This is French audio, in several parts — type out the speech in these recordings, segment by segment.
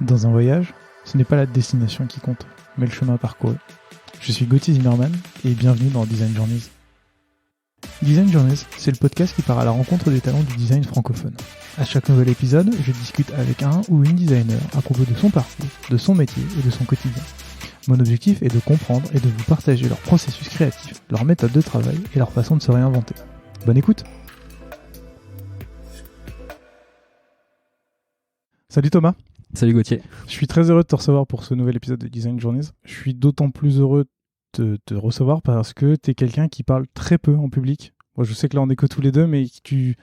Dans un voyage, ce n'est pas la destination qui compte, mais le chemin parcouru. Je suis Gauthier Zimmerman et bienvenue dans Design Journeys. Design Journeys, c'est le podcast qui part à la rencontre des talents du design francophone. À chaque nouvel épisode, je discute avec un ou une designer à propos de son parcours, de son métier et de son quotidien. Mon objectif est de comprendre et de vous partager leur processus créatif, leur méthode de travail et leur façon de se réinventer. Bonne écoute! Salut Thomas! Salut Gauthier. Je suis très heureux de te recevoir pour ce nouvel épisode de Design Journeys. Je suis d'autant plus heureux de te recevoir parce que tu es quelqu'un qui parle très peu en public. Moi, je sais que là on est que tous les deux, mais tu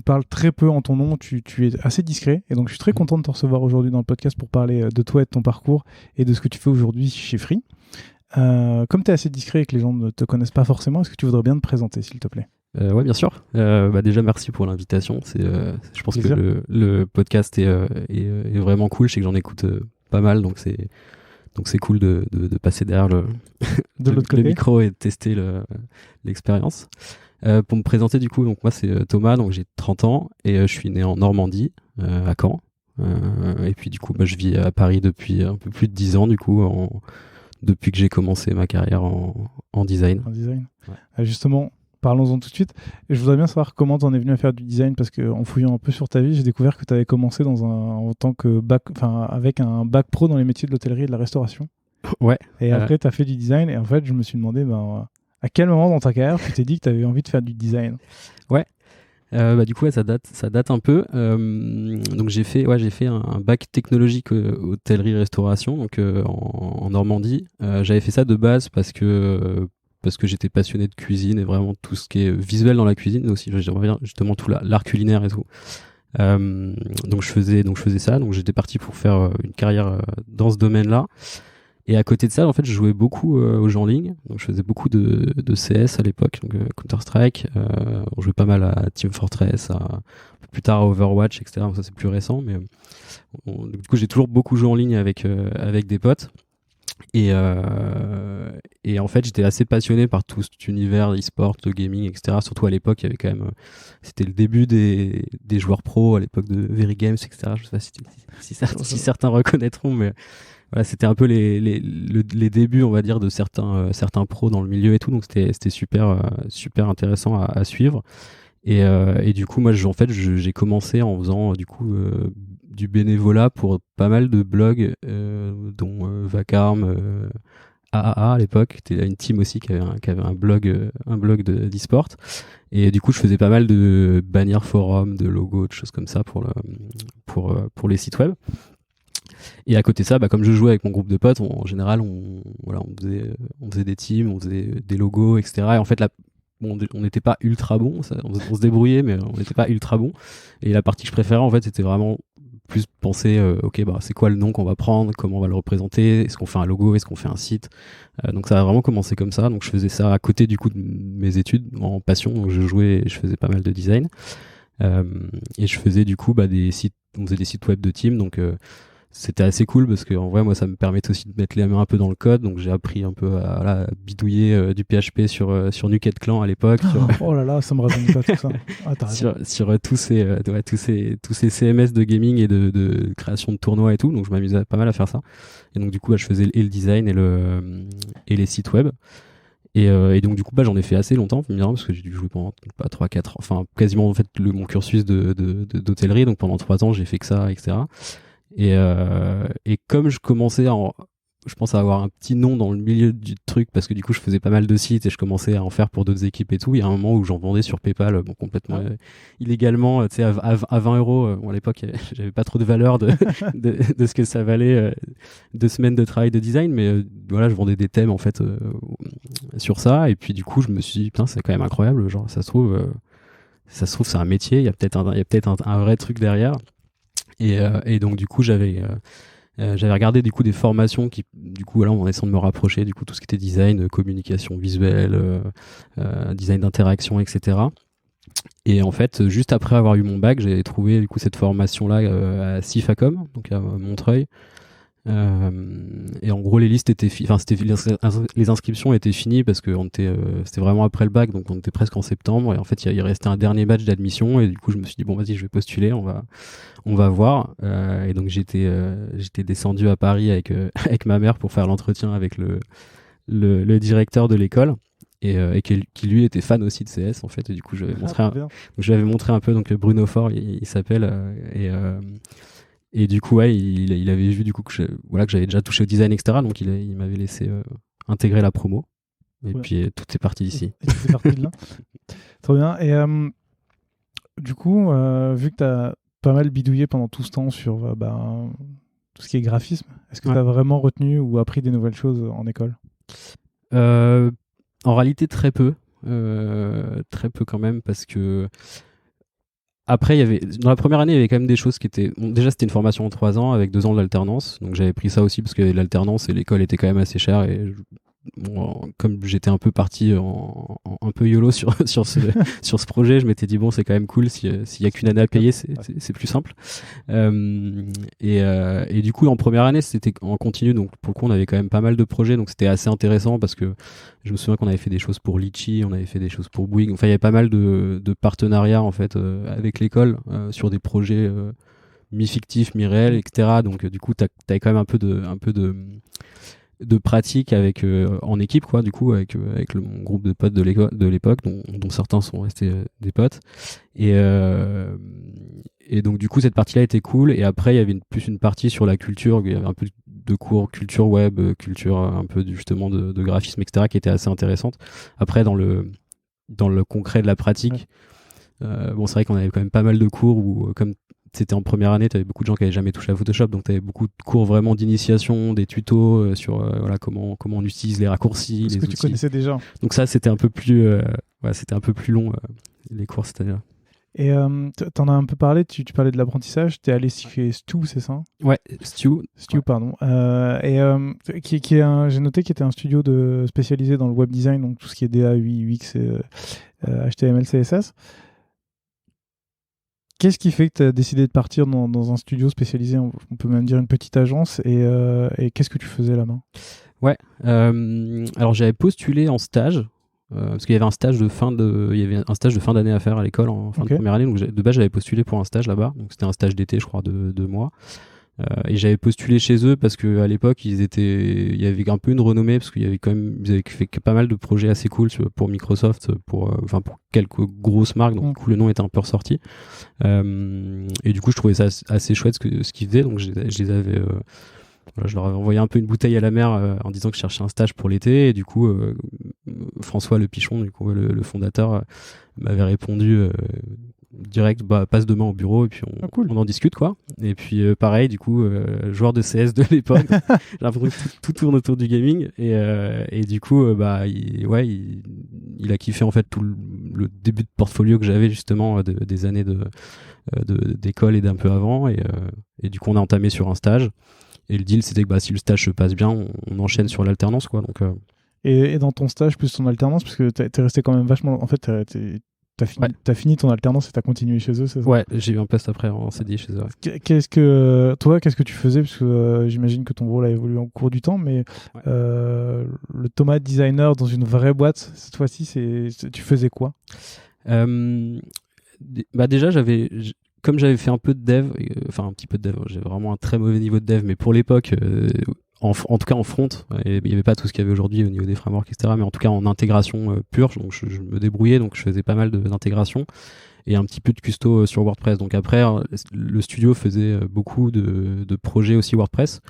parles très peu en ton nom, tu es assez discret. Et donc je suis très content de te recevoir aujourd'hui dans le podcast pour parler de toi et de ton parcours et de ce que tu fais aujourd'hui chez Free. Comme tu es assez discret et que les gens ne te connaissent pas forcément, est-ce que tu voudrais bien te présenter s'il te plaît ? Ouais, bien sûr. Déjà, merci pour l'invitation. Je pense que le podcast est vraiment cool. Je sais que j'en écoute pas mal, donc c'est cool de passer derrière le micro et de tester l'expérience. Pour me présenter, du coup, donc moi c'est Thomas, donc j'ai 30 ans et je suis né en Normandie, à Caen. Et puis du coup, je vis à Paris depuis un peu plus de 10 ans, du coup, depuis que j'ai commencé ma carrière en design. En design. Ouais. Justement. Parlons-en tout de suite. Et je voudrais bien savoir comment tu en es venu à faire du design, parce qu'en fouillant un peu sur ta vie, j'ai découvert que tu avais commencé en tant que avec un bac pro dans les métiers de l'hôtellerie et de la restauration. Ouais. Et après, tu as fait du design. Et en fait, je me suis demandé à quel moment dans ta carrière tu t'es dit que tu avais envie de faire du design. Ouais. Du coup, ça date un peu. Donc j'ai fait un bac technologique hôtellerie-restauration, donc en Normandie. J'avais fait ça de base parce que j'étais passionné de cuisine et vraiment tout ce qui est visuel dans la cuisine aussi, justement tout l'art culinaire et tout. Donc je faisais ça, donc j'étais parti pour faire une carrière dans ce domaine-là. Et à côté de ça, en fait, je jouais beaucoup aux jeux en ligne. Donc je faisais beaucoup de CS à l'époque, donc Counter-Strike. On jouait pas mal à Team Fortress, plus tard à Overwatch, etc. Donc ça c'est plus récent, mais du coup j'ai toujours beaucoup joué en ligne avec des potes. Et en fait j'étais assez passionné par tout cet univers e-sport, le gaming, etc. Surtout à l'époque, il y avait quand même c'était le début des joueurs pros à l'époque de Very Games, etc. Je sais pas si certains reconnaîtront, mais voilà, c'était un peu les débuts, on va dire, de certains pros dans le milieu et tout. Donc c'était super intéressant à suivre. Et du coup, moi, j'ai commencé en faisant du bénévolat pour pas mal de blogs, dont Vacarme, AAA à l'époque. C'était une team aussi qui avait un blog d'e-sport. Et du coup, je faisais pas mal de bannières forum, de logos, de choses comme ça pour les sites web. Et à côté de ça, comme je jouais avec mon groupe de potes, en général, on faisait des teams, on faisait des logos, etc. Et en fait, on n'était pas ultra bon, on se débrouillait, mais on n'était pas ultra bon. Et la partie que je préférais, en fait, c'était vraiment plus penser, c'est quoi le nom qu'on va prendre, comment on va le représenter, est-ce qu'on fait un logo, est-ce qu'on fait un site. Donc ça a vraiment commencé comme ça. Donc je faisais ça à côté du coup de mes études en passion. Donc je jouais, je faisais pas mal de design. Et je faisais du coup des sites, on faisait des sites web de team. Donc c'était assez cool parce que en vrai moi ça me permettait aussi de mettre les mains un peu dans le code, donc j'ai appris un peu à bidouiller du PHP sur Nuket Clan à l'époque. Oh là là, ça me rajeunit pas tout ça. Sur tous ces CMS de gaming et de création de tournois et tout, donc je m'amusais pas mal à faire ça. Et donc du coup je faisais et le design et les sites web. Et donc du coup j'en ai fait assez longtemps, parce que j'ai dû jouer pendant 3-4, enfin quasiment en fait mon cursus d'hôtellerie, donc pendant 3 ans j'ai fait que ça, etc. Et comme je commençais je pense à avoir un petit nom dans le milieu du truc, parce que du coup je faisais pas mal de sites et je commençais à en faire pour d'autres équipes et tout, il y a un moment où j'en vendais sur PayPal complètement illégalement, tu sais, à 20 €. Bon, à l'époque j'avais pas trop de valeur de ce que ça valait 2 semaines de travail de design, mais voilà, je vendais des thèmes en fait sur ça. Et puis du coup je me suis dit putain, c'est quand même incroyable, genre ça se trouve c'est un métier, il y a peut-être un vrai truc derrière. Et donc du coup j'avais regardé du coup des formations qui du coup en essayant de me rapprocher du coup tout ce qui était design, communication visuelle, design d'interaction, etc. Et en fait juste après avoir eu mon bac, j'ai trouvé du coup cette formation là à Cifacom, donc à Montreuil, Et en gros, les listes étaient les inscriptions étaient finies parce que c'était vraiment après le bac, donc on était presque en septembre. Et en fait, il restait un dernier batch d'admission. Et du coup, je me suis dit, bon, vas-y, je vais postuler, on va voir. Et donc, j'étais descendu à Paris avec ma mère pour faire l'entretien avec le directeur de l'école. Et qui lui était fan aussi de CS en fait, et du coup je lui avais montré un peu, donc Bruno Faure il s'appelle, et du coup ouais, il avait vu du coup que j'avais déjà touché au design, etc. Donc il m'avait laissé intégrer la promo, et puis tout est parti d'ici. Et c'est parti de là. Trop bien. Et du coup, vu que tu as pas mal bidouillé pendant tout ce temps sur tout ce qui est graphisme, est-ce que tu as vraiment retenu ou appris des nouvelles choses en école? En réalité, très peu quand même, parce que après, dans la première année, il y avait quand même des choses qui étaient... Bon, déjà, c'était une formation en 3 ans avec 2 ans d'alternance, donc j'avais pris ça aussi parce qu'il y avait de l'alternance et l'école était quand même assez chère, et comme j'étais un peu parti un peu YOLO sur ce projet, je m'étais dit bon, c'est quand même cool, s'il y a qu'une année à payer, c'est plus simple. Et du coup, en première année, c'était en continu, donc pour le coup, on avait quand même pas mal de projets, donc c'était assez intéressant parce que je me souviens qu'on avait fait des choses pour Litchi, on avait fait des choses pour Bouygues, enfin il y avait pas mal de partenariats en fait avec l'école sur des projets mi-fictifs, mi-réels, etc. Donc du coup, t'avais quand même un peu de pratique avec en équipe, quoi, du coup avec mon groupe de potes de l'époque, dont certains sont restés des potes, et donc du coup cette partie-là était cool. Et après il y avait plus une partie sur la culture, il y avait un peu de cours culture web, culture un peu justement de graphisme, etc., qui était assez intéressante. Après dans le concret de la pratique, bon, c'est vrai qu'on avait quand même pas mal de cours où, comme c'était en première année, tu avais beaucoup de gens qui n'avaient jamais touché à Photoshop, donc tu avais beaucoup de cours vraiment d'initiation, des tutos sur comment on utilise les raccourcis, les que outils. Tu connaissais déjà. Donc ça, c'était un peu plus long, les cours cette année-là. Et t'en as un peu parlé, tu parlais de l'apprentissage, t'es allé chez Stu, c'est ça? Ouais, Stu, pardon. J'ai noté qu'il était un studio spécialisé dans le web design, donc tout ce qui est DA, UI, UX, HTML, CSS. Qu'est-ce qui fait que tu as décidé de partir dans un studio spécialisé, on peut même dire une petite agence, et qu'est-ce que tu faisais là-bas? Ouais, alors j'avais postulé en stage, parce qu'il y avait un stage de fin d'année à faire à l'école en fin de première année, donc de base j'avais postulé pour un stage là-bas, donc c'était un stage d'été, je crois, de 2 mois. Et j'avais postulé chez eux parce qu'à l'époque il y avait un peu une renommée, parce qu'ils avaient fait pas mal de projets assez cool pour Microsoft, pour quelques grosses marques, donc du coup le nom était un peu ressorti, et du coup je trouvais ça assez chouette ce qu'ils faisaient, donc je les avais je leur avais envoyé un peu une bouteille à la mer en disant que je cherchais un stage pour l'été, et du coup François Le Pichon, du coup, le fondateur, m'avait répondu direct, passe demain au bureau et puis on en discute, quoi. Et puis pareil, du coup, joueur de CS de l'époque, j'ai l'impression que tout tourne autour du gaming, et du coup il a kiffé en fait tout le début de portfolio que j'avais justement des années d'école et d'un peu avant, et du coup on a entamé sur un stage, et le deal c'était que si le stage se passe bien, on enchaîne sur l'alternance, quoi. Donc et dans ton stage plus ton alternance, parce que t'es resté quand même vachement, en fait t'as fini ton alternance et t'as continué chez eux, c'est ça? Ouais, j'ai eu un poste après en CDI chez eux. Ouais. Qu'est-ce que tu faisais? Parce que j'imagine que ton rôle a évolué au cours du temps, mais le Thomas designer dans une vraie boîte, cette fois-ci, tu faisais quoi? Déjà, comme j'avais fait un peu de dev, enfin un petit peu de dev, j'ai vraiment un très mauvais niveau de dev, mais pour l'époque, en tout cas en front, il n'y avait pas tout ce qu'il y avait aujourd'hui au niveau des frameworks, etc. Mais en tout cas en intégration pure, donc je me débrouillais, donc je faisais pas mal d'intégration et un petit peu de custo sur WordPress. Donc après, le studio faisait beaucoup de projets aussi WordPress,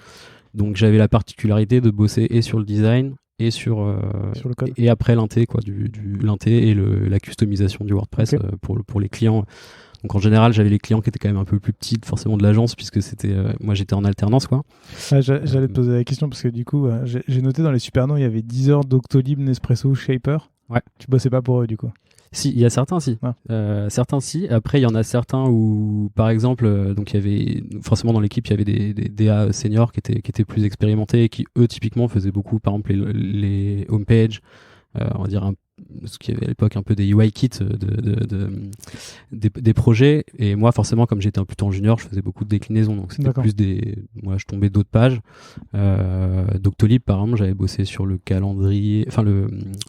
donc j'avais la particularité de bosser et sur le design et sur le code. Et après l'inté, quoi, du l'inté et la customisation du WordPress, pour les clients. Donc en général, j'avais les clients qui étaient quand même un peu plus petits forcément de l'agence, puisque c'était moi j'étais en alternance, quoi. J'allais te poser la question parce que du coup, j'ai noté dans les Supernos, il y avait Deezer, Doctolib, Nespresso, Shaper. Ouais. Tu bossais pas pour eux du coup? Si, il y a certains, si. Certains, si. Après, il y en a certains où, par exemple, donc il y avait forcément dans l'équipe, il y avait des DA seniors qui étaient plus expérimentés et qui eux typiquement faisaient beaucoup, par exemple les homepages, on va dire ce qu'il y avait à l'époque un peu des UI kits des projets. Et moi, forcément, comme j'étais plutôt en junior, je faisais beaucoup de déclinaisons. Donc c'était plus moi, je tombais d'autres pages. Doctolib, par exemple, j'avais bossé sur le calendrier, enfin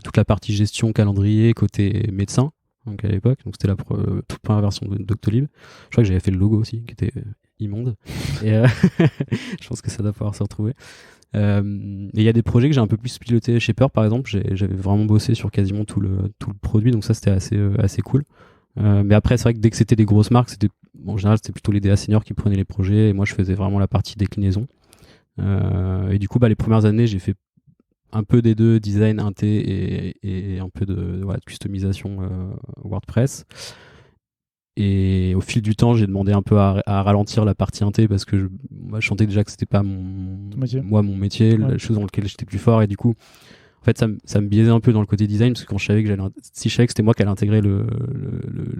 toute la partie gestion calendrier côté médecin. Donc à l'époque, donc c'était la toute première version de Doctolib. Je crois que j'avais fait le logo aussi, qui était immonde. Et je pense que ça doit pouvoir se retrouver. Et il y a des projets que j'ai un peu plus piloté. Shaper, par exemple, j'avais vraiment bossé sur quasiment tout le produit, donc ça c'était assez cool. Mais après, c'est vrai que dès que c'était des grosses marques, en général c'était plutôt les DA seniors qui prenaient les projets, et moi je faisais vraiment la partie déclinaison. Et du coup, les premières années, j'ai fait un peu des deux, design inté et un peu de customisation WordPress. Et au fil du temps, j'ai demandé un peu à ralentir la partie inté parce que je sentais déjà que c'était pas mon métier, la chose dans laquelle j'étais plus fort. Et du coup, en fait, ça me biaisait un peu dans le côté design parce que quand je savais que si je savais que c'était moi qui allais intégrer le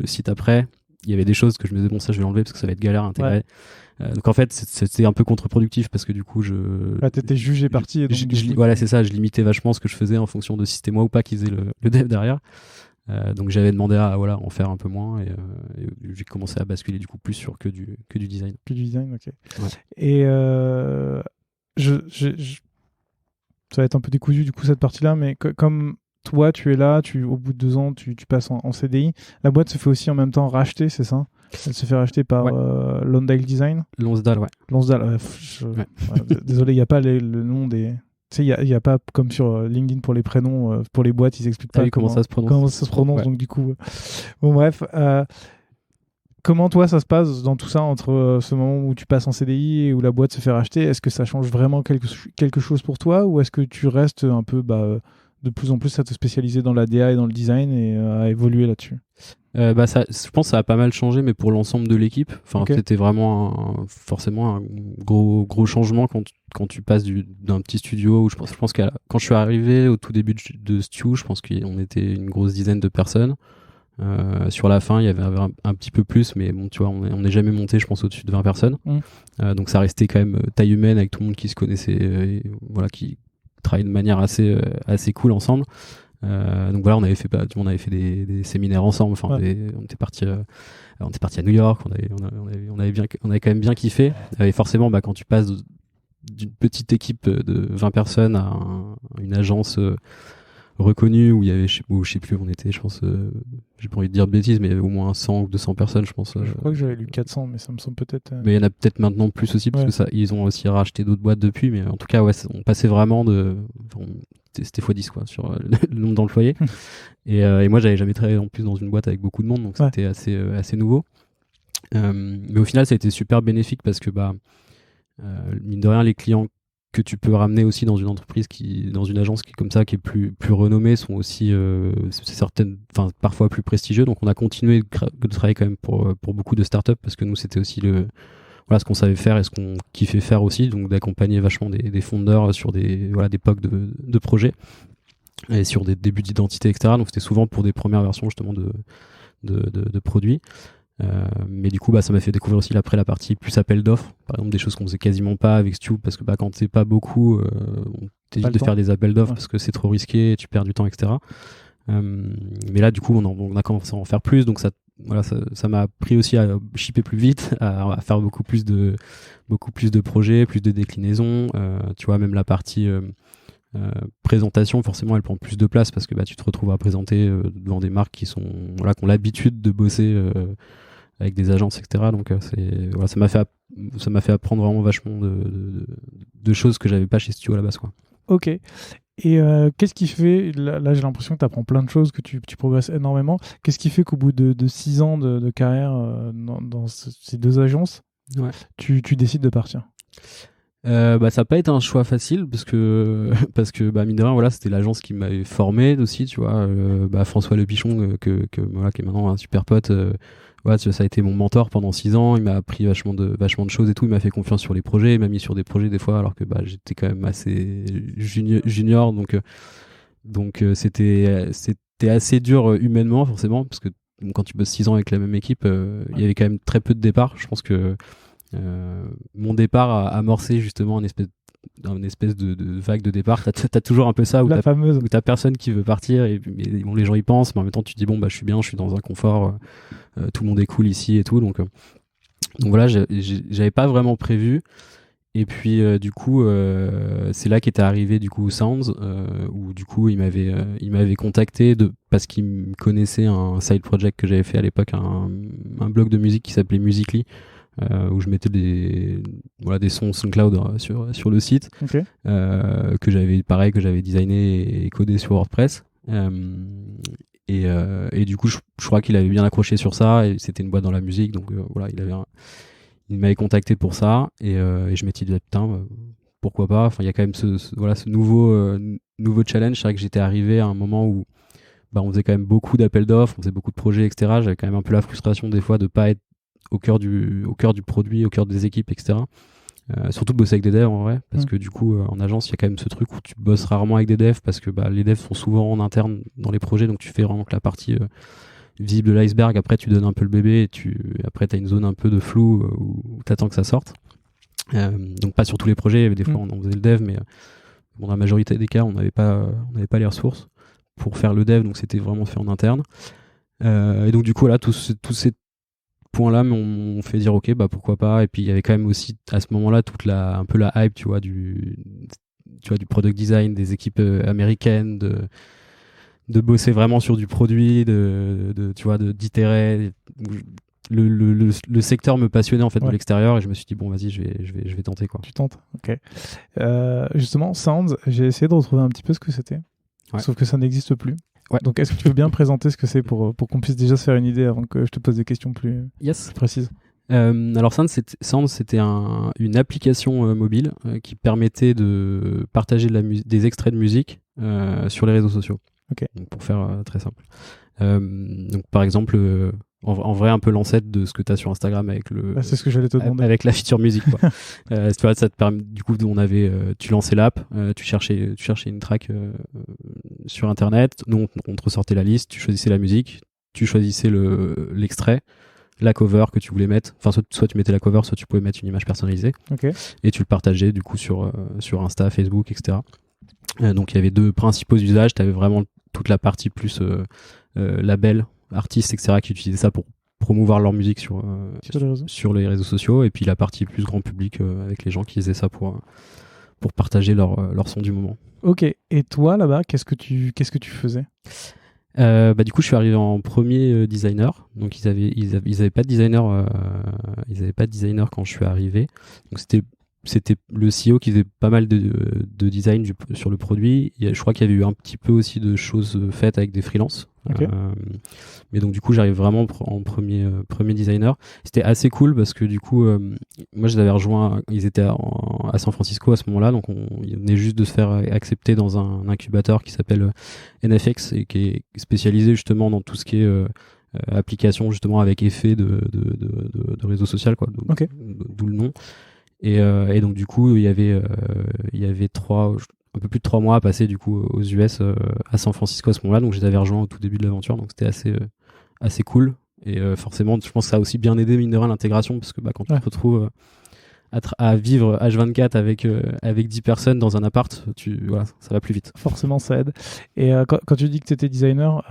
site après, il y avait des choses que je me disais, bon, ça je vais l'enlever parce que ça va être galère à intégrer. Ouais. Donc en fait, c'était un peu contre-productif parce que du coup, t'étais jugé parti. Voilà, c'est ça, je limitais vachement ce que je faisais en fonction de si c'était moi ou pas qui faisait le dev derrière. Donc j'avais demandé à en faire un peu moins et j'ai commencé à basculer du coup plus sur que du design. Que du design, ok. Ouais. Et ça va être un peu décousu du coup cette partie-là, mais comme toi tu es là, au bout de 2 ans tu passes en CDI, la boîte se fait aussi en même temps racheter, c'est ça? Elle se fait racheter par Lonsdale Design. Lonsdale, ouais. Lonsdale, désolé, il n'y a pas le nom des... Tu sais, il n'y a pas comme sur LinkedIn pour les prénoms, pour les boîtes, ils expliquent pas comment ça se prononce. Ouais. Donc du coup... Bon bref, comment toi ça se passe dans tout ça entre ce moment où tu passes en CDI et où la boîte se fait racheter? Est-ce que ça change vraiment quelque chose pour toi, ou est-ce que tu restes un peu de plus en plus à te spécialiser dans la DA et dans le design et à évoluer là-dessus? Je pense que ça a pas mal changé, mais pour l'ensemble de l'équipe. Enfin, c'était vraiment forcément un gros changement quand tu passes d'un petit studio où je pense que quand je suis arrivé au tout début de Stew, je pense qu'on était une grosse dizaine de personnes. Sur la fin, il y avait un petit peu plus, mais bon, tu vois, on n'est jamais monté, je pense, au-dessus de 20 personnes. Donc ça restait quand même taille humaine avec tout le monde qui se connaissait, qui travaillait de manière assez cool ensemble. Donc voilà, on avait fait des séminaires ensemble. Enfin, on était parti à New York. On avait quand même bien kiffé. Et forcément, quand tu passes d'une petite équipe de 20 personnes à une agence reconnue où il y avait, je sais plus, on était, je pense, j'ai pas envie de dire de bêtises, mais au moins 100 ou 200 personnes, je pense. Je crois que j'avais lu 400, mais ça me semble peut-être. Mais il y en a peut-être maintenant plus aussi, parce que ils ont aussi racheté d'autres boîtes depuis. Mais en tout cas, on passait vraiment c'était x10 quoi, sur le nombre d'employés. Et moi, j'avais jamais travaillé en plus dans une boîte avec beaucoup de monde, donc c'était assez nouveau. Mais au final, ça a été super bénéfique parce que mine de rien, les clients que tu peux ramener aussi dans une entreprise dans une agence qui est comme ça, qui est plus renommée, sont aussi parfois plus prestigieux. Donc on a continué de travailler quand même pour beaucoup de startups parce que nous c'était aussi ce qu'on savait faire et ce qu'on kiffait faire aussi, donc d'accompagner vachement des fondeurs sur des POC de projets et sur des débuts d'identité, etc. Donc c'était souvent pour des premières versions justement de produits. Mais du coup ça m'a fait découvrir aussi après la partie plus appel d'offres, par exemple des choses qu'on faisait quasiment pas avec Stew parce que quand c'est pas beaucoup on t'évite de faire des appels d'offres parce que c'est trop risqué, tu perds du temps, etc. Mais là du coup on a commencé à en faire plus, donc ça m'a appris aussi à shipper plus vite, à faire beaucoup plus de projets, plus de déclinaisons, tu vois, même la partie présentation, forcément elle prend plus de place parce que tu te retrouves à présenter devant des marques qui ont l'habitude de bosser avec des agences, etc. Donc ça m'a fait apprendre vraiment vachement de choses que j'avais pas chez Stew à la base, quoi. Ok. Et qu'est-ce qui fait, là j'ai l'impression que tu apprends plein de choses, que tu progresses énormément. Qu'est-ce qui fait qu'au bout de 6 ans de carrière dans ces 2 agences, tu décides de partir? Ça n'a pas été un choix facile parce que mine de rien, c'était l'agence qui m'avait formé aussi, tu vois. François Le Pichon qui est maintenant un super pote, ça a été mon mentor pendant 6 ans. Il m'a appris vachement de choses et tout. Il m'a fait confiance sur les projets, il m'a mis sur des projets des fois alors que j'étais quand même assez junior, donc c'était assez dur humainement forcément parce que quand tu bosses 6 ans avec la même équipe, il y avait quand même très peu de départs. Je pense que mon départ a amorcé justement une espèce une espèce de vague de départ. T'as toujours un peu ça où La fameuse. où t'as personne qui veut partir et mais, bon, les gens y pensent, mais en même temps tu te dis bon bah je suis bien, je suis dans un confort, tout le monde est cool ici et tout, donc voilà, j'avais pas vraiment prévu. Et puis du coup c'est là qu'était arrivé du coup Sounds, où du coup il m'avait contacté parce qu'il me connaissait un side project que j'avais fait à l'époque, un blog de musique qui s'appelait Musical.ly, où je mettais des sons SoundCloud sur le site, Okay. que j'avais designé et codé sur WordPress, et du coup je crois qu'il avait bien accroché sur ça, et c'était une boîte dans la musique, donc voilà, il m'avait contacté pour ça, et je m'étais dit putain, pourquoi pas, enfin il y a quand même ce nouveau challenge. C'est vrai que j'étais arrivé à un moment où on faisait quand même beaucoup d'appels d'offres, on faisait beaucoup de projets, etc. J'avais quand même un peu la frustration des fois de pas être au cœur du produit, au cœur des équipes, etc. Surtout de bosser avec des devs en vrai, parce que du coup en agence il y a quand même ce truc où tu bosses rarement avec des devs, parce que les devs sont souvent en interne dans les projets, donc tu fais vraiment que la partie visible de l'iceberg. Après tu donnes un peu le bébé, et après t'as une zone un peu de flou où t'attends que ça sorte. Donc pas sur tous les projets, des fois on en faisait le dev, mais dans la majorité des cas on n'avait pas les ressources pour faire le dev, donc c'était vraiment fait en interne. Et donc du coup là tous ces points-là m'ont fait dire ok, pourquoi pas. Et puis il y avait quand même aussi à ce moment-là un peu la hype, tu vois, du product design, des équipes américaines, de bosser vraiment sur du produit, d'itérer. Le secteur me passionnait en fait, de l'extérieur, et je me suis dit bon vas-y, je vais tenter, quoi. Tu tentes, ok. Justement, Sounds, j'ai essayé de retrouver un petit peu ce que c'était, sauf que ça n'existe plus. Ouais. Donc est-ce que tu veux bien présenter ce que c'est pour qu'on puisse déjà se faire une idée avant que je te pose des questions plus précises? Alors Sounds, c'était une application mobile qui permettait de partager des extraits de musique sur les réseaux sociaux. Okay. Donc, pour faire très simple. Donc par exemple, en vrai un peu l'ancêtre de ce que tu as sur Instagram avec c'est ce que j'allais te demander. Avec la feature musique, quoi. Tu vois, ça te permet, du coup, tu lançais l'app, tu cherchais une track sur internet, nous on te ressortait la liste, tu choisissais la musique, tu choisissais l'extrait, la cover que tu voulais mettre, enfin soit tu mettais la cover, soit tu pouvais mettre une image personnalisée, okay. Et tu le partageais du coup sur Insta, Facebook, etc. Donc il y avait deux principaux usages. Tu avais vraiment toute la partie plus label, artistes, etc., qui utilisaient ça pour promouvoir leur musique sur les réseaux sociaux, et puis la partie plus grand public avec les gens qui faisaient ça pour partager leur son du moment. Ok, et toi là-bas, qu'est-ce que tu faisais? Du coup je suis arrivé en premier designer, donc ils avaient pas de designer, quand je suis arrivé, donc c'était le CEO qui faisait pas mal de design sur le produit. Je crois qu'il y avait eu un petit peu aussi de choses faites avec des freelances. Okay. Mais donc du coup j'arrive vraiment en premier designer. C'était assez cool parce que du coup moi je les avais rejoints, ils étaient à San Francisco à ce moment-là, donc ils venaient juste de se faire accepter dans un incubateur qui s'appelle NFX, et qui est spécialisé justement dans tout ce qui est application justement avec effet de réseau social, quoi. Okay. D'où le nom. Et donc du coup il y avait un peu plus de 3 mois à passer du coup aux US, à San Francisco à ce moment-là, donc je les avais rejoints au tout début de l'aventure, donc c'était assez cool. Et forcément je pense que ça a aussi bien aidé, mine de rien, l'intégration, parce que quand tu te retrouves à vivre H24 avec 10 personnes dans un appart, ça va plus vite. Forcément ça aide. Et quand tu dis que tu étais designer,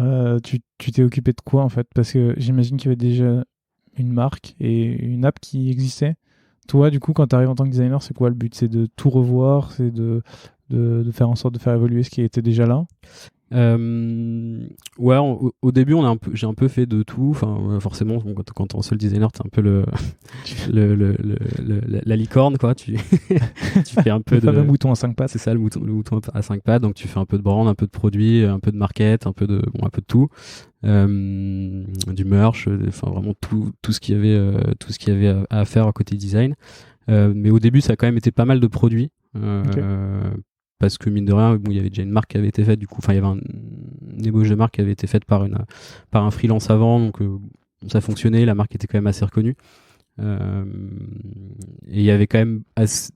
tu t'es occupé de quoi en fait? Parce que j'imagine qu'il y avait déjà une marque et une app qui existait. Toi, du coup, quand tu arrives en tant que designer, c'est quoi le but? C'est de tout revoir, c'est de faire en sorte de faire évoluer ce qui était déjà là? Au début j'ai un peu fait de tout. Enfin, forcément, quand t'es un seul designer, t'es un peu la licorne, quoi. Tu fais un peu le mouton à 5 pattes. C'est ça, le mouton à 5 pattes. Donc tu fais un peu de brand, un peu de produit, un peu de market, un peu de tout, du merch, enfin vraiment tout ce qu'il y avait à faire à côté design. Mais au début ça a quand même été pas mal de produits. Okay. Parce que mine de rien, il y avait déjà une marque qui avait été faite, du coup, il y avait une ébauche de marque qui avait été faite par un freelance avant, donc ça fonctionnait, la marque était quand même assez reconnue. Et il y avait quand même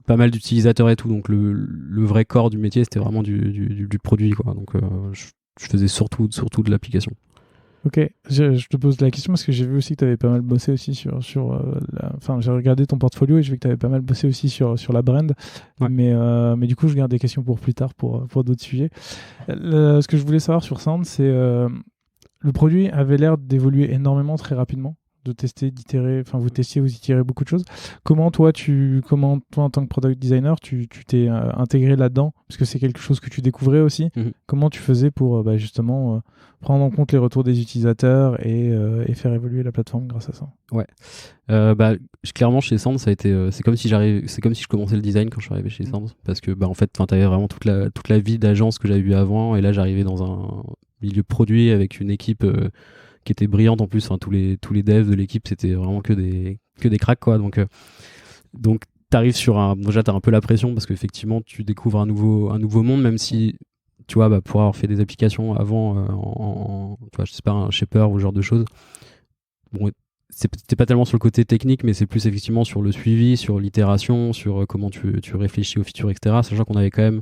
pas mal d'utilisateurs et tout, donc le vrai corps du métier, c'était vraiment du produit, quoi. Donc je faisais surtout de l'application. Ok, je te pose la question parce que j'ai vu aussi que tu avais pas mal bossé aussi enfin, j'ai regardé ton portfolio et je vu que tu avais pas mal bossé aussi sur la brand. Ouais. Mais du coup, je garde des questions pour plus tard pour d'autres sujets. Ce que je voulais savoir sur Sound, c'est le produit avait l'air d'évoluer énormément très rapidement, de tester, d'itérer, enfin vous testiez, vous itérez beaucoup de choses. Comment toi, en tant que product designer, tu t'es intégré là-dedans? Parce que c'est quelque chose que tu découvrais aussi. Comment tu faisais pour justement prendre en compte les retours des utilisateurs et faire évoluer la plateforme grâce à ça? Ouais. Clairement chez Sand, ça a été, c'est comme si je commençais le design quand je suis arrivé chez Sand, parce que en fait, t'avais vraiment toute la vie d'agence que j'avais eu avant, et là j'arrivais dans un milieu produit avec une équipe qui était brillante en plus. Enfin, tous les devs de l'équipe, c'était vraiment que des cracks, quoi. Donc t'arrives déjà t'as un peu la pression parce qu'effectivement tu découvres un nouveau monde, même si tu vois, pour avoir fait des applications avant tu vois, je sais pas, un Shaper ou ce genre de choses. Bon, c'était pas tellement sur le côté technique, mais c'est plus effectivement sur le suivi, sur l'itération, sur comment tu réfléchis aux features, etc. Sachant qu'on avait quand même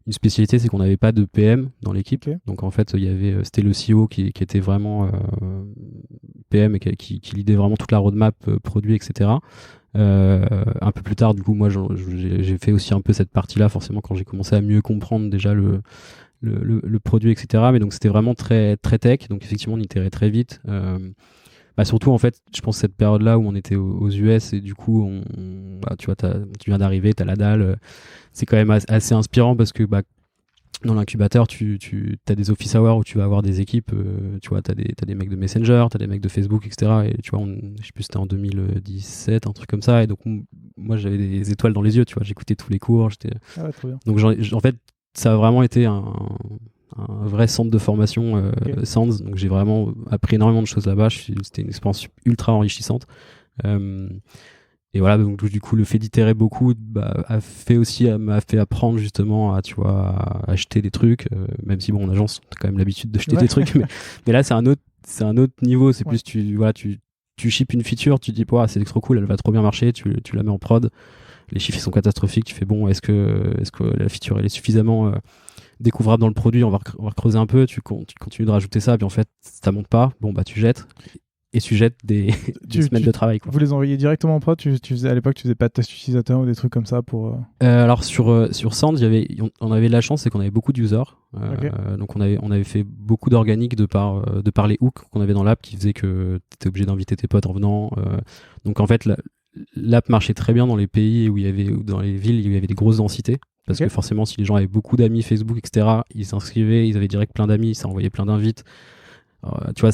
une spécialité, c'est qu'on n'avait pas de PM dans l'équipe. Okay. Donc en fait, c'était le CEO qui était vraiment PM et qui lidait vraiment toute la roadmap produit, etc. Un peu plus tard, du coup, moi, j'ai fait aussi un peu cette partie-là, forcément, quand j'ai commencé à mieux comprendre déjà le produit, etc. Mais donc c'était vraiment très, très tech. Donc effectivement, on itérait très vite. Surtout, en fait, je pense cette période-là où on était aux US et du coup, tu vois, tu viens d'arriver, t'as la dalle. C'est quand même assez inspirant parce que dans l'incubateur, tu as des office hours où tu vas avoir des équipes, tu vois, t'as des mecs de Messenger, t'as des mecs de Facebook, etc. Et tu vois, je sais plus, c'était en 2017, un truc comme ça. Et donc, moi, j'avais des étoiles dans les yeux, tu vois, j'écoutais tous les cours. Ah ouais, trop bien. Donc, en fait, ça a vraiment été un vrai centre de formation Sands. Donc, j'ai vraiment appris énormément de choses là-bas. C'était une expérience ultra enrichissante. Et voilà, donc du coup, le fait d'itérer beaucoup m'a fait apprendre justement à acheter des trucs, même si en agence, t'as quand même l'habitude d'acheter des trucs, mais là c'est un autre niveau. C'est plus tu ships une feature, tu dis c'est trop cool, elle va trop bien marcher, tu la mets en prod, les chiffres sont catastrophiques, tu fais est-ce que la feature elle est suffisamment découvrable dans le produit, on va creuser un peu, tu continues de rajouter ça, puis en fait ça monte pas, tu jettes. Et tu jettes des semaines de travail, quoi. Vous les envoyez directement en prod? À l'époque, tu faisais pas de test utilisateur ou des trucs comme ça pour... Alors sur Sand, on avait de la chance, c'est qu'on avait beaucoup d'users. Donc on avait fait beaucoup d'organique de par les hooks qu'on avait dans l'app qui faisaient que tu étais obligé d'inviter tes potes en venant. Donc en fait, l'app marchait très bien dans les pays où dans les villes où il y avait des grosses densités. Parce que forcément, si les gens avaient beaucoup d'amis Facebook, etc., ils s'inscrivaient, ils avaient direct plein d'amis, ça envoyait plein d'invites. Tu vois,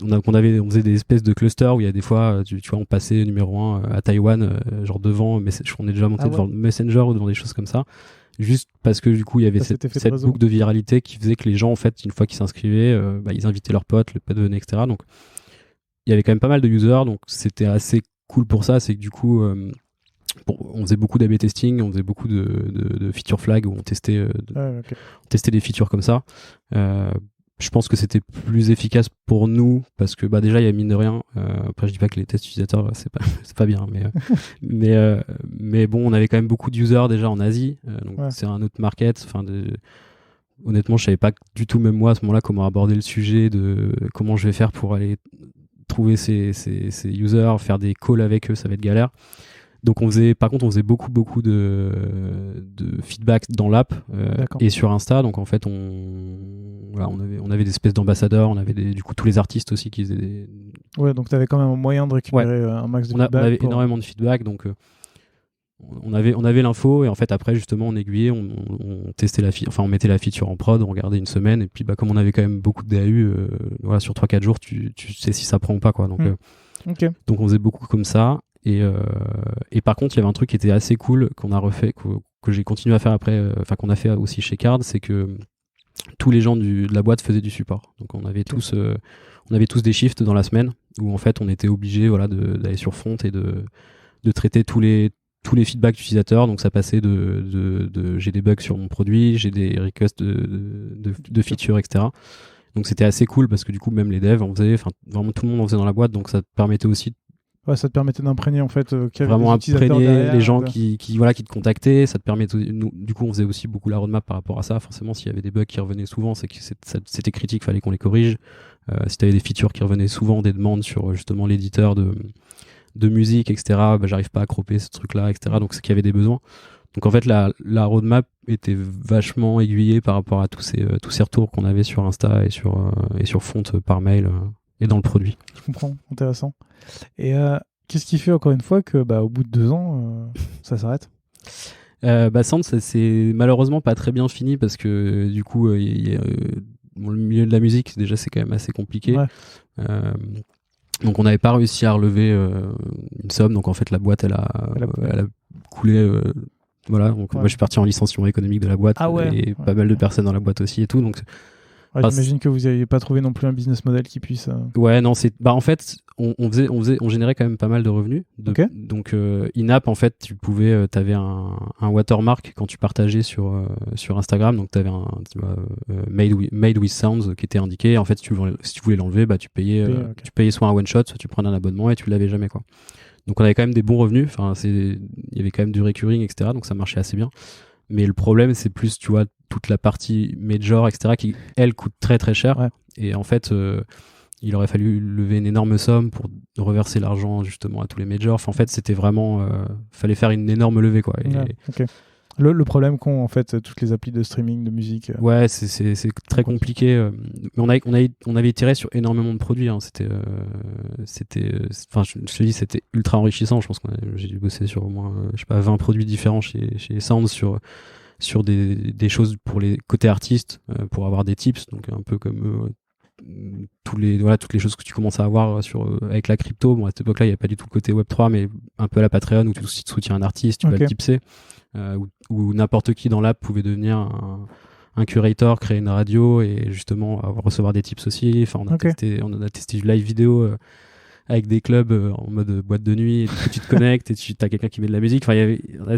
on faisait des espèces de clusters où il y a des fois, tu vois, on passait numéro 1 à Taïwan, genre devant, mais on est déjà monté devant le Messenger ou devant des choses comme ça, juste parce que du coup, il y avait cette boucle de viralité qui faisait que les gens, en fait, une fois qu'ils s'inscrivaient, ils invitaient leurs potes, le pote venait, etc. Donc, il y avait quand même pas mal de users, donc c'était assez cool pour ça. C'est que du coup, on faisait beaucoup d'A/B testing, on faisait beaucoup de feature flag où on testait des features comme ça. Je pense que c'était plus efficace pour nous parce que déjà il y a mine de rien, après je dis pas que les tests utilisateurs c'est pas bien, mais bon, on avait quand même beaucoup d'users déjà en Asie, donc c'est un autre market. Honnêtement, je savais pas du tout, même moi à ce moment-là, comment aborder le sujet de comment je vais faire pour aller trouver ces users, faire des calls avec eux, ça va être galère. Donc on faisait beaucoup de feedback dans l'app et sur Insta. Donc en fait on avait des espèces d'ambassadeurs, on avait du coup tous les artistes aussi qui faisaient des... Ouais, donc tu avais quand même un moyen de récupérer un max de feedback. On avait énormément de feedback, donc on avait l'info, et en fait après justement on aiguillait, on testait on mettait la feature en prod, on regardait une semaine, et puis comme on avait quand même beaucoup de DAU, sur 3-4 jours tu sais si ça prend ou pas, quoi. Donc donc on faisait beaucoup comme ça. Et par contre, il y avait un truc qui était assez cool qu'on a refait, que j'ai continué à faire après, qu'on a fait aussi chez Card, c'est que tous les gens de la boîte faisaient du support. Donc on avait tous des shifts dans la semaine où en fait on était obligé d'aller sur front et de traiter tous les feedbacks utilisateurs. Donc ça passait de j'ai des bugs sur mon produit, j'ai des requests de features, etc. Donc c'était assez cool parce que du coup même les devs en faisaient, vraiment tout le monde en faisait dans la boîte, donc ça te permettait aussi ça te permettait d'imprégner en fait vraiment imprégner les gens qui te contactaient. Ça te permettait, du coup on faisait aussi beaucoup la roadmap par rapport à ça. Forcément, s'il y avait des bugs qui revenaient souvent, c'est que c'était critique, fallait qu'on les corrige. Si tu avais des features qui revenaient souvent, des demandes sur justement l'éditeur de musique, etc., bah, j'arrive pas à cropper ce truc-là, etc. Donc c'est qu'il y avait des besoins. Donc en fait, la roadmap était vachement aiguillée par rapport à tous ces retours qu'on avait sur Insta et sur Font par mail et dans le produit. Je comprends, intéressant. Et qu'est-ce qui fait encore une fois que au bout de 2 ans, ça s'arrête? Sand, c'est malheureusement pas très bien fini parce que du coup, le milieu de la musique, déjà, c'est quand même assez compliqué. Ouais. Donc on n'avait pas réussi à relever une somme, donc en fait la boîte elle a coulé. Voilà, donc moi je suis parti en licenciement économique de la boîte et pas mal de personnes dans la boîte aussi et tout. Donc j'imagine que vous n'aviez pas trouvé non plus un business model qui puisse. Ouais, non, en fait, on générait quand même pas mal de revenus. Donc, in-app, en fait, t'avais un watermark quand tu partageais sur Instagram. Donc, t'avais made with sounds qui était indiqué. En fait, si tu voulais l'enlever, tu payais soit un one shot, soit tu prenais un abonnement et tu l'avais jamais, quoi. Donc, on avait quand même des bons revenus. Enfin, il y avait quand même du recurring, etc. Donc, ça marchait assez bien. Mais le problème, c'est plus, tu vois, toute la partie major, etc., qui, elle, coûte très très cher. Ouais. Et en fait, il aurait fallu lever une énorme somme pour reverser l'argent justement à tous les majors. Enfin, en fait, c'était vraiment... fallait faire une énorme levée, quoi. Okay. Le problème qu'ont en fait toutes les applis de streaming de musique. Ouais, c'est très compliqué. Mais on avait itéré sur énormément de produits. Hein. Enfin, je te dis, c'était ultra enrichissant. Je pense que j'ai dû bosser sur au moins, 20 produits différents chez Sound sur des choses pour les côtés artistes, pour avoir des tips. Donc un peu comme toutes les choses que tu commences à avoir avec la crypto. Bon, à cette époque-là, il n'y avait pas du tout le côté Web3, mais un peu à la Patreon où tu soutiens un artiste, tu vas le tipser. Où n'importe qui dans l'app pouvait devenir un curator, créer une radio et justement recevoir des tips aussi. Enfin, on a testé du live vidéo avec des clubs en mode boîte de nuit, et du coup, tu te connectes et tu as quelqu'un qui met de la musique. Enfin,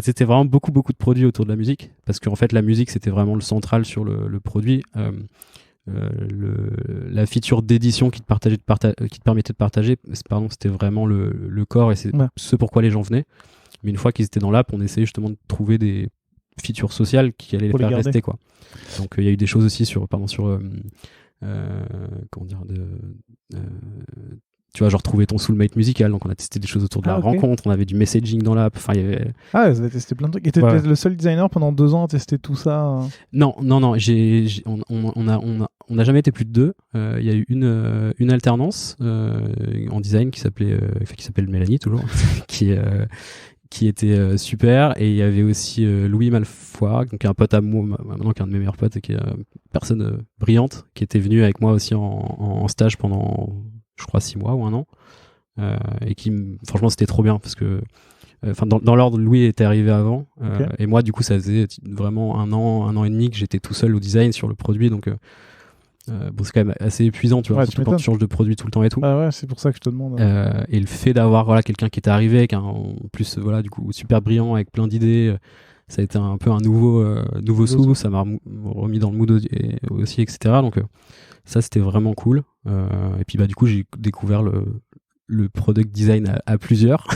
c'était vraiment beaucoup de produits autour de la musique parce qu'en fait la musique c'était vraiment le central sur le produit. La feature d'édition qui te permettait de partager, c'était vraiment le corps et c'est ce pourquoi les gens venaient. Mais une fois qu'ils étaient dans l'app, on essayait justement de trouver des features sociales qui allaient les faire rester, quoi. Donc il y a eu des choses aussi sur comment dire, tu vois, genre trouver ton soulmate musical. Donc on a testé des choses autour de la rencontre, on avait du messaging dans l'app. Enfin, vous avez testé plein de trucs. Et t'étais le seul designer pendant 2 ans à tester tout ça? Non. On n'a jamais été plus de 2. Il y a eu une alternance en design qui s'appelle Mélanie toujours, qui était super. Et il y avait aussi Louis Malfoy, donc un pote à moi maintenant, qui est un de mes meilleurs potes et qui est une personne brillante, qui était venu avec moi aussi en stage pendant, je crois, 6 mois ou 1 an, et franchement c'était trop bien parce que dans l'ordre, Louis était arrivé avant, et moi du coup ça faisait vraiment 1 an et demi que j'étais tout seul au design sur le produit, donc c'est quand même assez épuisant, tu vois, surtout quand tu changes de produit tout le temps et tout. C'est pour ça que je te demande. Et le fait d'avoir quelqu'un qui était arrivé avec en plus du coup super brillant avec plein d'idées, ça a été un peu un nouveau sous, ça m'a remis dans le mood aussi, etc. Donc ça c'était vraiment cool. Et puis du coup j'ai découvert le product design à plusieurs.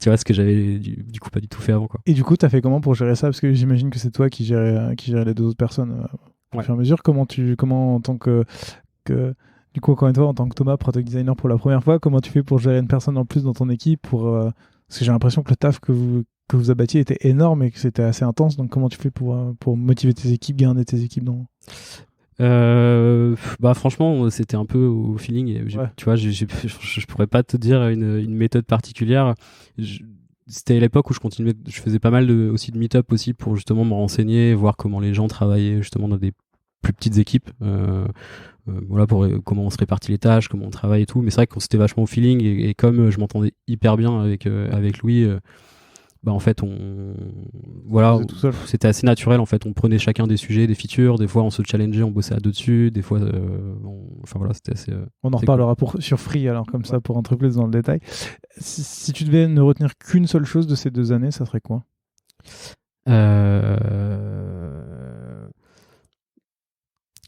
Tu vois, ce que j'avais du coup pas du tout fait avant, quoi. Et du coup t'as fait comment pour gérer ça? Parce que j'imagine que c'est toi qui gérais les 2 autres personnes au fur et à mesure. Comment en tant que du coup, encore une fois, en tant que Thomas, product designer pour la première fois, comment tu fais pour gérer une personne en plus dans ton équipe parce que j'ai l'impression que le taf que vous abattiez était énorme et que c'était assez intense. Donc comment tu fais pour motiver tes équipes, garder tes équipes dans... Franchement c'était un peu au feeling et tu vois, je pourrais pas te dire une méthode particulière. C'était à l'époque où je faisais pas mal aussi de meet-up aussi pour justement me renseigner, voir comment les gens travaillaient justement dans des plus petites équipes, pour comment on se répartit les tâches, comment on travaille et tout. Mais c'est vrai que c'était vachement au feeling et comme je m'entendais hyper bien avec Louis, en fait c'était assez naturel. En fait, on prenait chacun des sujets, des features, des fois on se challengeait, on bossait à deux dessus, des fois c'était assez on en reparlera sur Free alors comme ça pour entrer plus dans le détail. Si tu devais ne retenir qu'une seule chose de ces 2 années, ça serait quoi?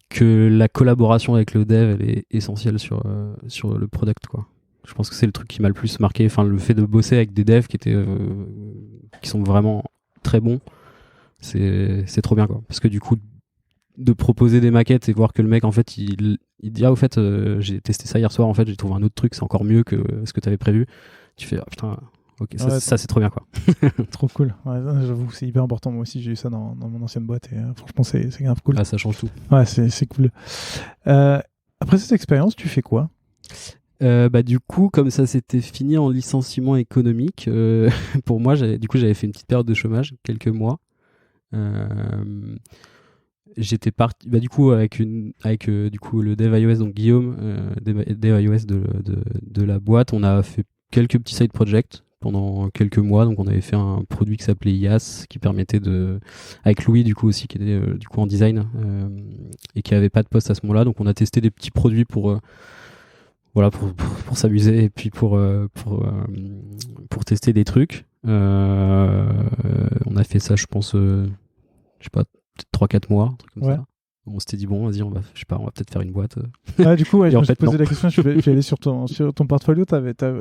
Que la collaboration avec le dev elle est essentielle sur le product, quoi. Je pense que c'est le truc qui m'a le plus marqué. Enfin, le fait de bosser avec des devs qui sont vraiment très bons, c'est trop bien, quoi. Parce que du coup, de proposer des maquettes et voir que le mec en fait il dit au fait j'ai testé ça hier soir, en fait j'ai trouvé un autre truc, c'est encore mieux que ce que t'avais prévu. Tu fais putain, ok, ça c'est trop bien quoi. Trop cool. Ouais, j'avoue, c'est hyper important. Moi aussi j'ai eu ça dans mon ancienne boîte et franchement c'est grave cool. Ah, ça change tout. Ouais, c'est cool. Après cette expérience, tu fais quoi? Du coup, comme ça s'était fini en licenciement économique, pour moi, j'avais fait une petite période de chômage, quelques mois. J'étais parti, du coup, avec du coup le dev iOS, donc Guillaume, dev iOS de la boîte, on a fait quelques petits side projects pendant quelques mois. Donc, on avait fait un produit qui s'appelait IaaS, qui permettait avec Louis, du coup, aussi, qui était du coup en design et qui avait pas de poste à ce moment-là. Donc, on a testé des petits produits pour s'amuser et puis pour tester des trucs. On a fait ça, je pense, je sais pas, peut-être 3-4 mois, un truc comme ça. On s'était dit, bon, vas-y, on va peut-être faire une boîte. Du coup, je en me fait, suis posé la question, je vais aller sur ton portfolio.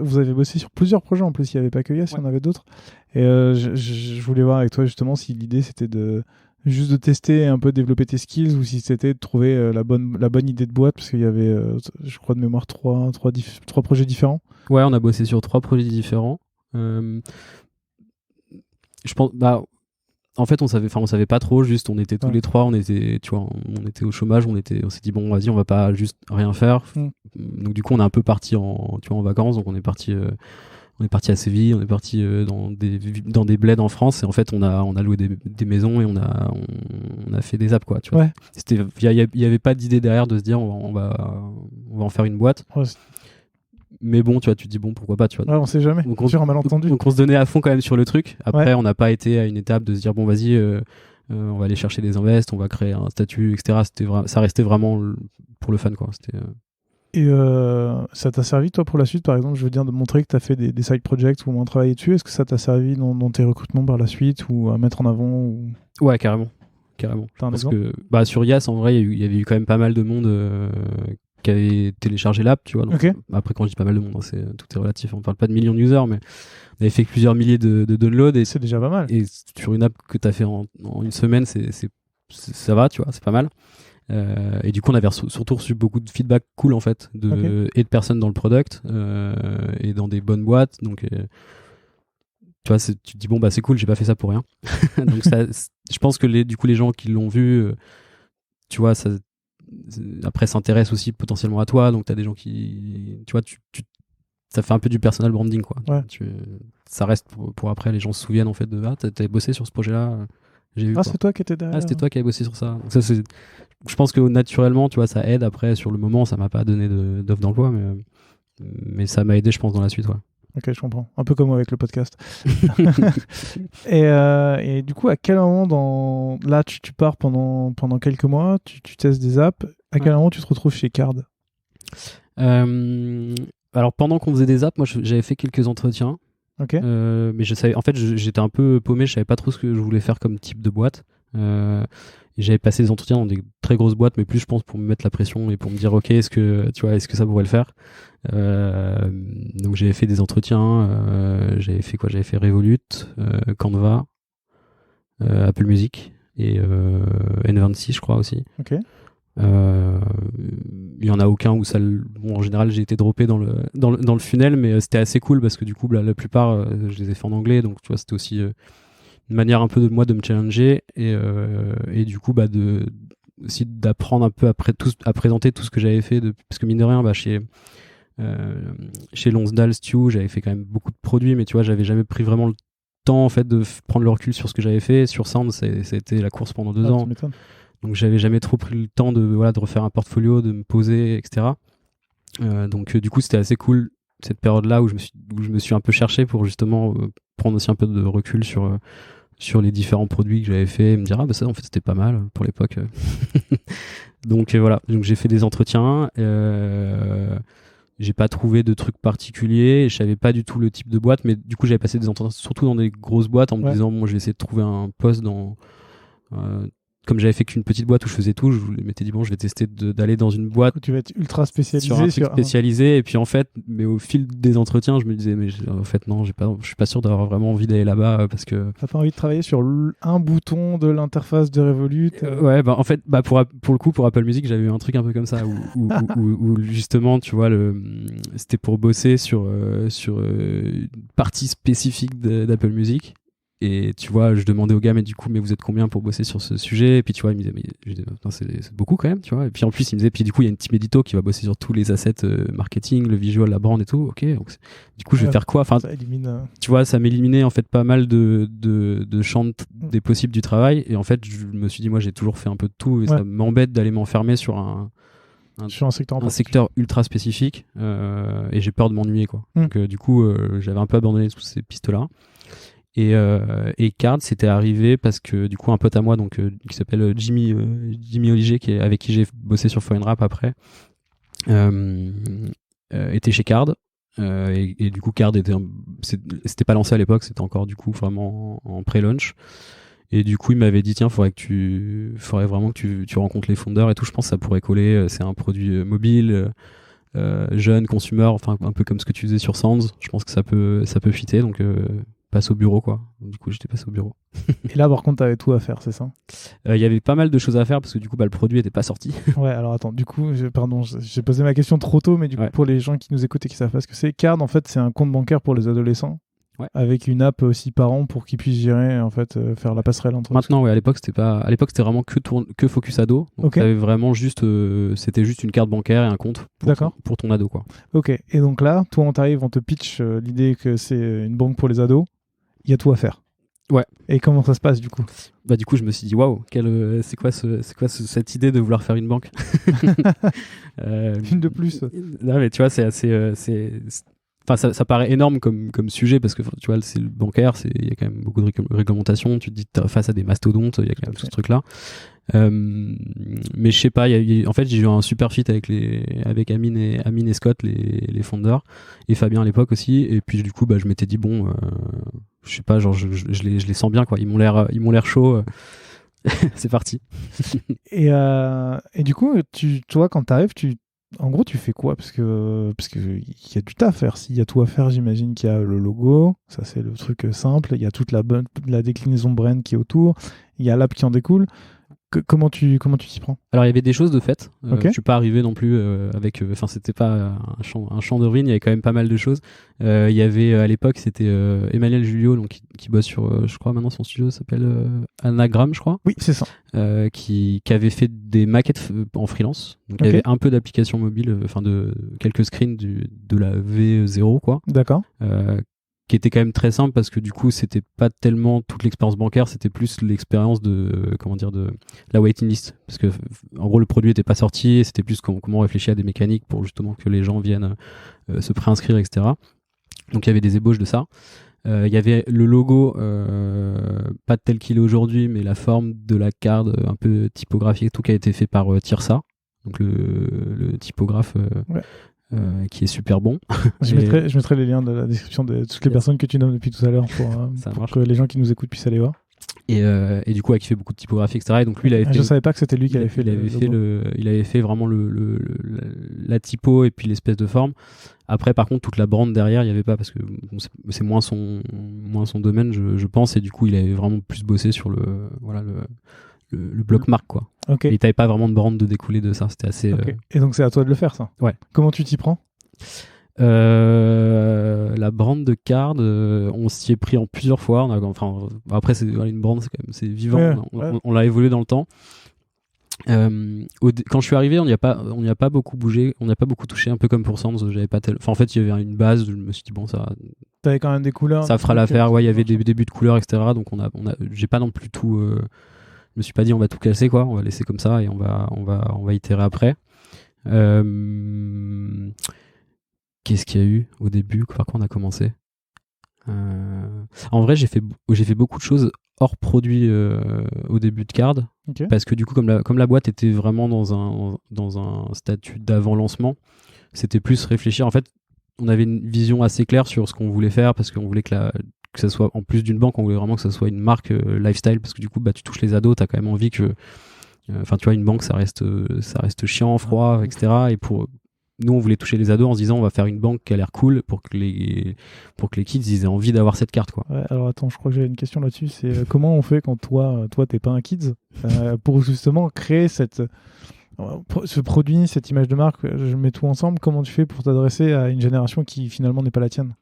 Vous avez bossé sur plusieurs projets en plus, il n'y avait pas que Yass, il y en avait d'autres. Et je voulais voir avec toi justement si l'idée c'était juste de tester et un peu développer tes skills ou si c'était de trouver la bonne idée de boîte, parce qu'il y avait, je crois de mémoire, trois projets différents. Ouais, on a bossé sur 3 projets différents. Je pense, en fait, on savait pas trop, juste on était tous les 3, on était au chômage, on s'est dit bon, vas-y, on va pas juste rien faire. Donc du coup, on est un peu parti en vacances, donc on est parti à Séville, on est parti dans des bleds en France, et en fait on a loué des maisons et on a fait des apps, quoi, tu vois. Ouais. Il y avait pas d'idée derrière de se dire on va en faire une boîte. Ouais. Mais bon, tu vois, tu te dis bon, pourquoi pas, tu vois. Ouais, on sait jamais. Sur un malentendu. Donc on se donnait à fond quand même sur le truc. Après, on n'a pas été à une étape de se dire bon, vas-y, on va aller chercher des invests, on va créer un statut, etc. Ça restait vraiment pour le fun, quoi. Et ça t'a servi, toi, pour la suite, par exemple, je veux dire, de montrer que tu as fait des side projects ou au moins travaillé dessus. Est-ce que ça t'a servi dans tes recrutements par la suite ou à mettre en avant ou... Ouais, carrément. Parce que sur IaaS, en vrai, il y avait eu quand même pas mal de monde qui avait téléchargé l'app, tu vois. Donc, après, quand je dis pas mal de monde, tout est relatif. On parle pas de millions d'users, mais on avait fait plusieurs milliers de downloads. Et c'est déjà pas mal. Et sur une app que tu as fait en une semaine, ça va, tu vois, c'est pas mal. Et du coup, on avait surtout reçu beaucoup de feedback cool, en fait, et de personnes dans le product et dans des bonnes boîtes. Donc, tu vois, tu te dis, bon, c'est cool, j'ai pas fait ça pour rien. Donc, je pense que les gens qui l'ont vu, tu vois, après s'intéressent aussi potentiellement à toi. Donc, tu as des gens qui, tu vois, ça fait un peu du personal branding, quoi. Ouais. Ça reste pour après, les gens se souviennent, en fait, t'avais bossé sur ce projet-là. J'ai vu, c'est toi qui étais derrière. C'était toi qui avais bossé sur ça. Donc ça, je pense que naturellement, tu vois, ça aide. Après, sur le moment, ça m'a pas donné d'offre d'emploi, mais ça m'a aidé, je pense, dans la suite, ouais. Ok, je comprends. Un peu comme avec le podcast. et du coup, à quel moment là, tu pars pendant quelques mois, tu testes des apps. À quel moment tu te retrouves chez Card? Alors, pendant qu'on faisait des apps, moi, j'avais fait quelques entretiens. Okay. Mais je savais, en fait, j'étais un peu paumé, je savais pas trop ce que je voulais faire comme type de boîte. Et j'avais passé des entretiens dans des très grosses boîtes, mais plus je pense pour me mettre la pression et pour me dire ok, est-ce que ça pourrait le faire. Donc j'avais fait des entretiens, j'avais fait quoi? J'avais fait Revolut, Canva, Apple Music et N26, je crois aussi. Okay. Il y en a aucun où en général j'ai été droppé dans le funnel, mais c'était assez cool parce que du coup la plupart je les ai fait en anglais, donc tu vois, c'était aussi une manière un peu de moi de me challenger et du coup aussi d'apprendre un peu à présenter tout ce que j'avais fait parce que mine de rien, chez Lonsdale Stew, j'avais fait quand même beaucoup de produits, mais tu vois, j'avais jamais pris vraiment le temps en fait de prendre le recul sur ce que j'avais fait. Sur Sound, c'était la course pendant 2 ans. Donc j'avais jamais trop pris le temps de refaire un portfolio, de me poser, etc. Donc du coup c'était assez cool cette période-là où je me suis un peu cherché pour justement prendre aussi un peu de recul sur les différents produits que j'avais fait et me dire ça en fait c'était pas mal pour l'époque. Donc voilà, donc j'ai fait des entretiens. J'ai pas trouvé de trucs particuliers, je savais pas du tout le type de boîte, mais du coup j'avais passé des entretiens surtout dans des grosses boîtes en me disant bon, je vais essayer de trouver un poste dans comme j'avais fait qu'une petite boîte où je faisais tout, je m'étais dit bon, je vais tester d'aller dans une boîte Tu vas être ultra spécialisé sur un truc spécialisé. Et puis en fait, mais au fil des entretiens, je me disais mais en fait non, je suis pas sûr d'avoir vraiment envie d'aller là-bas parce que. T'as pas envie de travailler sur un bouton de l'interface de Revolut Ouais, en fait, pour le coup, pour Apple Music, j'avais eu un truc un peu comme ça où justement, tu vois, c'était pour bosser sur une partie spécifique d'Apple Music. Et tu vois, je demandais au gars, mais du coup, mais vous êtes combien pour bosser sur ce sujet? Et puis tu vois, il me disait, mais je disais, c'est beaucoup quand même, tu vois. Et puis en plus, il me disait, puis du coup, il y a une team édito qui va bosser sur tous les assets marketing, le visual, la brand et tout. Ok, donc du coup, je vais faire quoi? Enfin, ça élimine. Tu vois, ça m'éliminait en fait pas mal de champs des possibles du travail. Et en fait, je me suis dit, moi, j'ai toujours fait un peu de tout et ça m'embête d'aller m'enfermer sur un secteur ultra spécifique et j'ai peur de m'ennuyer, quoi. Donc du coup, j'avais un peu abandonné toutes ces pistes-là. Et Card, c'était arrivé parce que du coup un pote à moi donc qui s'appelle Jimmy Oliger, avec qui j'ai bossé sur ForeignRap après, était chez Card et du coup Card c'était pas lancé à l'époque, c'était encore du coup vraiment en pré-launch. Et du coup il m'avait dit tiens, faudrait vraiment que tu rencontres les fondeurs et tout, je pense que ça pourrait coller, c'est un produit mobile, jeune, consumer, enfin un peu comme ce que tu faisais sur Sounds, je pense que ça peut fitter, donc passe au bureau, quoi. Du coup, j'étais passé au bureau. Et là, par contre, t'avais tout à faire, c'est ça? Il y avait pas mal de choses à faire parce que du coup, le produit était pas sorti. Ouais, alors attends, du coup, j'ai posé ma question trop tôt, mais du coup, pour les gens qui nous écoutent et qui savent pas ce que c'est, Card, en fait, c'est un compte bancaire pour les adolescents. Ouais. Avec une app aussi par an pour qu'ils puissent gérer, en fait, faire la passerelle entre. Maintenant, ouais, à l'époque, c'était vraiment que Focus Ado. Donc, t'avais vraiment c'était juste une carte bancaire et un compte pour ton ado, quoi. Ok. Et donc là, toi, on t'arrive, on te pitch l'idée que c'est une banque pour les ados. Il y a tout à faire. Ouais. Et comment ça se passe du coup? Bah du coup, je me suis dit waouh, c'est quoi cette idée de vouloir faire une banque? Une de plus. Non mais tu vois, c'est assez enfin, ça paraît énorme comme sujet parce que tu vois, c'est le bancaire, il y a quand même beaucoup de réglementations. Tu te dis t'es face à des mastodontes, il y a quand même tout ce truc là. Mais je sais pas, en fait j'ai eu un super fit avec Amine et Scott, les fondeurs, et Fabien à l'époque aussi. Et puis du coup, je m'étais dit bon, je sais pas, genre je les sens bien, quoi. Ils m'ont l'air chaud. C'est parti. Et du coup, toi quand t'arrives, en gros, tu fais quoi? Parce que y a du taf à faire. S'il y a tout à faire, j'imagine qu'il y a le logo, ça c'est le truc simple. Il y a toute la déclinaison brand qui est autour. Il y a l'app qui en découle. Comment tu t'y prends? Alors il y avait des choses de fait. Je suis pas arrivé non plus avec. Enfin c'était pas un champ de ruines. Il y avait quand même pas mal de choses. Il y avait à l'époque c'était Emmanuel Julio donc qui bosse sur je crois maintenant son studio s'appelle Anagram, je crois. Oui c'est ça. Qui avait fait des maquettes en freelance. Donc il y avait un peu d'application mobile, enfin de quelques screens de la V0 quoi. D'accord. Qui était quand même très simple parce que du coup c'était pas tellement toute l'expérience bancaire, c'était plus l'expérience de la waiting list, parce que en gros le produit était pas sorti et c'était plus comment réfléchir à des mécaniques pour justement que les gens viennent se préinscrire, etc. Donc il y avait des ébauches de ça. Il y avait le logo pas tel qu'il est aujourd'hui, mais la forme de la carte un peu typographique, tout qui a été fait par Tirsa, donc le typographe qui est super bon. Je mettrai les liens de la description de toutes les personnes que tu nommes depuis tout à l'heure pour que les gens qui nous écoute puissent aller voir. Et du coup, qui fait beaucoup de typographie, etc. Et donc lui, je savais pas que c'était lui qui avait fait il avait fait vraiment la typo et puis l'espèce de forme. Après, par contre, toute la brand derrière, il y avait pas parce que c'est moins son domaine, je pense. Et du coup, il avait vraiment plus bossé sur le bloc marque, quoi. Okay. Et t'avais pas vraiment de brand de découler de ça. C'était assez. Et donc c'est à toi de le faire, ça. Ouais. Comment tu t'y prends? La brand de Card, on s'y est pris en plusieurs fois. Après c'est une brand, c'est vivant. On l'a évolué dans le temps. Quand je suis arrivé, on n'y a pas beaucoup bougé, on n'a pas beaucoup touché, un peu comme pour Sands. En fait, il y avait une base. Je me suis dit bon, ça. T'avais quand même des couleurs. Ça fera l'affaire. Ouais, il y avait des débuts de couleurs, etc. Donc j'ai pas non plus tout. Je me suis pas dit on va tout casser, quoi. On va laisser comme ça et on va itérer après. Qu'est-ce qu'il y a eu au début? Par quoi on a commencé? En vrai, j'ai fait beaucoup de choses hors produit au début de Card, parce que du coup, comme la boîte était vraiment dans un statut d'avant-lancement, c'était plus réfléchir. En fait, on avait une vision assez claire sur ce qu'on voulait faire, parce qu'on voulait que que ça soit en plus d'une banque, on voulait vraiment que ça soit une marque lifestyle, parce que du coup tu touches les ados, t'as quand même envie que tu vois, une banque ça reste chiant, froid, etc. Et pour nous, on voulait toucher les ados en se disant on va faire une banque qui a l'air cool pour que les kids ils aient envie d'avoir cette carte, quoi. Ouais, alors attends, je crois que j'avais une question là-dessus. C'est comment on fait quand toi t'es pas un kids pour justement créer ce produit, cette image de marque. Je mets tout ensemble. Comment tu fais pour t'adresser à une génération qui finalement n'est pas la tienne?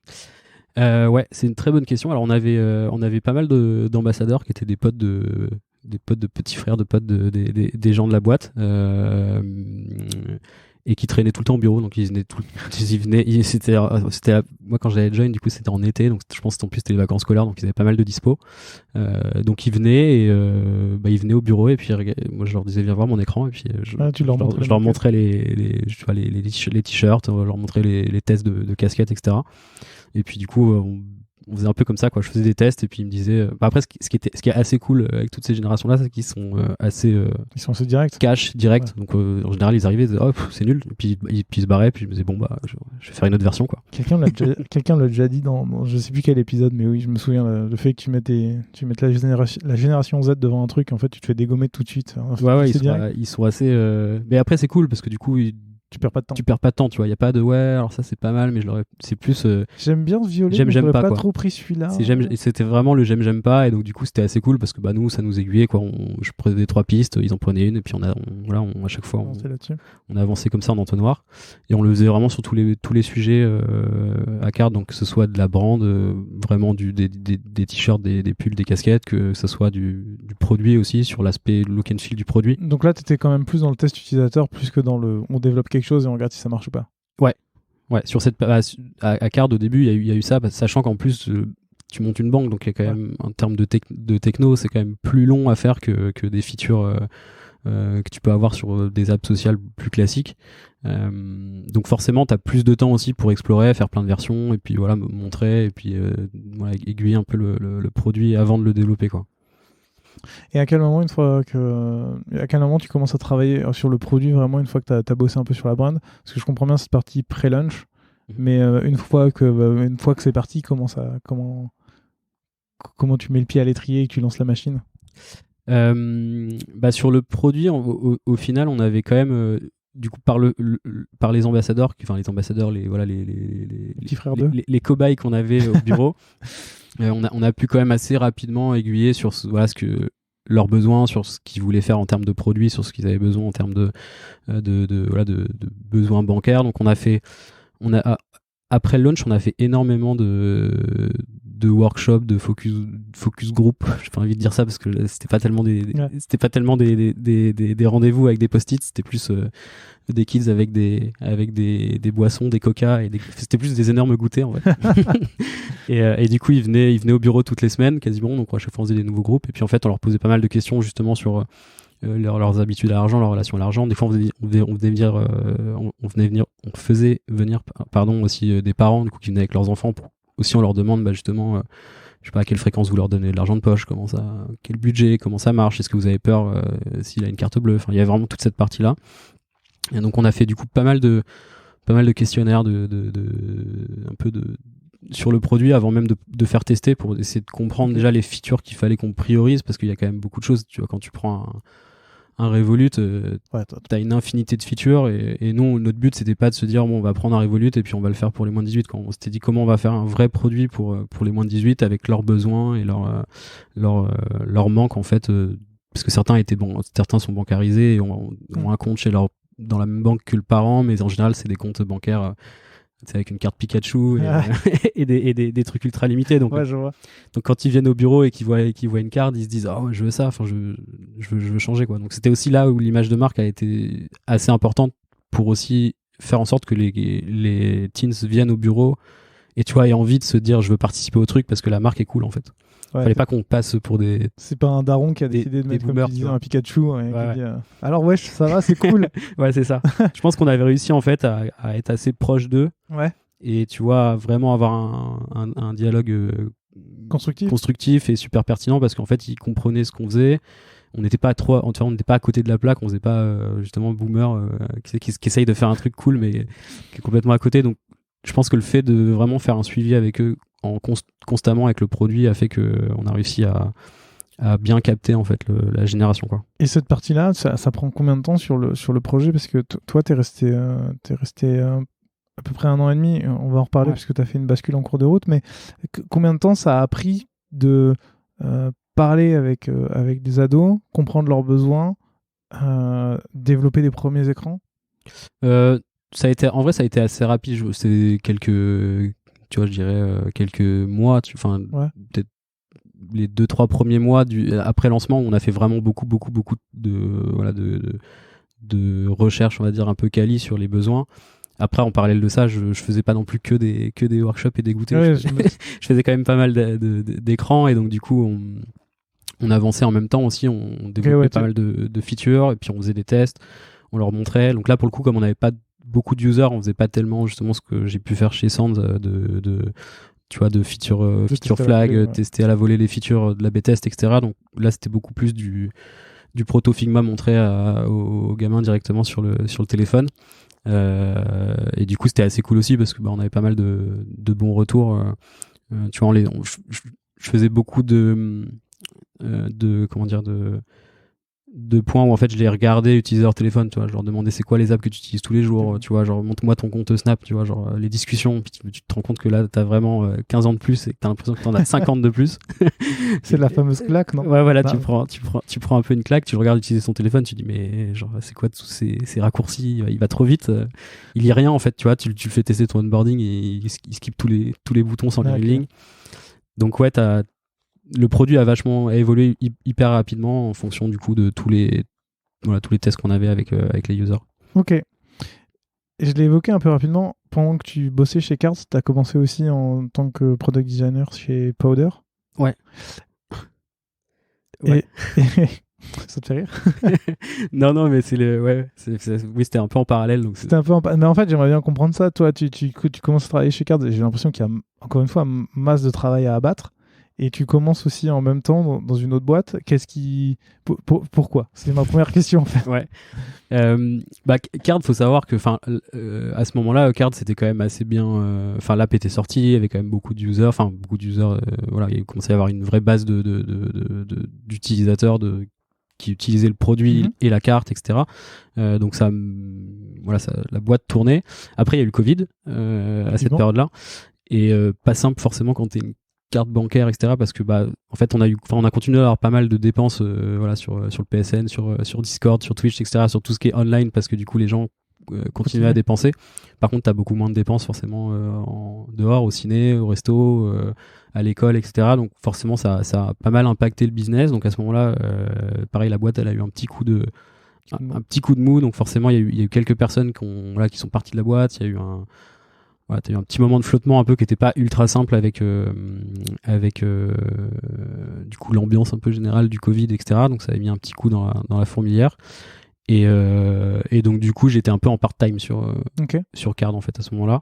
Ouais, c'est une très bonne question. Alors on avait pas mal d'ambassadeurs qui étaient des potes de petits frères, de potes des gens de la boîte. Et qui traînaient tout le temps au bureau, donc ils venaient c'était moi quand j'avais join, du coup c'était en été, donc je pense qu'en plus c'était les vacances scolaires, donc ils avaient pas mal de dispo, donc ils venaient et ils venaient au bureau, et puis moi je leur disais viens voir mon écran, et puis je leur montrais les t-shirts, je leur montrais les tests de casquettes, etc. Et puis du coup on faisait un peu comme ça, quoi. Je faisais des tests et puis ils me disaient après ce qui est assez cool avec toutes ces générations là, c'est qu'ils sont assez ils sont assez directs, cash direct, ouais. Donc en général ils arrivaient, ils disaient oh c'est nul, et puis ils se barraient, puis je me disais bon bah je vais faire une autre version, quoi. Quelqu'un l'a déjà dit dans je sais plus quel épisode, mais oui je me souviens, le fait que tu mettes la génération Z devant un truc, en fait tu te fais dégommer tout de suite. Ouais, ils sont assez mais après c'est cool parce que du coup tu perds pas de temps. Tu perds pas de temps, tu vois. Il y a pas de ouais, alors ça c'est pas mal, mais c'est plus. J'aime bien ce violet, mais j'aurais pas trop pris celui-là. C'était vraiment le j'aime pas, et donc du coup c'était assez cool parce que nous ça nous aiguillait, quoi. Je prenais 3 pistes, ils en prenaient une, et puis à chaque fois on a avancé comme ça en entonnoir, et on le faisait vraiment sur tous les sujets à carte, donc que ce soit de la brand, vraiment des t-shirts, des pulls, des casquettes, que ce soit du produit aussi, sur l'aspect look and feel du produit. Donc là t'étais quand même plus dans le test utilisateur plus que dans on développe quelque chose et on regarde si ça marche ou pas. Ouais, sur cette à Card au début il y a eu ça, sachant qu'en plus tu montes une banque, donc il y a quand même en termes de techno, c'est quand même plus long à faire que des features que tu peux avoir sur des apps sociales plus classiques, donc forcément tu as plus de temps aussi pour explorer, faire plein de versions, et puis voilà, montrer, et puis aiguiller un peu le produit avant de le développer, quoi. Et à quel moment tu commences à travailler sur le produit vraiment, une fois que tu as bossé un peu sur la brand? Parce que je comprends bien cette partie pré-launch, mais une fois que c'est parti, comment tu mets le pied à l'étrier et que tu lances la machine? Sur le produit, au final, on avait quand même du coup par les ambassadeurs, les petits frères d'eux, les cobayes qu'on avait au bureau. On a pu quand même assez rapidement aiguiller sur ce que leurs besoins, sur ce qu'ils voulaient faire en termes de produits, sur ce qu'ils avaient besoin en termes de besoins bancaires. Donc après le launch, on a fait énormément de workshops, de focus group. J'ai pas envie de dire ça parce que c'était pas tellement des rendez-vous avec des post-it, c'était plus des kids avec des boissons, des coca, c'était plus des énormes goûters, en fait. et du coup ils venaient au bureau toutes les semaines quasiment, donc à chaque fois on faisait des nouveaux groupes, et puis en fait on leur posait pas mal de questions justement sur leurs habitudes à l'argent, leur relation à l'argent. Des fois on faisait venir aussi des parents, du coup, qui venaient avec leurs enfants, pour aussi on leur demande justement je sais pas à quelle fréquence vous leur donnez de l'argent de poche, quel budget, comment ça marche, est-ce que vous avez peur s'il a une carte bleue. Enfin il y avait vraiment toute cette partie là, et donc on a fait du coup pas mal de questionnaires un peu sur le produit avant même de faire tester, pour essayer de comprendre déjà les features qu'il fallait qu'on priorise, parce qu'il y a quand même beaucoup de choses, tu vois. Quand tu prends un Revolut, t'as une infinité de features, et nous notre but c'était pas de se dire bon on va prendre un Revolut et puis on va le faire pour les moins de 18. Quand on s'était dit comment on va faire un vrai produit pour les moins de 18 avec leurs besoins et leurs manques, en fait, parce que certains sont bancarisés et ont un compte dans la même banque que le parent, mais en général c'est des comptes bancaires avec une carte Pikachu et des trucs ultra limités. Donc, je vois. Donc quand ils viennent au bureau et qu'ils voient une carte, ils se disent oh je veux ça, enfin je veux changer, quoi. Donc c'était aussi là où l'image de marque a été assez importante, pour aussi faire en sorte que les teens viennent au bureau et tu vois aient envie de se dire je veux participer au truc parce que la marque est cool, en fait. Fallait pas qu'on passe pour des... C'est pas un daron qui a décidé de mettre boomers, comme tu disais, un Pikachu qui dit alors wesh ça va, c'est cool. Ouais, c'est ça. Je pense qu'on avait réussi en fait à être assez proche d'eux. Ouais. Et tu vois, vraiment avoir un dialogue constructif et super pertinent, parce qu'en fait ils comprenaient ce qu'on faisait. On n'était pas à côté de la plaque, on faisait pas justement boomer qui essaye de faire un truc cool mais qui est complètement à côté. Donc je pense que le fait de vraiment faire un suivi avec eux constamment avec le produit a fait qu'on a réussi à bien capter en fait la génération, quoi. Et cette partie-là, ça prend combien de temps sur le projet? Parce que toi, t'es resté à peu près 1 an et demi. On va en reparler parce que tu as fait une bascule en cours de route. Mais combien de temps ça a pris de parler avec des ados, comprendre leurs besoins, développer des premiers écrans? Ça a été assez rapide. C'est tu vois, je dirais quelques mois. Peut-être les 2-3 premiers mois après lancement, on a fait vraiment beaucoup de recherches, on va dire, un peu quali sur les besoins. Après, en parallèle de ça, je faisais pas non plus que des workshops et des goûters. Ouais, je faisais quand même pas mal d'écrans, et donc du coup, on avançait en même temps aussi. On développait pas mal de features, et puis on faisait des tests, on leur montrait. Donc là, pour le coup, comme on n'avait pas beaucoup de users, on faisait pas tellement justement ce que j'ai pu faire chez Sands tu vois, de feature flag, tester à la volée les features de la B-test, etc. Donc là, c'était beaucoup plus du proto Figma montré aux gamins directement sur le téléphone. Et du coup, c'était assez cool aussi parce que on avait pas mal de bons retours. Tu vois, je faisais beaucoup de points où en fait je les regardais utiliser leur téléphone, tu vois, je leur demandais c'est quoi les apps que tu utilises tous les jours, tu vois, genre montre-moi ton compte Snap, tu vois, genre les discussions, puis tu te rends compte que là t'as vraiment 15 ans de plus et que t'as l'impression que t'en as 50 de plus. C'est la fameuse claque, non? Ouais, voilà, tu prends un peu une claque, tu regardes utiliser son téléphone, tu dis mais genre c'est quoi tous ces raccourcis, il va trop vite, il lit rien en fait, tu vois, tu fais tester ton onboarding et il skip tous les boutons sans lire une ligne. Donc ouais, le produit a vachement évolué hyper rapidement en fonction du coup de tous les tests qu'on avait avec les users. Ok. Et je l'ai évoqué un peu rapidement. Pendant que tu bossais chez Cards, tu as commencé aussi en tant que product designer chez Powder. Ouais. Et ça te fait rire? Non, mais oui, c'était un peu en parallèle. Donc c'était un peu mais en fait, j'aimerais bien comprendre ça. Toi, tu commences à travailler chez Cards et j'ai l'impression qu'il y a encore une fois masse de travail à abattre. Et tu commences aussi en même temps dans une autre boîte. Pourquoi? C'est ma première question en fait. Ouais. Card, faut savoir que à ce moment-là, Card c'était quand même assez bien. L'app était sortie, il y avait quand même beaucoup d'users. Voilà, il commençait à y avoir une vraie base d'utilisateurs qui utilisaient le produit et la carte, etc. Donc la boîte tournait. Après, il y a eu le Covid à cette période-là. Et pas simple forcément quand t'es une carte bancaire, etc. Parce que en fait on a continué à avoir pas mal de dépenses sur le PSN, sur Discord, sur Twitch, etc. Sur tout ce qui est online, parce que du coup les gens continuaient à dépenser. Par contre t'as beaucoup moins de dépenses forcément en dehors, au ciné, au resto, à l'école, etc. Donc forcément ça a pas mal impacté le business. Donc à ce moment-là, pareil, la boîte elle a eu un petit coup de mou. Donc forcément il y a eu quelques personnes qui sont parties de la boîte. Il y a eu t'as eu un petit moment de flottement un peu qui n'était pas ultra simple avec du coup l'ambiance un peu générale du Covid, etc. Donc ça avait mis un petit coup dans la fourmilière. Et donc du coup j'étais un peu en part-time sur Card en fait à ce moment-là.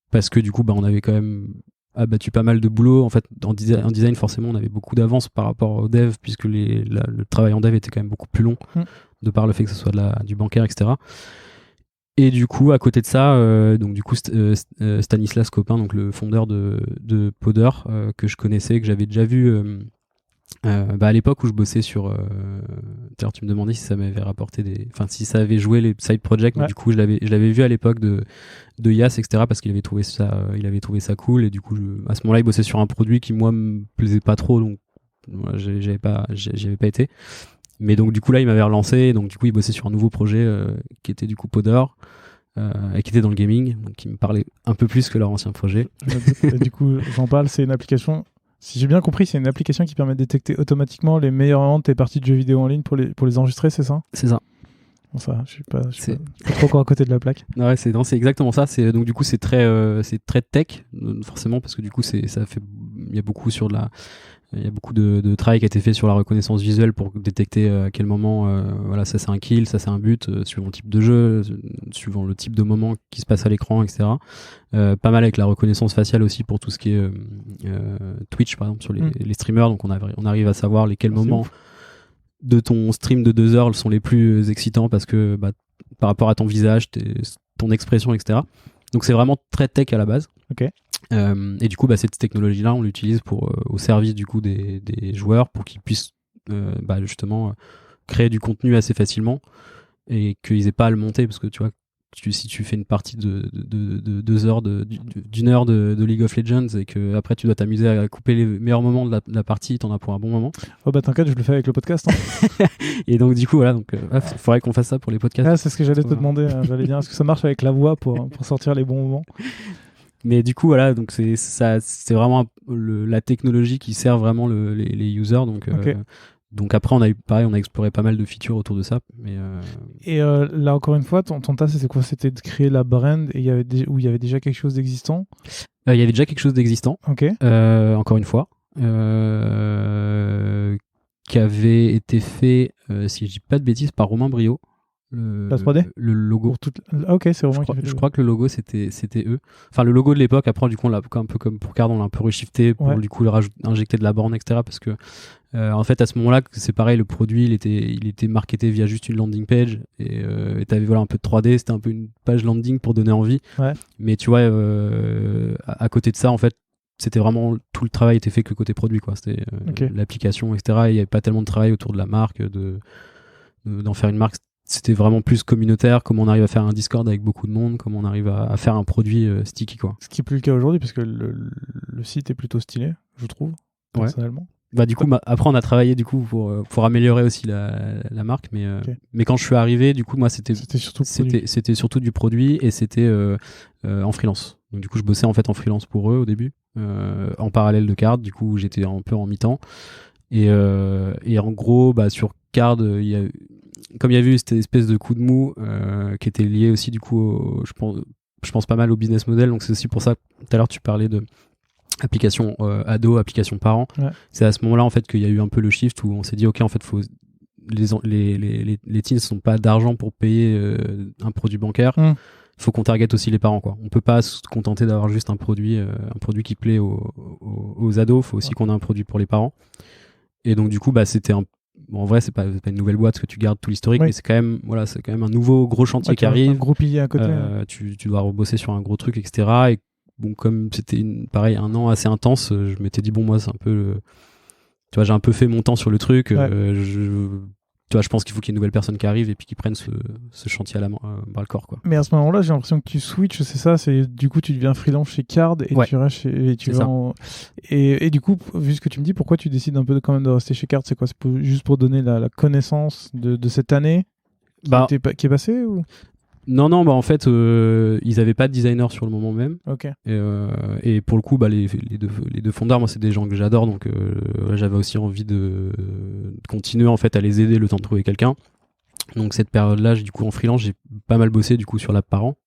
Parce que du coup on avait quand même abattu pas mal de boulot. En fait en design forcément on avait beaucoup d'avance par rapport au dev, puisque le travail en dev était quand même beaucoup plus long de par le fait que ce soit du bancaire, etc. Et du coup, à côté de ça, Stanislas Copin, donc le fondeur de Powder, que je connaissais, que j'avais déjà vu à l'époque où je bossais sur. D'ailleurs, tu me demandais si ça m'avait rapporté si ça avait joué les side projects. Ouais. Du coup, je l'avais vu à l'époque de Yas, etc. Parce qu'il avait trouvé ça cool. Et du coup, à ce moment-là, il bossait sur un produit qui moi me plaisait pas trop, donc voilà, j'y avais pas été. Mais donc du coup là il m'avait relancé, donc du coup il bossait sur un nouveau projet qui était du coup Powder et qui était dans le gaming, donc qui me parlait un peu plus que leur ancien projet. Et du coup j'en parle, c'est une application, si j'ai bien compris, c'est une application qui permet de détecter automatiquement les meilleurs moments de tes parties de jeux vidéo en ligne pour les enregistrer, c'est ça? C'est ça. Bon, ça, je suis pas trop encore à côté de la plaque. Ouais, c'est exactement ça. Donc du coup c'est très tech forcément, parce que du coup il y a beaucoup il y a beaucoup de travail qui a été fait sur la reconnaissance visuelle pour détecter à quel moment ça c'est un kill, ça c'est un but, suivant le type de jeu, suivant le type de moment qui se passe à l'écran, etc. Pas mal avec la reconnaissance faciale aussi pour tout ce qui est Twitch par exemple sur les streamers. Donc on arrive à savoir lesquels moments de ton stream de 2 heures sont les plus excitants, parce que par rapport à ton visage, ton expression, etc. Donc c'est vraiment très tech à la base. Et du coup, cette technologie-là, on l'utilise au service du coup des joueurs pour qu'ils puissent justement créer du contenu assez facilement et qu'ils aient pas à le monter, parce que tu vois, si tu fais une partie de 2 heures d'une heure de League of Legends et que après tu dois t'amuser à couper les meilleurs moments de la partie, t'en as pour un bon moment. Oh bah t'inquiète, je le fais avec le podcast. Hein. Et donc du coup voilà, faudrait qu'on fasse ça pour les podcasts. Ah, c'est ce que j'allais te demander. J'allais dire, est-ce que ça marche avec la voix pour sortir les bons moments? Mais du coup voilà, donc c'est vraiment la technologie qui sert vraiment les users. Donc après, on a exploré pas mal de features autour de ça. Et là, encore une fois, ton taf, c'était quoi? C'était de créer la brand et il y avait déjà quelque chose d'existant? Il y avait déjà quelque chose d'existant, encore une fois, qui avait été fait, si je dis pas de bêtises, par Romain Brio. La 3D? Le logo. Ok, c'est Romain qui fait le logo. Je crois que le logo, c'était eux. Enfin, le logo de l'époque, après, du coup, on l'a un peu comme pour Card, on l'a un peu reshifté pour du coup injecter de la borne, etc. Parce que en fait, à ce moment-là, c'est pareil, le produit, il était marketé via juste une landing page et t'avais un peu de 3D, c'était un peu une page landing pour donner envie. Ouais. Mais tu vois, à côté de ça, en fait, c'était vraiment tout le travail était fait que côté produit, quoi. C'était l'application, etc. Il n'y avait pas tellement de travail autour de la marque, d'en faire une marque. C'était vraiment plus communautaire, comment on arrive à faire un Discord avec beaucoup de monde, comment on arrive à faire un produit sticky, quoi. Ce qui est plus le cas aujourd'hui, parce que le site est plutôt stylé, je trouve, personnellement. Du coup, après, on a travaillé du coup pour améliorer aussi la marque, mais quand je suis arrivé, du coup, moi, c'était surtout du produit et c'était en freelance. Donc, du coup, je bossais en fait en freelance pour eux au début, en parallèle de Card. Du coup, j'étais un peu en mi-temps. Et en gros, sur Card, comme il y avait eu cette espèce de coup de mou qui était lié aussi du coup, je pense pas mal au business model. Donc, c'est aussi pour ça, tout à l'heure, tu parlais de application ado, application parent. Ouais. C'est à ce moment-là en fait qu'il y a eu un peu le shift où on s'est dit ok, en fait les teens sont pas d'argent pour payer un produit bancaire. Faut qu'on target aussi les parents, quoi. On peut pas se contenter d'avoir juste un produit qui plaît aux ados. Faut aussi qu'on ait un produit pour les parents. Et donc du coup c'était en vrai c'est pas une nouvelle boîte parce que tu gardes tout l'historique, mais c'est quand même un nouveau gros chantier qui arrive. Un gros pilier à côté. Tu dois rebosser sur un gros truc, etc. Et bon, comme c'était un an assez intense, je m'étais dit bon, moi c'est un peu tu vois, j'ai un peu fait mon temps sur le truc. Tu vois, je pense qu'il faut qu'il y ait une nouvelle personne qui arrive et puis qui prenne ce chantier à la main, bras le corps, quoi. Mais à ce moment-là, j'ai l'impression que tu switches, c'est ça, c'est du coup tu deviens freelance chez Card et tu restes et du coup, vu ce que tu me dis, pourquoi tu décides un peu quand même de rester chez Card? C'est quoi? C'est juste pour donner la connaissance de cette année qui est passée ou? Non, en fait, ils avaient pas de designer sur le moment même. Ok. Et pour le coup, les deux fondeurs, moi, c'est des gens que j'adore, donc j'avais aussi envie de continuer en fait à les aider le temps de trouver quelqu'un. Donc cette période-là, du coup, en freelance, j'ai pas mal bossé du coup sur l'app parent,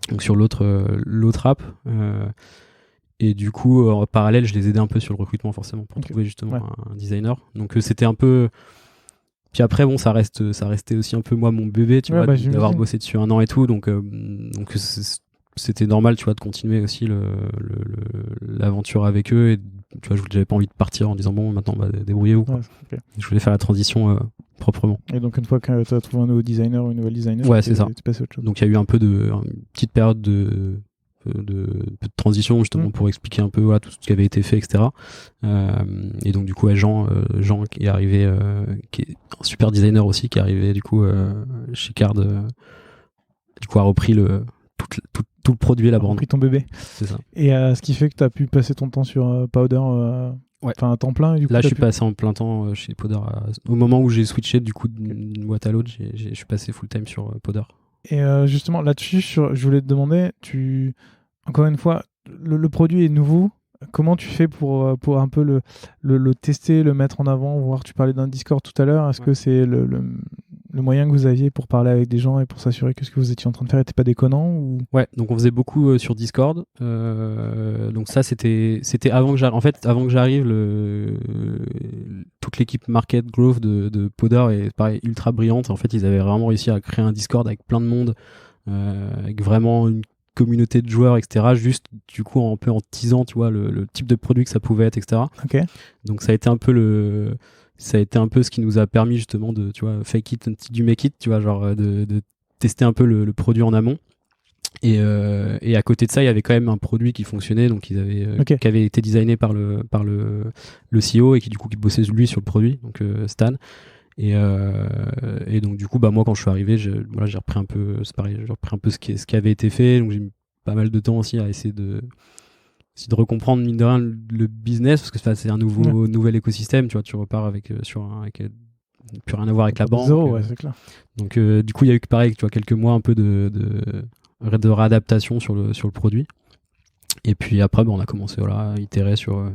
donc sur l'autre app. Et du coup, en parallèle, je les aidais un peu sur le recrutement forcément pour trouver justement un designer. Donc c'était un peu. Puis après, bon, ça restait aussi un peu moi mon bébé, tu vois, d'avoir bossé dessus 1 an et tout, donc c'était normal, tu vois, de continuer aussi l'aventure avec eux. Et tu vois, j'avais pas envie de partir en disant bon, maintenant, débrouillez-vous. Je voulais faire la transition proprement. Et donc une fois que tu as trouvé un nouveau designer ou une nouvelle designer, c'est ça. Passé à autre chose. Donc il y a eu un peu une petite période de transition justement pour expliquer un peu tout ce qui avait été fait, etc. Et donc du coup Jean qui est arrivé, qui est un super designer aussi, qui est arrivé du coup chez Card, du coup a repris tout le produit et la brand. A repris ton bébé. C'est ça. Et ce qui fait que tu as pu passer ton temps sur Powder enfin à temps plein. Et du coup, là je suis passé en plein temps chez Powder au moment où j'ai switché du coup d'une boîte à l'autre. Je suis passé full time sur Powder. Et justement là-dessus, je voulais te demander, encore une fois, le produit est nouveau. Comment tu fais pour un peu le tester, le mettre en avant, voir? Tu parlais d'un Discord tout à l'heure. Est-ce que c'est le moyen que vous aviez pour parler avec des gens et pour s'assurer que ce que vous étiez en train de faire n'était pas déconnant ou... Ouais, donc on faisait beaucoup sur Discord. Donc ça, c'était avant que j'arrive. En fait, avant que j'arrive, toute l'équipe Market Growth de Powder est pareil, ultra brillante. En fait, ils avaient vraiment réussi à créer un Discord avec plein de monde, avec vraiment une communauté de joueurs, etc. Juste du coup un peu en teasant, tu vois, le type de produit que ça pouvait être, etc. Okay. Donc ça a été un peu ce qui nous a permis justement de, tu vois, fake it until you make it, tu vois, genre de tester un peu le produit en amont. Et à côté de ça, il y avait quand même un produit qui fonctionnait, donc qui avait été designé par le CEO et qui du coup qui bossait lui sur le produit, donc Stan. Et donc du coup, moi quand je suis arrivé, j'ai repris un peu, c'est pareil, j'ai repris un peu ce qui avait été fait, donc j'ai mis pas mal de temps aussi à essayer de recomprendre mine de rien le business, parce que c'est un nouvel écosystème, tu vois, tu repars avec plus rien à voir avec la banque. Zéro, ouais, c'est clair. Donc du coup, il y a eu pareil, tu vois, quelques mois un peu de réadaptation sur le produit. Et puis après, on a commencé à itérer sur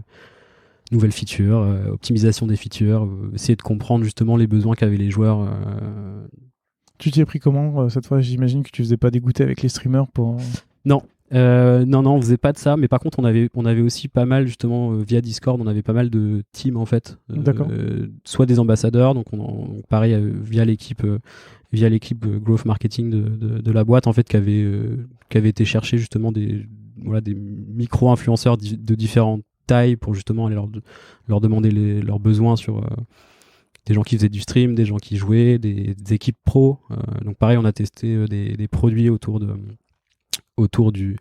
nouvelles features, optimisation des features, essayer de comprendre justement les besoins qu'avaient les joueurs. Tu t'y es pris comment cette fois? J'imagine que tu faisais pas des goûters avec les streamers pour... Non, on faisait pas de ça, mais par contre on avait aussi pas mal justement via Discord, on avait pas mal de teams en fait, soit des ambassadeurs, donc pareil via l'équipe growth marketing de la boîte en fait qui avait été chercher justement des micro-influenceurs de différentes tailles pour justement aller leur demander leurs besoins sur des gens qui faisaient du stream, des gens qui jouaient, des équipes pro. Donc pareil, on a testé des produits autour du,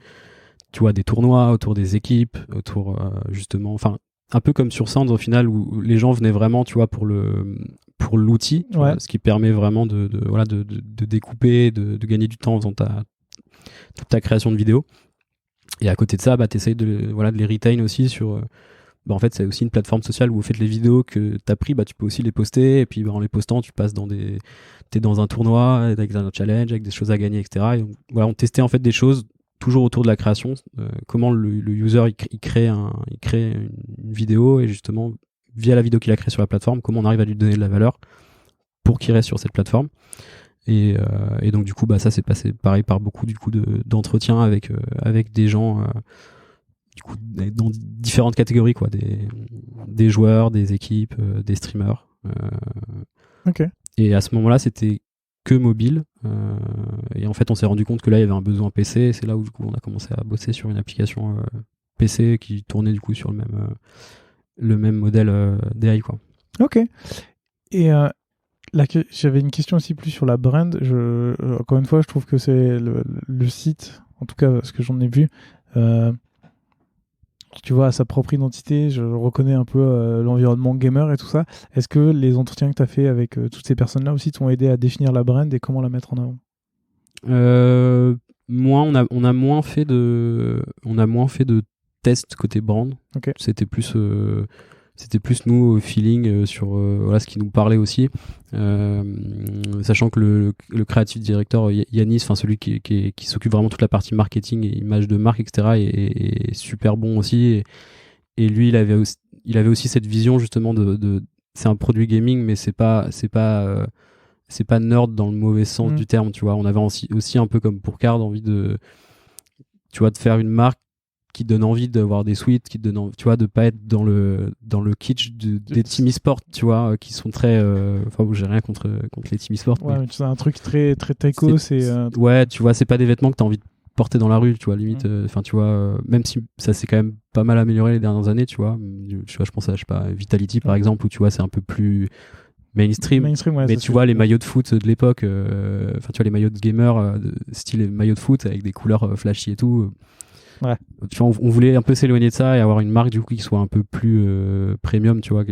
tu vois, des tournois, autour des équipes, autour justement, enfin un peu comme sur Sands au final où les gens venaient vraiment, tu vois, pour l'outil, ce qui permet vraiment de découper, de gagner du temps en faisant toute ta création de vidéo. Et à côté de ça, t'essayes de les retain aussi sur. En fait, c'est aussi une plateforme sociale où vous faites les vidéos que t'as pris, tu peux aussi les poster. Et puis en les postant, tu passes t'es dans un tournoi avec un challenge, avec des choses à gagner, etc. Et donc, on testait en fait des choses toujours autour de la création. Comment le user il crée une vidéo et justement via la vidéo qu'il a créée sur la plateforme, comment on arrive à lui donner de la valeur pour qu'il reste sur cette plateforme. Et donc du coup ça s'est passé pareil par beaucoup d'entretiens avec des gens du coup dans différentes catégories quoi, des joueurs, des équipes, des streamers. Et à ce moment-là c'était que mobile et en fait on s'est rendu compte que là il y avait un besoin PC et c'est là où du coup on a commencé à bosser sur une application PC qui tournait du coup sur le même modèle d'AI quoi. Ok. Et là, j'avais une question aussi plus sur la brand. Encore une fois, je trouve que c'est le site, en tout cas ce que j'en ai vu, tu vois, à sa propre identité. Je reconnais un peu l'environnement gamer et tout ça. Est-ce que les entretiens que tu as fait avec toutes ces personnes-là aussi t'ont aidé à définir la brand et comment la mettre en avant? Moi, on a moins fait de tests côté brand. Okay. C'était plus nous au feeling sur ce qui nous parlait aussi, sachant que le creative director Yanis, enfin celui qui s'occupe vraiment de toute la partie marketing et image de marque, etc., est super bon aussi et lui il avait aussi cette vision justement de c'est un produit gaming mais c'est pas nerd dans le mauvais sens du terme, tu vois. On avait aussi un peu comme pour Card envie de faire une marque qui donne envie d'avoir des suites, qui donne tu vois, de pas être dans le kitsch des team e-sport, tu vois, qui sont très j'ai rien contre les team e-sport. Ouais, mais c'est un truc très très taiko, ouais, tu vois, c'est pas des vêtements que tu as envie de porter dans la rue, tu vois, limite tu vois, même si ça s'est quand même pas mal amélioré les dernières années, tu vois, je pense à Vitality par exemple où tu vois, c'est un peu plus mainstream ouais, mais tu vois les maillots de foot de l'époque, tu vois les maillots de gamer style maillots de foot avec des couleurs flashy et tout. Ouais. Tu vois, on voulait un peu s'éloigner de ça et avoir une marque du coup qui soit un peu plus premium, tu vois,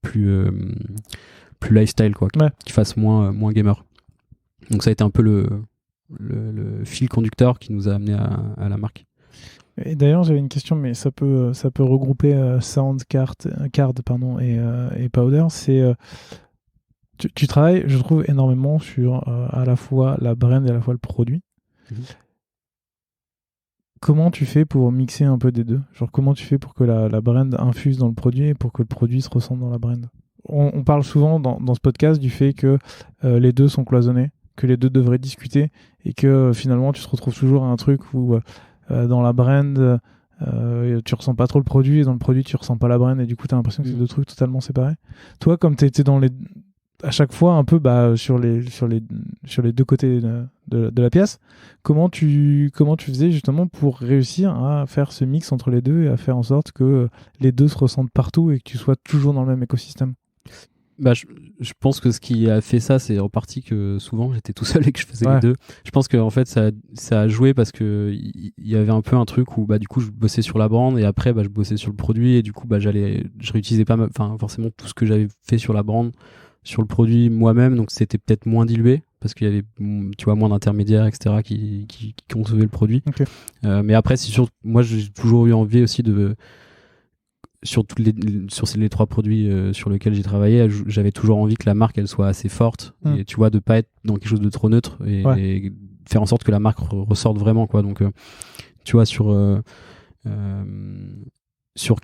plus lifestyle quoi, qui fasse moins gamer. Donc ça a été un peu le fil conducteur qui nous a amené à la marque. Et d'ailleurs, j'avais une question, mais ça peut regrouper Sound, Card et Powder. C'est tu travailles, je trouve, énormément sur à la fois la brand et à la fois le produit. Comment tu fais pour mixer un peu des deux? Genre, comment tu fais pour que la brand infuse dans le produit et pour que le produit se ressente dans la brand? On parle souvent dans ce podcast du fait que les deux sont cloisonnés, que les deux devraient discuter et que finalement tu te retrouves toujours à un truc où dans la brand tu ressens pas trop le produit et dans le produit tu ressens pas la brand et du coup tu as l'impression que c'est deux trucs totalement séparés. Toi, comme tu étais à chaque fois un peu sur les deux côtés de la pièce, comment tu faisais justement pour réussir à faire ce mix entre les deux et à faire en sorte que les deux se ressentent partout et que tu sois toujours dans le même écosystème? Je pense que ce qui a fait ça, c'est en partie que souvent j'étais tout seul et que je faisais les deux. Je pense que en fait ça a joué parce que il y avait un peu un truc où du coup je bossais sur la brand et après je bossais sur le produit et du coup je réutilisais pas forcément tout ce que j'avais fait sur la brand sur le produit moi-même, donc c'était peut-être moins dilué parce qu'il y avait moins d'intermédiaires, etc. qui concevaient le produit. Okay. Mais après c'est sûr, moi j'ai toujours eu envie aussi de sur les 3 produits sur lesquels j'ai travaillé, j'avais toujours envie que la marque elle soit assez forte et tu vois, de pas être dans quelque chose de trop neutre et faire en sorte que la marque ressorte vraiment, quoi. Donc tu vois, sur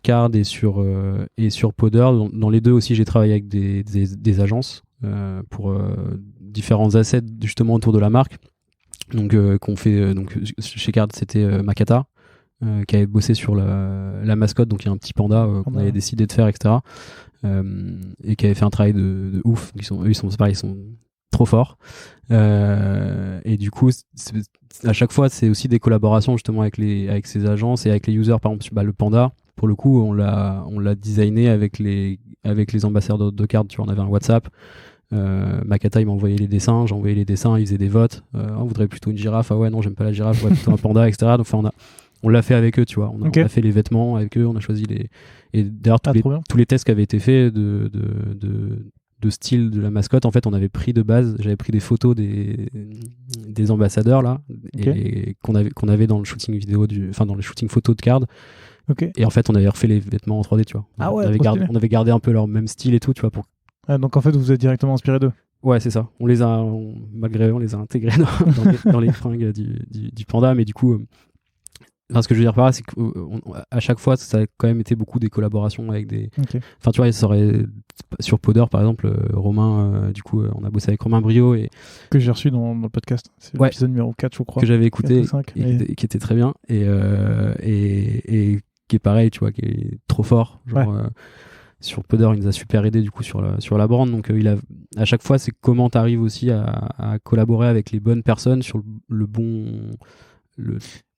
Card et sur Powder, dans les deux aussi j'ai travaillé avec des agences pour différents assets justement autour de la marque, donc qu'on fait donc chez Card c'était Makata, qui avait bossé sur la mascotte, donc il y a un petit panda qu'on avait décidé de faire, etc. Et qui avait fait un travail de ouf. Ils sont trop forts. Et du coup, à chaque fois, c'est aussi des collaborations justement avec ces agences et avec les users. Par exemple, le panda, pour le coup, on l'a designé avec les ambassadeurs de Card. Tu vois, on avait un WhatsApp. Makata, il m'envoyait les dessins, j'envoyais les dessins, il faisait des votes. On voudrait plutôt une girafe. Ah ouais, non, j'aime pas la girafe, je voudrais plutôt un panda, etc. Donc, on l'a fait avec eux, tu vois. On a fait les vêtements avec eux, on a choisi les. Et d'ailleurs, tous les tests qui avaient été faits de style de la mascotte, en fait, on avait pris de base, j'avais pris des photos des ambassadeurs, là, et qu'on avait dans le shooting vidéo, dans le shooting photo de Card. Et en fait, on avait refait les vêtements en 3D, tu vois. Ah ouais, on avait gardé un peu leur même style et tout, tu vois. Donc en fait, vous vous êtes directement inspiré d'eux. Ouais, c'est ça. Malgré eux, on les a intégrés dans les fringues du panda, mais du coup. Enfin, ce que je veux dire par là, c'est qu'à chaque fois, ça a quand même été beaucoup des collaborations avec des. Enfin, tu vois, sur Powder, par exemple, Romain, du coup, on a bossé avec Romain Brio. Que j'ai reçu dans le podcast. C'est l'épisode numéro 4, je crois. Que j'avais écouté, qui était très bien. Et qui est pareil, tu vois, qui est trop fort. Genre, sur Powder, il nous a super aidé, du coup, sur la brand. Donc, à chaque fois, c'est comment tu arrives aussi à collaborer avec les bonnes personnes sur le bon.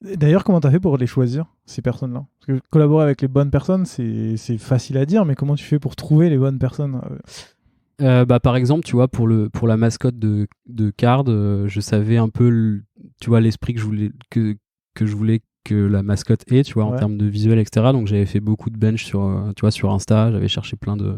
D'ailleurs, comment t'as fait pour les choisir, ces personnes-là? Parce que collaborer avec les bonnes personnes, c'est facile à dire, mais comment tu fais pour trouver les bonnes personnes? Par exemple, tu vois, pour la mascotte de Card, je savais un peu tu vois, l'esprit que je voulais que la mascotte ait, tu vois, en termes de visuel, etc. Donc j'avais fait beaucoup de bench sur Insta, j'avais cherché plein de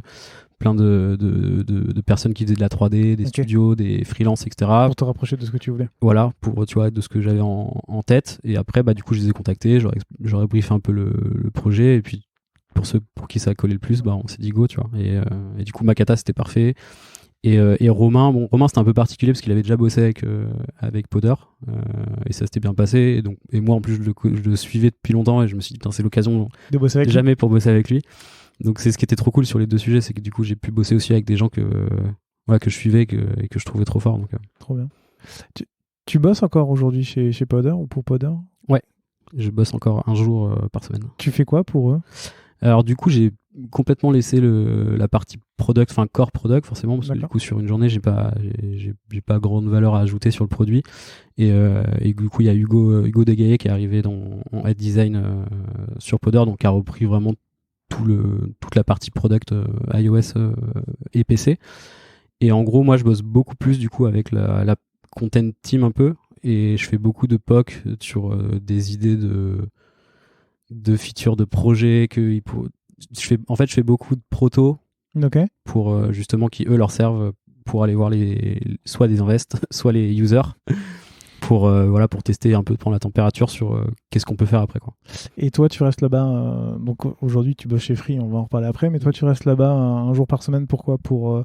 personnes qui faisaient de la 3D, des studios, des freelances, etc. Pour te rapprocher de ce que tu voulais. Voilà, tu vois, de ce que j'avais en tête. Et après, du coup, je les ai contactés, j'aurais briefé un peu le projet. Et puis, pour ceux pour qui ça a collé le plus, on s'est dit go, tu vois. Et du coup, Makata, c'était parfait. Et Romain, c'était un peu particulier parce qu'il avait déjà bossé avec Powder. Et ça s'était bien passé. Et moi, en plus, je le suivais depuis longtemps. Et je me suis dit, putain, c'est l'occasion de bosser avec jamais pour bosser avec lui. Donc c'est ce qui était trop cool sur les deux sujets, c'est que du coup j'ai pu bosser aussi avec des gens que je suivais et que je trouvais trop forts. Trop bien. Tu bosses encore aujourd'hui chez Powder ou pour Powder? Ouais, je bosse encore un jour par semaine. Tu fais quoi pour eux? Alors du coup j'ai complètement laissé la partie product, enfin core product forcément, parce que du coup sur une journée j'ai pas grande valeur à ajouter sur le produit. Et du coup il y a Hugo Degaillet qui est arrivé en head design sur Powder, donc qui a repris vraiment toute la partie product iOS et PC. Et en gros, moi, je bosse beaucoup plus du coup avec la content team un peu, et je fais beaucoup de POC sur des idées de features, de projets je fais beaucoup de proto pour justement qui eux leur servent pour aller voir soit des invests, soit les users. Pour tester un peu, prendre la température sur qu'est-ce qu'on peut faire après, quoi. Et toi tu restes là-bas donc aujourd'hui tu bosses chez Free, on va en reparler après, mais toi tu restes là-bas un jour par semaine, pourquoi? Pour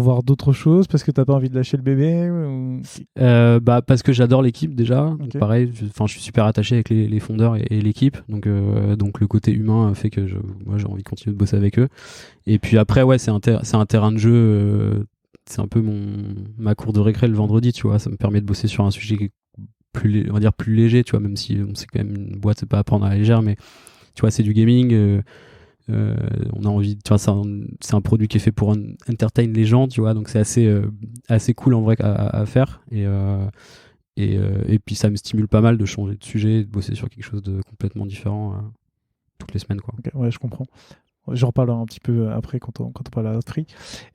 voir d'autres choses, parce que t'as pas envie de lâcher le bébé ou... Parce que j'adore l'équipe déjà. Donc pareil, je suis super attaché avec les fondeurs et l'équipe, donc le côté humain fait que moi j'ai envie de continuer de bosser avec eux. Et puis après c'est un terrain de jeu, c'est un peu ma cour de récré le vendredi, tu vois. Ça me permet de bosser sur un sujet plus léger, tu vois, même si c'est quand même une boîte, c'est pas à prendre à la légère, mais tu vois, c'est du gaming. On a envie, tu vois, c'est un produit qui est fait pour entertain les gens, tu vois, donc c'est assez cool en vrai à faire. Et puis ça me stimule pas mal de changer de sujet, de bosser sur quelque chose de complètement différent toutes les semaines, quoi. Ouais, je comprends. J'en reparlerai un petit peu après quand on parlera de Free.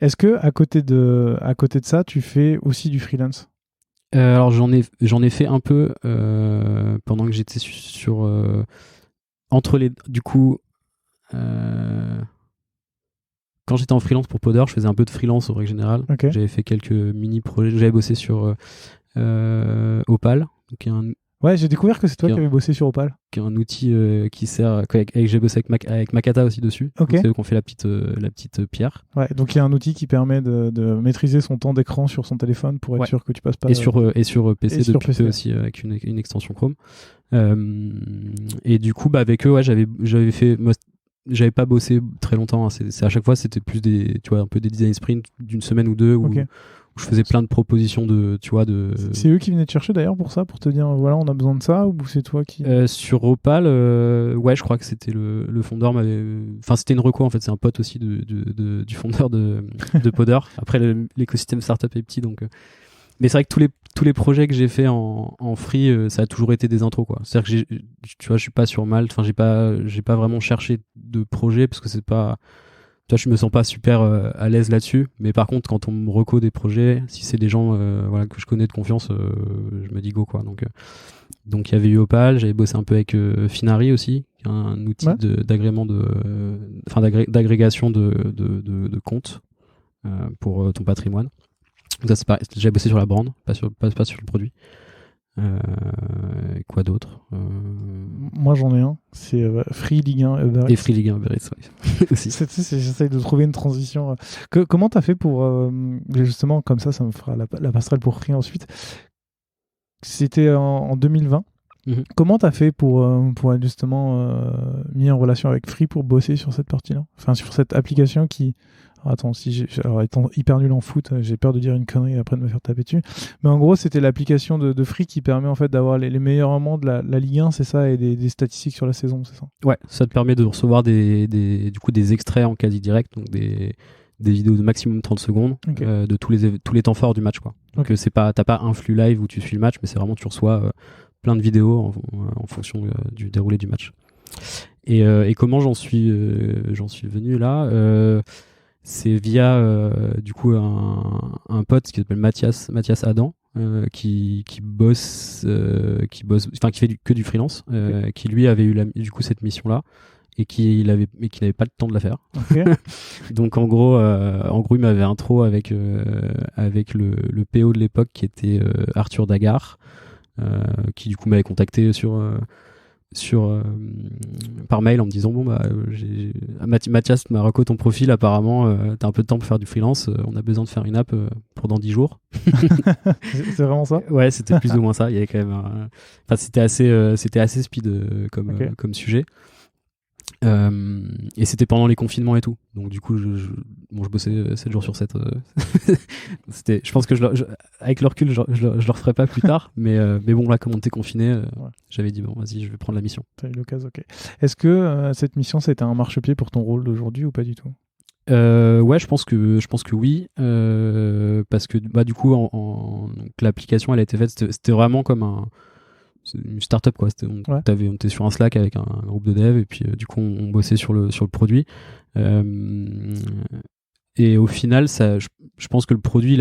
Est-ce que à côté de ça, tu fais aussi du freelance? Alors j'en ai fait un peu pendant que j'étais sur entre les du coup quand j'étais en freelance pour Podder, je faisais un peu de freelance en règle générale. Ok. J'avais fait quelques mini projets. J'avais bossé sur Opal, qui est un Ouais, j'ai découvert que c'est toi Qui qui est- avais bossé sur Opal. qui est un outil qui sert j'ai bossé avec Makata aussi dessus. Ok. Donc, c'est eux qui ont fait la petite pierre. Ouais, donc il y a un outil qui permet de maîtriser son temps d'écran sur son téléphone pour être Ouais. sûr que tu passes pas. Et sur PC et sur depuis PC. peu aussi avec une extension Chrome. Et du coup, avec eux, ouais, j'avais fait. Moi, j'avais pas bossé très longtemps. Hein. C'est à chaque fois, c'était plus un peu des design sprints d'une semaine ou deux où je faisais plein de propositions C'est eux qui venaient te chercher d'ailleurs pour ça, pour te dire voilà, on a besoin de ça, ou c'est toi qui. Sur Opal, ouais, je crois que c'était le fondeur enfin, c'était une reco en fait, c'est un pote aussi du fondeur de Podder. Après, l'écosystème startup est petit, donc. Mais c'est vrai que tous les projets que j'ai fait en free, ça a toujours été des intros, quoi. C'est-à-dire que tu vois, je suis pas sur Malte, enfin, j'ai pas vraiment cherché de projet parce que c'est pas. Tu vois, je me sens pas super à l'aise là-dessus. Mais par contre, quand on me reco des projets, si c'est des gens voilà, que je connais de confiance, je me dis go, quoi. Donc il y avait eu Opal, j'avais bossé un peu avec Finari aussi, qui est un outil d'agrément d'agrégation de comptes pour ton patrimoine. Donc ça c'est pareil, j'avais bossé sur la brand, pas sur le produit. Quoi d'autre Moi j'en ai un, c'est Free Ligue 1 Uber Eats. Et Free League 1 Uber Eats, ouais. aussi. J'essaye de trouver une transition. Comment t'as fait pour justement, comme ça me fera la passerelle pour Free ensuite. C'était en 2020. Mhm. Comment t'as fait pour être justement mis en relation avec Free pour bosser sur cette partie-là, enfin sur cette application qui. Alors, attends, alors, étant hyper nul en foot, j'ai peur de dire une connerie et après de me faire taper dessus. Mais en gros, c'était l'application de Free qui permet en fait d'avoir les meilleurs moments de la Ligue 1, c'est ça, et des statistiques sur la saison, c'est ça? Ouais, ça te permet de recevoir du coup des extraits en quasi direct, donc des vidéos de maximum 30 secondes de tous les temps forts du match, quoi. Donc t'as pas un flux live où tu suis le match, mais c'est vraiment tu reçois plein de vidéos en fonction du déroulé du match. Et comment j'en suis venu là c'est via du coup un pote qui s'appelle Mathias Adam qui bosse enfin qui fait que du freelance qui lui avait eu du coup cette mission là et qui n'avait pas le temps de la faire. Donc en gros il m'avait intro avec le PO de l'époque qui était Arthur Dagar qui du coup m'avait contacté par mail en me disant bon bah Mathias m'a reco ton profil, apparemment t'as un peu de temps pour faire du freelance, on a besoin de faire une app pour dans 10 jours. C'est vraiment ça? Ouais, c'était plus ou moins ça. Il y avait quand même enfin c'était assez speed comme sujet. Et c'était pendant les confinements et tout, donc du coup je bossais 7 jours sur 7 je pense que avec le recul je le referai pas plus tard, mais bon là comme on était confiné j'avais dit bon vas-y je vais prendre la mission. T'as eu l'occasion, ok. Est-ce que cette mission c'était un marchepied pour ton rôle d'aujourd'hui ou pas du tout? Ouais, je pense que oui, parce que bah du coup donc, l'application elle a été faite, c'était vraiment comme une startup, quoi. On était sur un Slack avec un groupe de dev et puis du coup on bossait sur le produit. Et au final, je pense que le produit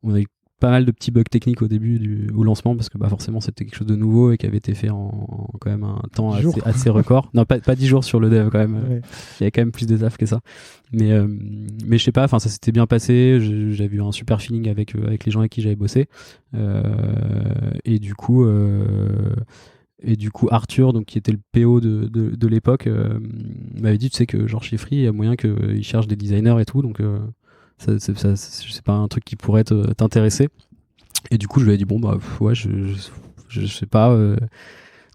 on a eu pas mal de petits bugs techniques au début au lancement parce que bah forcément c'était quelque chose de nouveau et qui avait été fait en quand même un temps assez record. Non, pas 10 jours sur le dev quand même. Ouais. Il y avait quand même plus de taf que ça. Mais je sais pas, enfin ça s'était bien passé, j'avais eu un super feeling avec les gens avec qui j'avais bossé. Et du coup Arthur, donc qui était le PO de l'époque, m'avait dit tu sais que genre chez Free il y a moyen qu'ils cherchent des designers et tout, donc c'est pas un truc qui pourrait t'intéresser. Et du coup je lui ai dit bon bah ouais je sais pas,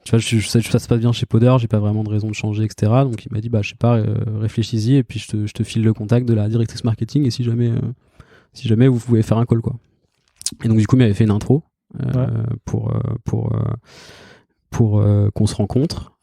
tu vois je sais que ça se passe bien chez Podder, j'ai pas vraiment de raison de changer, etc. Donc il m'a dit bah je sais pas, réfléchis-y et puis je te file le contact de la directrice marketing et si jamais vous pouvez faire un call, quoi. Et donc du coup il m'avait fait une intro pour qu'on se rencontre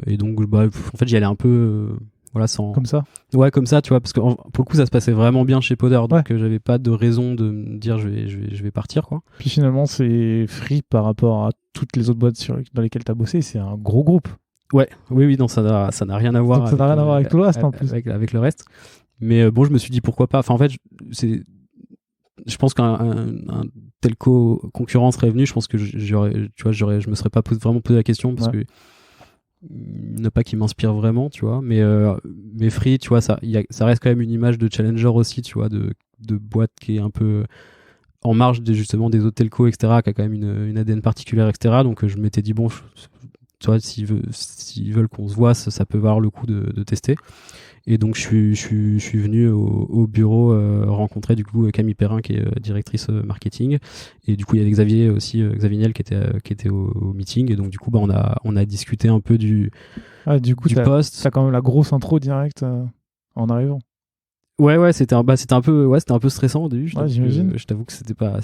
et donc bah en fait j'y allais un peu voilà, sans... Comme ça? Ouais, comme ça, tu vois, parce que pour le coup, ça se passait vraiment bien chez Podder, donc j'avais pas de raison de me dire je vais partir, quoi. Puis finalement, c'est Free par rapport à toutes les autres boîtes dans lesquelles tu as bossé, c'est un gros groupe. Ouais, oui, non, ça n'a rien à voir. Donc ça n'a rien à voir avec tout le reste en plus. Avec le reste. Mais bon, je me suis dit pourquoi pas. Enfin, en fait, je pense qu'un telco concurrent serait venu. Je pense que je me serais pas vraiment posé la question parce que ne pas qu'il m'inspire vraiment, tu vois. Mais Free, tu vois, ça reste quand même une image de challenger aussi, tu vois, de boîte qui est un peu en marge justement des autres telcos, etc., qui a quand même une ADN particulière, etc. Donc je m'étais dit, bon, tu vois, s'ils veulent qu'on se voit, ça peut valoir le coup de tester. Et donc je suis venu au bureau rencontrer du coup Camille Perrin qui est directrice marketing, et du coup il y avait Xavier aussi, Xavier Niel qui était au meeting, et donc du coup on a discuté un peu du poste. T'as quand même la grosse intro directe en arrivant. Ouais, c'était un peu stressant au début. J'imagine. Je t'avoue que c'était pas.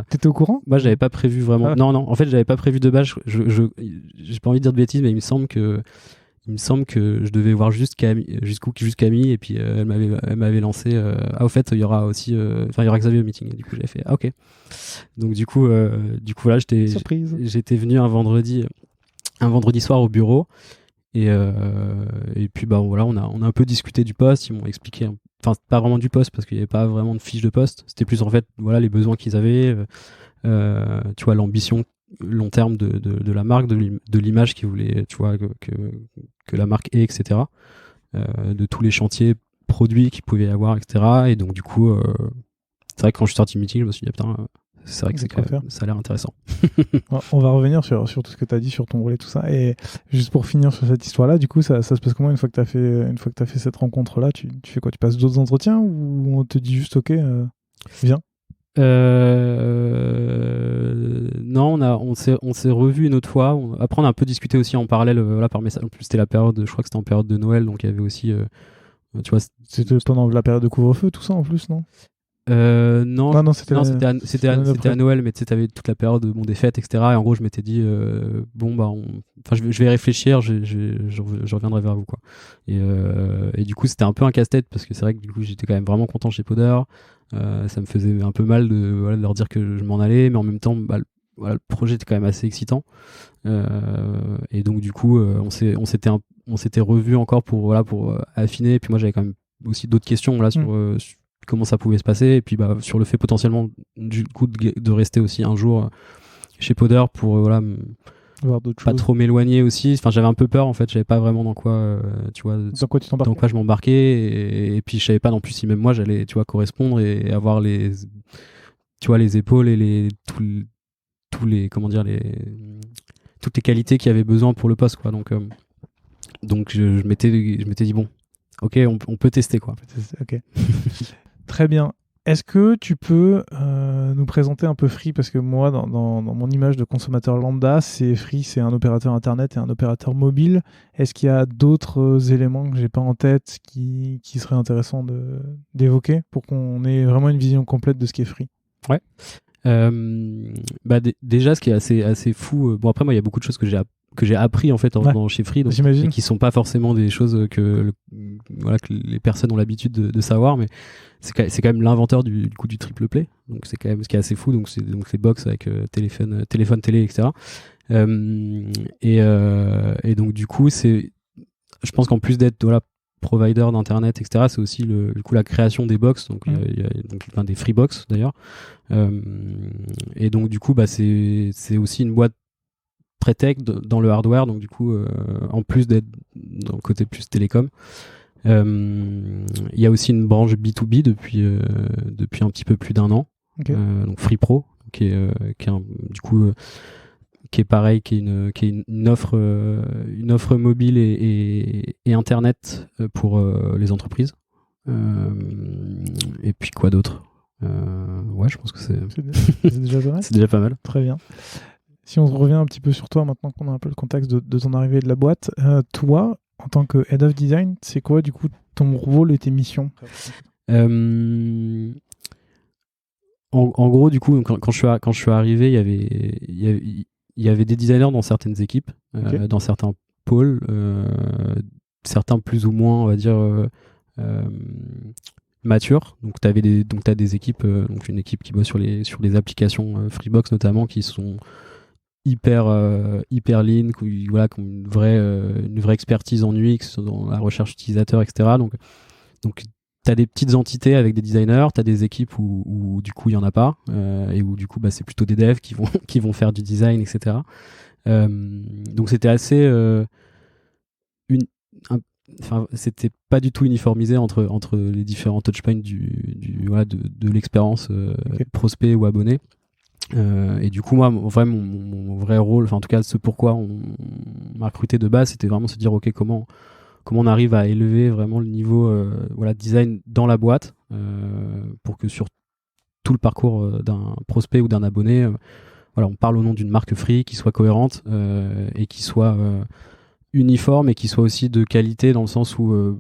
T'étais au courant? Moi, j'avais pas prévu vraiment. Ah. Non, en fait, j'avais pas prévu de base. J'ai pas envie de dire de bêtises, mais il me semble que je devais voir juste Camille, et puis elle m'avait lancé. Au fait, il y aura aussi, il y aura Xavier au meeting. Et du coup, j'avais fait ok. Donc du coup voilà, j'étais venu un vendredi soir au bureau. Et puis voilà, on a un peu discuté du poste. Ils m'ont expliqué, enfin pas vraiment du poste parce qu'il n'y avait pas vraiment de fiche de poste. C'était plus en fait voilà les besoins qu'ils avaient, tu vois, l'ambition long terme de la marque, de l'image qu'ils voulaient, tu vois, que la marque ait, etc. De tous les chantiers produits qu'il pouvait y avoir, etc. Et donc du coup, c'est vrai que quand je suis sorti du meeting, je me suis dit putain, c'est vrai que ça a l'air intéressant. On va revenir sur tout ce que tu as dit sur ton rôle et tout ça. Et juste pour finir sur cette histoire-là, du coup, ça se passe comment une fois que tu as fait cette rencontre-là? Tu fais quoi? Tu passes d'autres entretiens ou on te dit juste ok, viens? Non, on s'est revu une autre fois. Après, on a un peu discuté aussi en parallèle, voilà, par message. En plus, c'était je crois que c'était en période de Noël, donc il y avait aussi, tu vois. C'était pendant la période de couvre-feu, tout ça en plus, non? Non, c'était à Noël, mais tu sais, t'avais toute la période des fêtes, etc. Et en gros, je m'étais dit, bon, bah, je vais réfléchir, je reviendrai vers vous, quoi. Et du coup, c'était un peu un casse-tête parce que c'est vrai que du coup, j'étais quand même vraiment content chez Podder. Ça me faisait un peu mal de leur dire que je m'en allais, mais en même temps, bah, le projet était quand même assez excitant. Et donc, du coup, on s'était revu encore pour affiner. Et puis moi, j'avais quand même aussi d'autres questions là sur comment ça pouvait se passer, et puis bah, sur le fait potentiellement du coup de rester aussi un jour chez Podder pour voir d'autres pas choses. trop m'éloigner aussi. Enfin, j'avais un peu peur en fait, je savais pas vraiment dans quoi tu vois, dans quoi je m'embarquais, et puis je savais pas non plus si même moi j'allais, tu vois, correspondre et avoir les, tu vois, les épaules et tous les, comment dire, toutes les qualités qu'il y avait besoin pour le poste, quoi. Donc je m'étais dit bon, ok, on peut tester, quoi. Ok. Très bien. Est-ce que tu peux nous présenter un peu Free? Parce que moi, dans mon image de consommateur lambda, Free, c'est un opérateur internet et un opérateur mobile. Est-ce qu'il y a d'autres éléments que j'ai pas en tête qui seraient intéressants d'évoquer pour qu'on ait vraiment une vision complète de ce qu'est Free? Ouais. Déjà, ce qui est assez fou. Bon, après, moi, il y a beaucoup de choses que j'ai appris en fait chez Free, donc, et qui sont pas forcément des choses que les personnes ont l'habitude de savoir, mais c'est quand même l'inventeur du triple play, donc c'est quand même ce qui est assez fou. Donc c'est les box avec téléphone, télé, etc. Et donc du coup, je pense qu'en plus d'être provider d'internet, etc., c'est aussi du coup la création des box, donc il y a des free box d'ailleurs. Et donc du coup, bah c'est aussi une boîte très tech dans le hardware, donc du coup en plus d'être dans le côté plus télécom, il y a aussi une branche B2B depuis un petit peu plus d'un an, donc Free Pro, qui est pareil, qui est une offre mobile et internet pour les entreprises. Et puis quoi d'autre? Ouais, je pense que c'est déjà pas mal. C'est déjà pas mal. Très bien. Si on revient un petit peu sur toi, maintenant qu'on a un peu le contexte de ton arrivée de la boîte, toi, en tant que Head of Design, c'est quoi du coup ton rôle et tes missions? En gros, du coup, quand je suis arrivé, il y avait des designers dans certaines équipes, dans certains pôles, certains plus ou moins, on va dire, matures. Donc t'as des équipes, donc une équipe qui bosse sur les applications Freebox notamment, qui sont hyper lean, voilà, qui ont une vraie expertise en UX, dans la recherche utilisateur, etc. Donc t'as des petites entités avec des designers, t'as des équipes où du coup il y en a pas, et où du coup c'est plutôt des devs qui vont faire du design, etc. Donc c'était assez c'était pas du tout uniformisé entre les différents touchpoints de l'expérience prospect ou abonné. Et du coup, moi, mon vrai rôle, enfin en tout cas ce pourquoi on m'a recruté de base, c'était vraiment se dire ok, comment on arrive à élever vraiment le niveau design dans la boîte, pour que sur tout le parcours d'un prospect ou d'un abonné, on parle au nom d'une marque free qui soit cohérente, et qui soit uniforme, et qui soit aussi de qualité, dans le sens où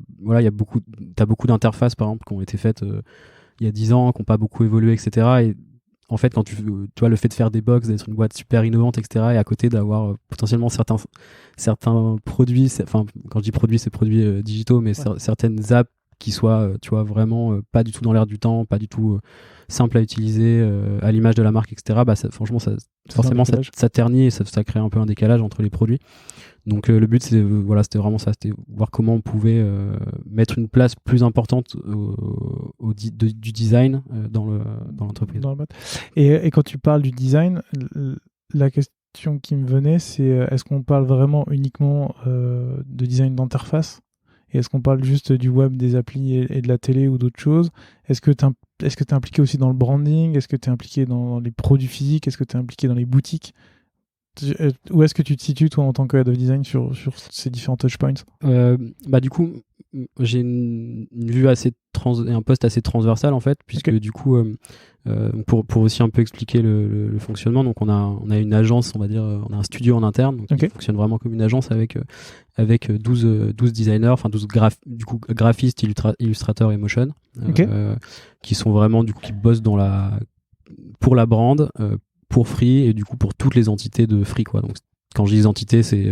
t'as beaucoup d'interfaces par exemple qui ont été faites il y a 10 ans, qui n'ont pas beaucoup évolué, etc. Et en fait, quand tu vois, le fait de faire des box, d'être une boîte super innovante, etc., et à côté d'avoir potentiellement certains produits, enfin, quand je dis produits, c'est produits digitaux, mais certaines apps qui soient, tu vois, vraiment pas du tout dans l'air du temps, pas du tout simple à utiliser, à l'image de la marque, etc., franchement, ça ternit, et ça crée un peu un décalage entre les produits. Donc le but, c'était vraiment ça, c'était voir comment on pouvait mettre une place plus importante du design dans l'entreprise. Et quand tu parles du design, la question qui me venait, c'est est-ce qu'on parle vraiment uniquement de design d'interface, et est-ce qu'on parle juste du web, des applis et de la télé, ou d'autres choses? Est-ce que tu es impliqué aussi dans le branding? Est-ce que tu es impliqué dans les produits physiques? Est-ce que tu es impliqué dans les boutiques? Où est-ce que tu te situes, toi, en tant que head of design, sur ces différents touchpoints? Du coup, j'ai une vue et un poste assez transversal, en fait, puisque du coup, pour aussi un peu expliquer le fonctionnement, donc on a une agence, on va dire, on a un studio en interne, donc qui fonctionne vraiment comme une agence avec 12 designers, enfin 12 graphistes, illustrateurs et motion, qui sont vraiment, du coup, qui bossent pour la brand, pour Free, et du coup pour toutes les entités de Free, quoi. Donc quand je dis entités, c'est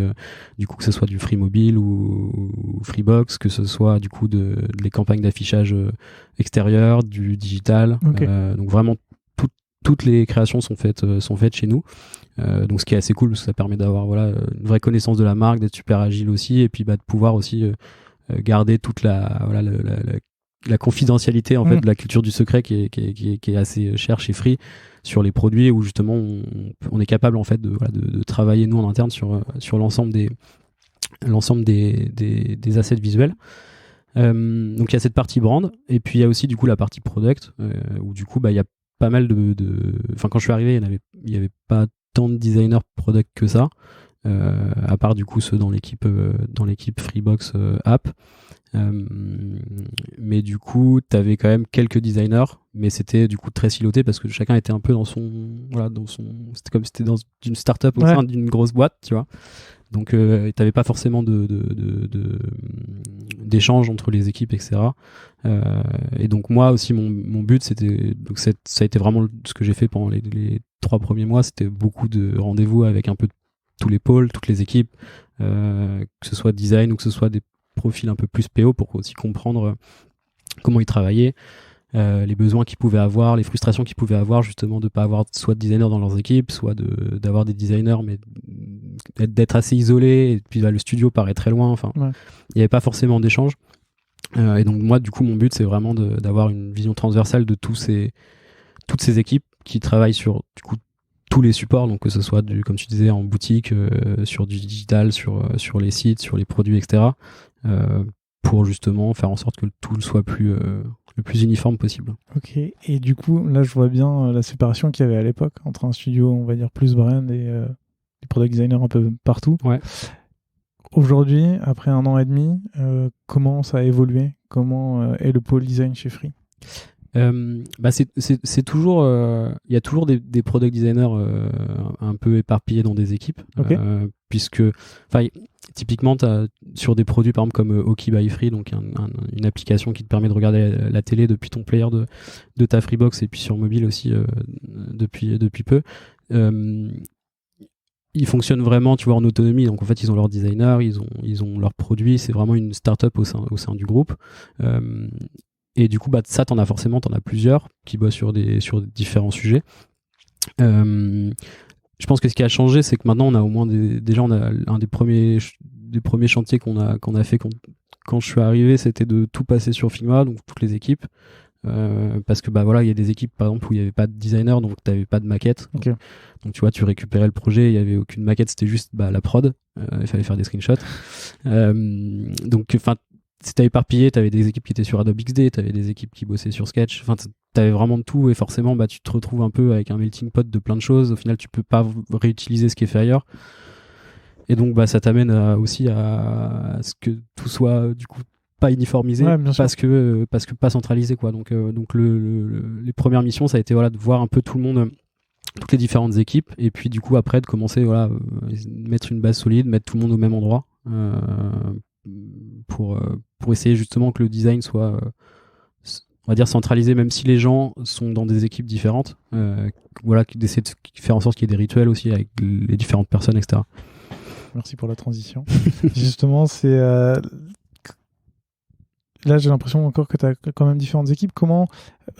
du coup que ce soit du Free Mobile ou Freebox, que ce soit du coup les campagnes d'affichage extérieur, du digital. Donc vraiment toutes les créations sont faites chez nous. Donc ce qui est assez cool, parce que ça permet d'avoir une vraie connaissance de la marque, d'être super agile aussi, et puis de pouvoir aussi garder toute la confidentialité, en fait, de la culture du secret qui est assez chère chez Free, sur les produits, où justement on est capable, en fait, de travailler nous en interne sur l'ensemble des assets visuels. Donc il y a cette partie brand, et puis il y a aussi du coup la partie product, où du coup il y a pas mal enfin, quand je suis arrivé, il y avait pas tant de designers product que ça, à part du coup ceux dans l'équipe Freebox app. Mais du coup t'avais quand même quelques designers, mais c'était du coup très siloté, parce que chacun était un peu c'était comme si c'était dans une start-up au sein d'une grosse boîte, tu vois. Donc t'avais pas forcément d'échange entre les équipes, etc. Et donc moi aussi, mon but, c'était, donc ça a été vraiment ce que j'ai fait pendant les 3 premiers mois, c'était beaucoup de rendez-vous avec un peu tous les pôles, toutes les équipes, que ce soit design ou que ce soit des profils un peu plus PO, pour aussi comprendre comment ils travaillaient, les besoins qu'ils pouvaient avoir, les frustrations qu'ils pouvaient avoir, justement, de ne pas avoir soit de designers dans leurs équipes, soit d'avoir des designers, mais d'être assez isolés, et puis le studio paraît très loin, enfin, il n'y avait pas forcément d'échange. Et donc moi, du coup, mon but, c'est vraiment d'avoir une vision transversale de toutes ces équipes qui travaillent sur, du coup, tous les supports, donc que ce soit comme tu disais, en boutique, sur du digital, sur les sites, sur les produits, etc., pour justement faire en sorte que le tout soit le plus uniforme possible. Ok, et du coup, là, je vois bien la séparation qu'il y avait à l'époque entre un studio, on va dire, plus brand, et des product designers un peu partout. Ouais. Aujourd'hui, après 1 an et demi, comment ça a évolué? Comment est le pôle design chez Free? C'est toujours, il y a toujours des product designers un peu éparpillés dans des équipes, puisque, enfin, typiquement, sur des produits, par exemple, comme Oki by Free, donc une application qui te permet de regarder la télé depuis ton player de ta Freebox, et puis sur mobile aussi, depuis peu. Ils fonctionnent vraiment, tu vois, en autonomie. Donc en fait, ils ont leurs designers, ils ont leurs produits. C'est vraiment une start-up au sein du groupe. Et du coup, ça, t'en as plusieurs qui bossent sur différents sujets. je pense que ce qui a changé, c'est que maintenant on a au moins déjà on a un des premiers chantiers qu'on a fait quand je suis arrivé, c'était de tout passer sur Figma, donc toutes les équipes. Parce que bah voilà, il y a des équipes par exemple où il n'y avait pas de designer, donc tu n'avais pas de maquette. Okay. Donc tu vois, tu récupérais le projet, il n'y avait aucune maquette, c'était juste la prod. Il fallait faire des screenshots. Donc enfin, c'était éparpillé, tu avais des équipes qui étaient sur Adobe XD, tu avais des équipes qui bossaient sur Sketch. Enfin, tu avais vraiment de tout et forcément bah, tu te retrouves un peu avec un melting pot de plein de choses. Au final, tu peux pas réutiliser ce qui est fait ailleurs. Et donc bah, ça t'amène aussi à ce que tout soit du coup pas uniformisé, parce que pas centralisé quoi. Donc les premières missions, ça a été voilà de voir un peu tout le monde, toutes les différentes équipes, et puis du coup après de commencer voilà mettre une base solide, mettre tout le monde au même endroit pour essayer justement que le design soit on va dire centralisé, même si les gens sont dans des équipes différentes, voilà, d'essayer de faire en sorte qu'il y ait des rituels aussi avec les différentes personnes, etc. Merci pour la transition. Justement, c'est là, j'ai l'impression encore que tu as quand même différentes équipes. Comment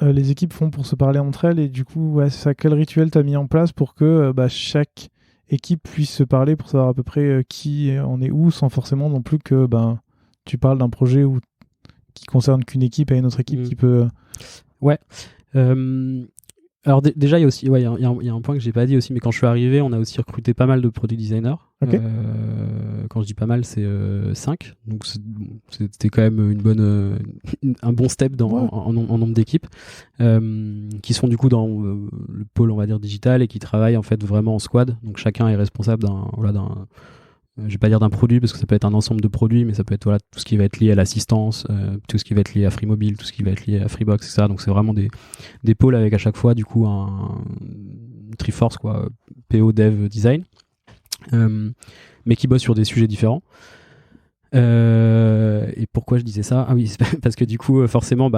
les équipes font pour se parler entre elles? Et du coup, ouais, c'est ça, quel rituel tu as mis en place pour que chaque équipe puisse se parler pour savoir à peu près qui en est où, sans forcément non plus que tu parles d'un projet qui concerne qu'une équipe à une autre équipe qui peut... Ouais. Alors déjà, il y a aussi, il y a un point que j'ai pas dit aussi, mais quand je suis arrivé, on a aussi recruté pas mal de product designers. Okay. Quand je dis pas mal, c'est 5. Donc c'était quand même un bon step en nombre d'équipes qui sont du coup dans le pôle, on va dire, digital et qui travaillent en fait vraiment en squad. Donc chacun est responsable d'un je vais pas dire d'un produit parce que ça peut être un ensemble de produits, mais ça peut être voilà, tout ce qui va être lié à l'assistance, tout ce qui va être lié à Freemobile, tout ce qui va être lié à Freebox, etc. Donc c'est vraiment des pôles avec à chaque fois du coup un Triforce quoi, PO, Dev, Design, mais qui bossent sur des sujets différents. Et pourquoi je disais ça ? Ah oui, parce que du coup forcément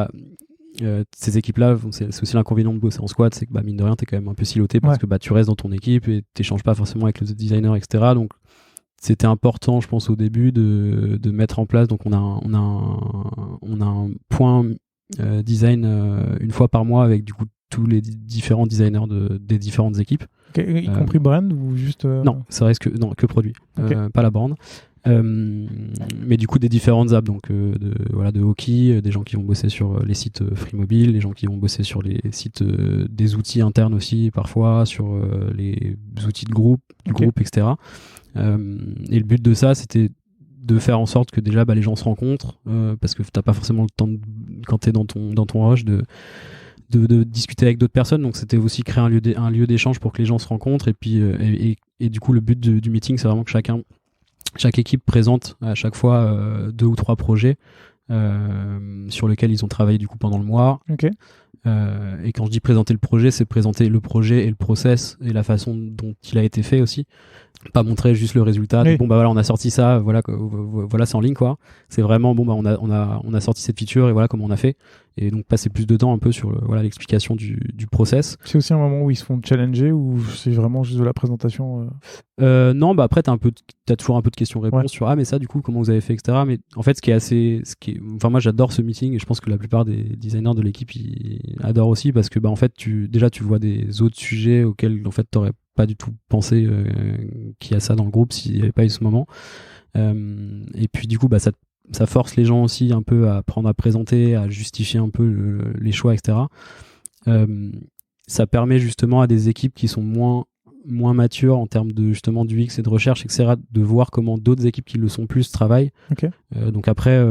ces équipes-là, c'est aussi l'inconvénient de bosser en squad, c'est que mine de rien t'es quand même un peu siloté parce que tu restes dans ton équipe et t'échanges pas forcément avec le designer, etc. Donc c'était important, je pense, au début de mettre en place. Donc, on a un point design une fois par mois avec du coup tous les différents designers des différentes équipes. Okay, y compris brand ou juste Non, ça reste que produit, pas la brand. Mais du coup des différentes apps, donc de hockey, des gens qui vont bosser sur les sites Freemobile, les gens qui vont bosser sur les sites des outils internes aussi parfois, sur les outils de groupe, etc. Et le but de ça, c'était de faire en sorte que déjà les gens se rencontrent, parce que t'as pas forcément le temps quand t'es dans ton rush de discuter avec d'autres personnes. Donc c'était aussi créer un lieu d'échange pour que les gens se rencontrent. Et puis et du coup le but du meeting, c'est vraiment que chaque équipe présente à chaque fois 2 ou 3 projets sur lesquels ils ont travaillé du coup pendant le mois. Okay. Et quand je dis présenter le projet, c'est présenter le projet et le process et la façon dont il a été fait aussi. Pas montrer juste le résultat. Oui. Bon voilà, on a sorti ça, voilà c'est en ligne quoi. C'est vraiment on a sorti cette feature et voilà comment on a fait. Et donc passer plus de temps un peu sur l'explication du process. C'est aussi un moment où ils se font challenger ou c'est vraiment juste de la présentation Non, après t'as toujours un peu de questions-réponses sur mais ça du coup comment vous avez fait, etc. Mais en fait moi j'adore ce meeting et je pense que la plupart des designers de l'équipe ils adorent aussi parce que en fait tu vois des autres sujets auxquels en fait t'aurais pas du tout pensé qu'il y a ça dans le groupe s'il n'y avait pas eu ce moment. Et puis du coup ça force les gens aussi un peu à apprendre à présenter, à justifier un peu les choix, etc. Ça permet justement à des équipes qui sont moins matures en termes de justement du UX et de recherche, etc., de voir comment d'autres équipes qui le sont plus travaillent. Okay. Donc après,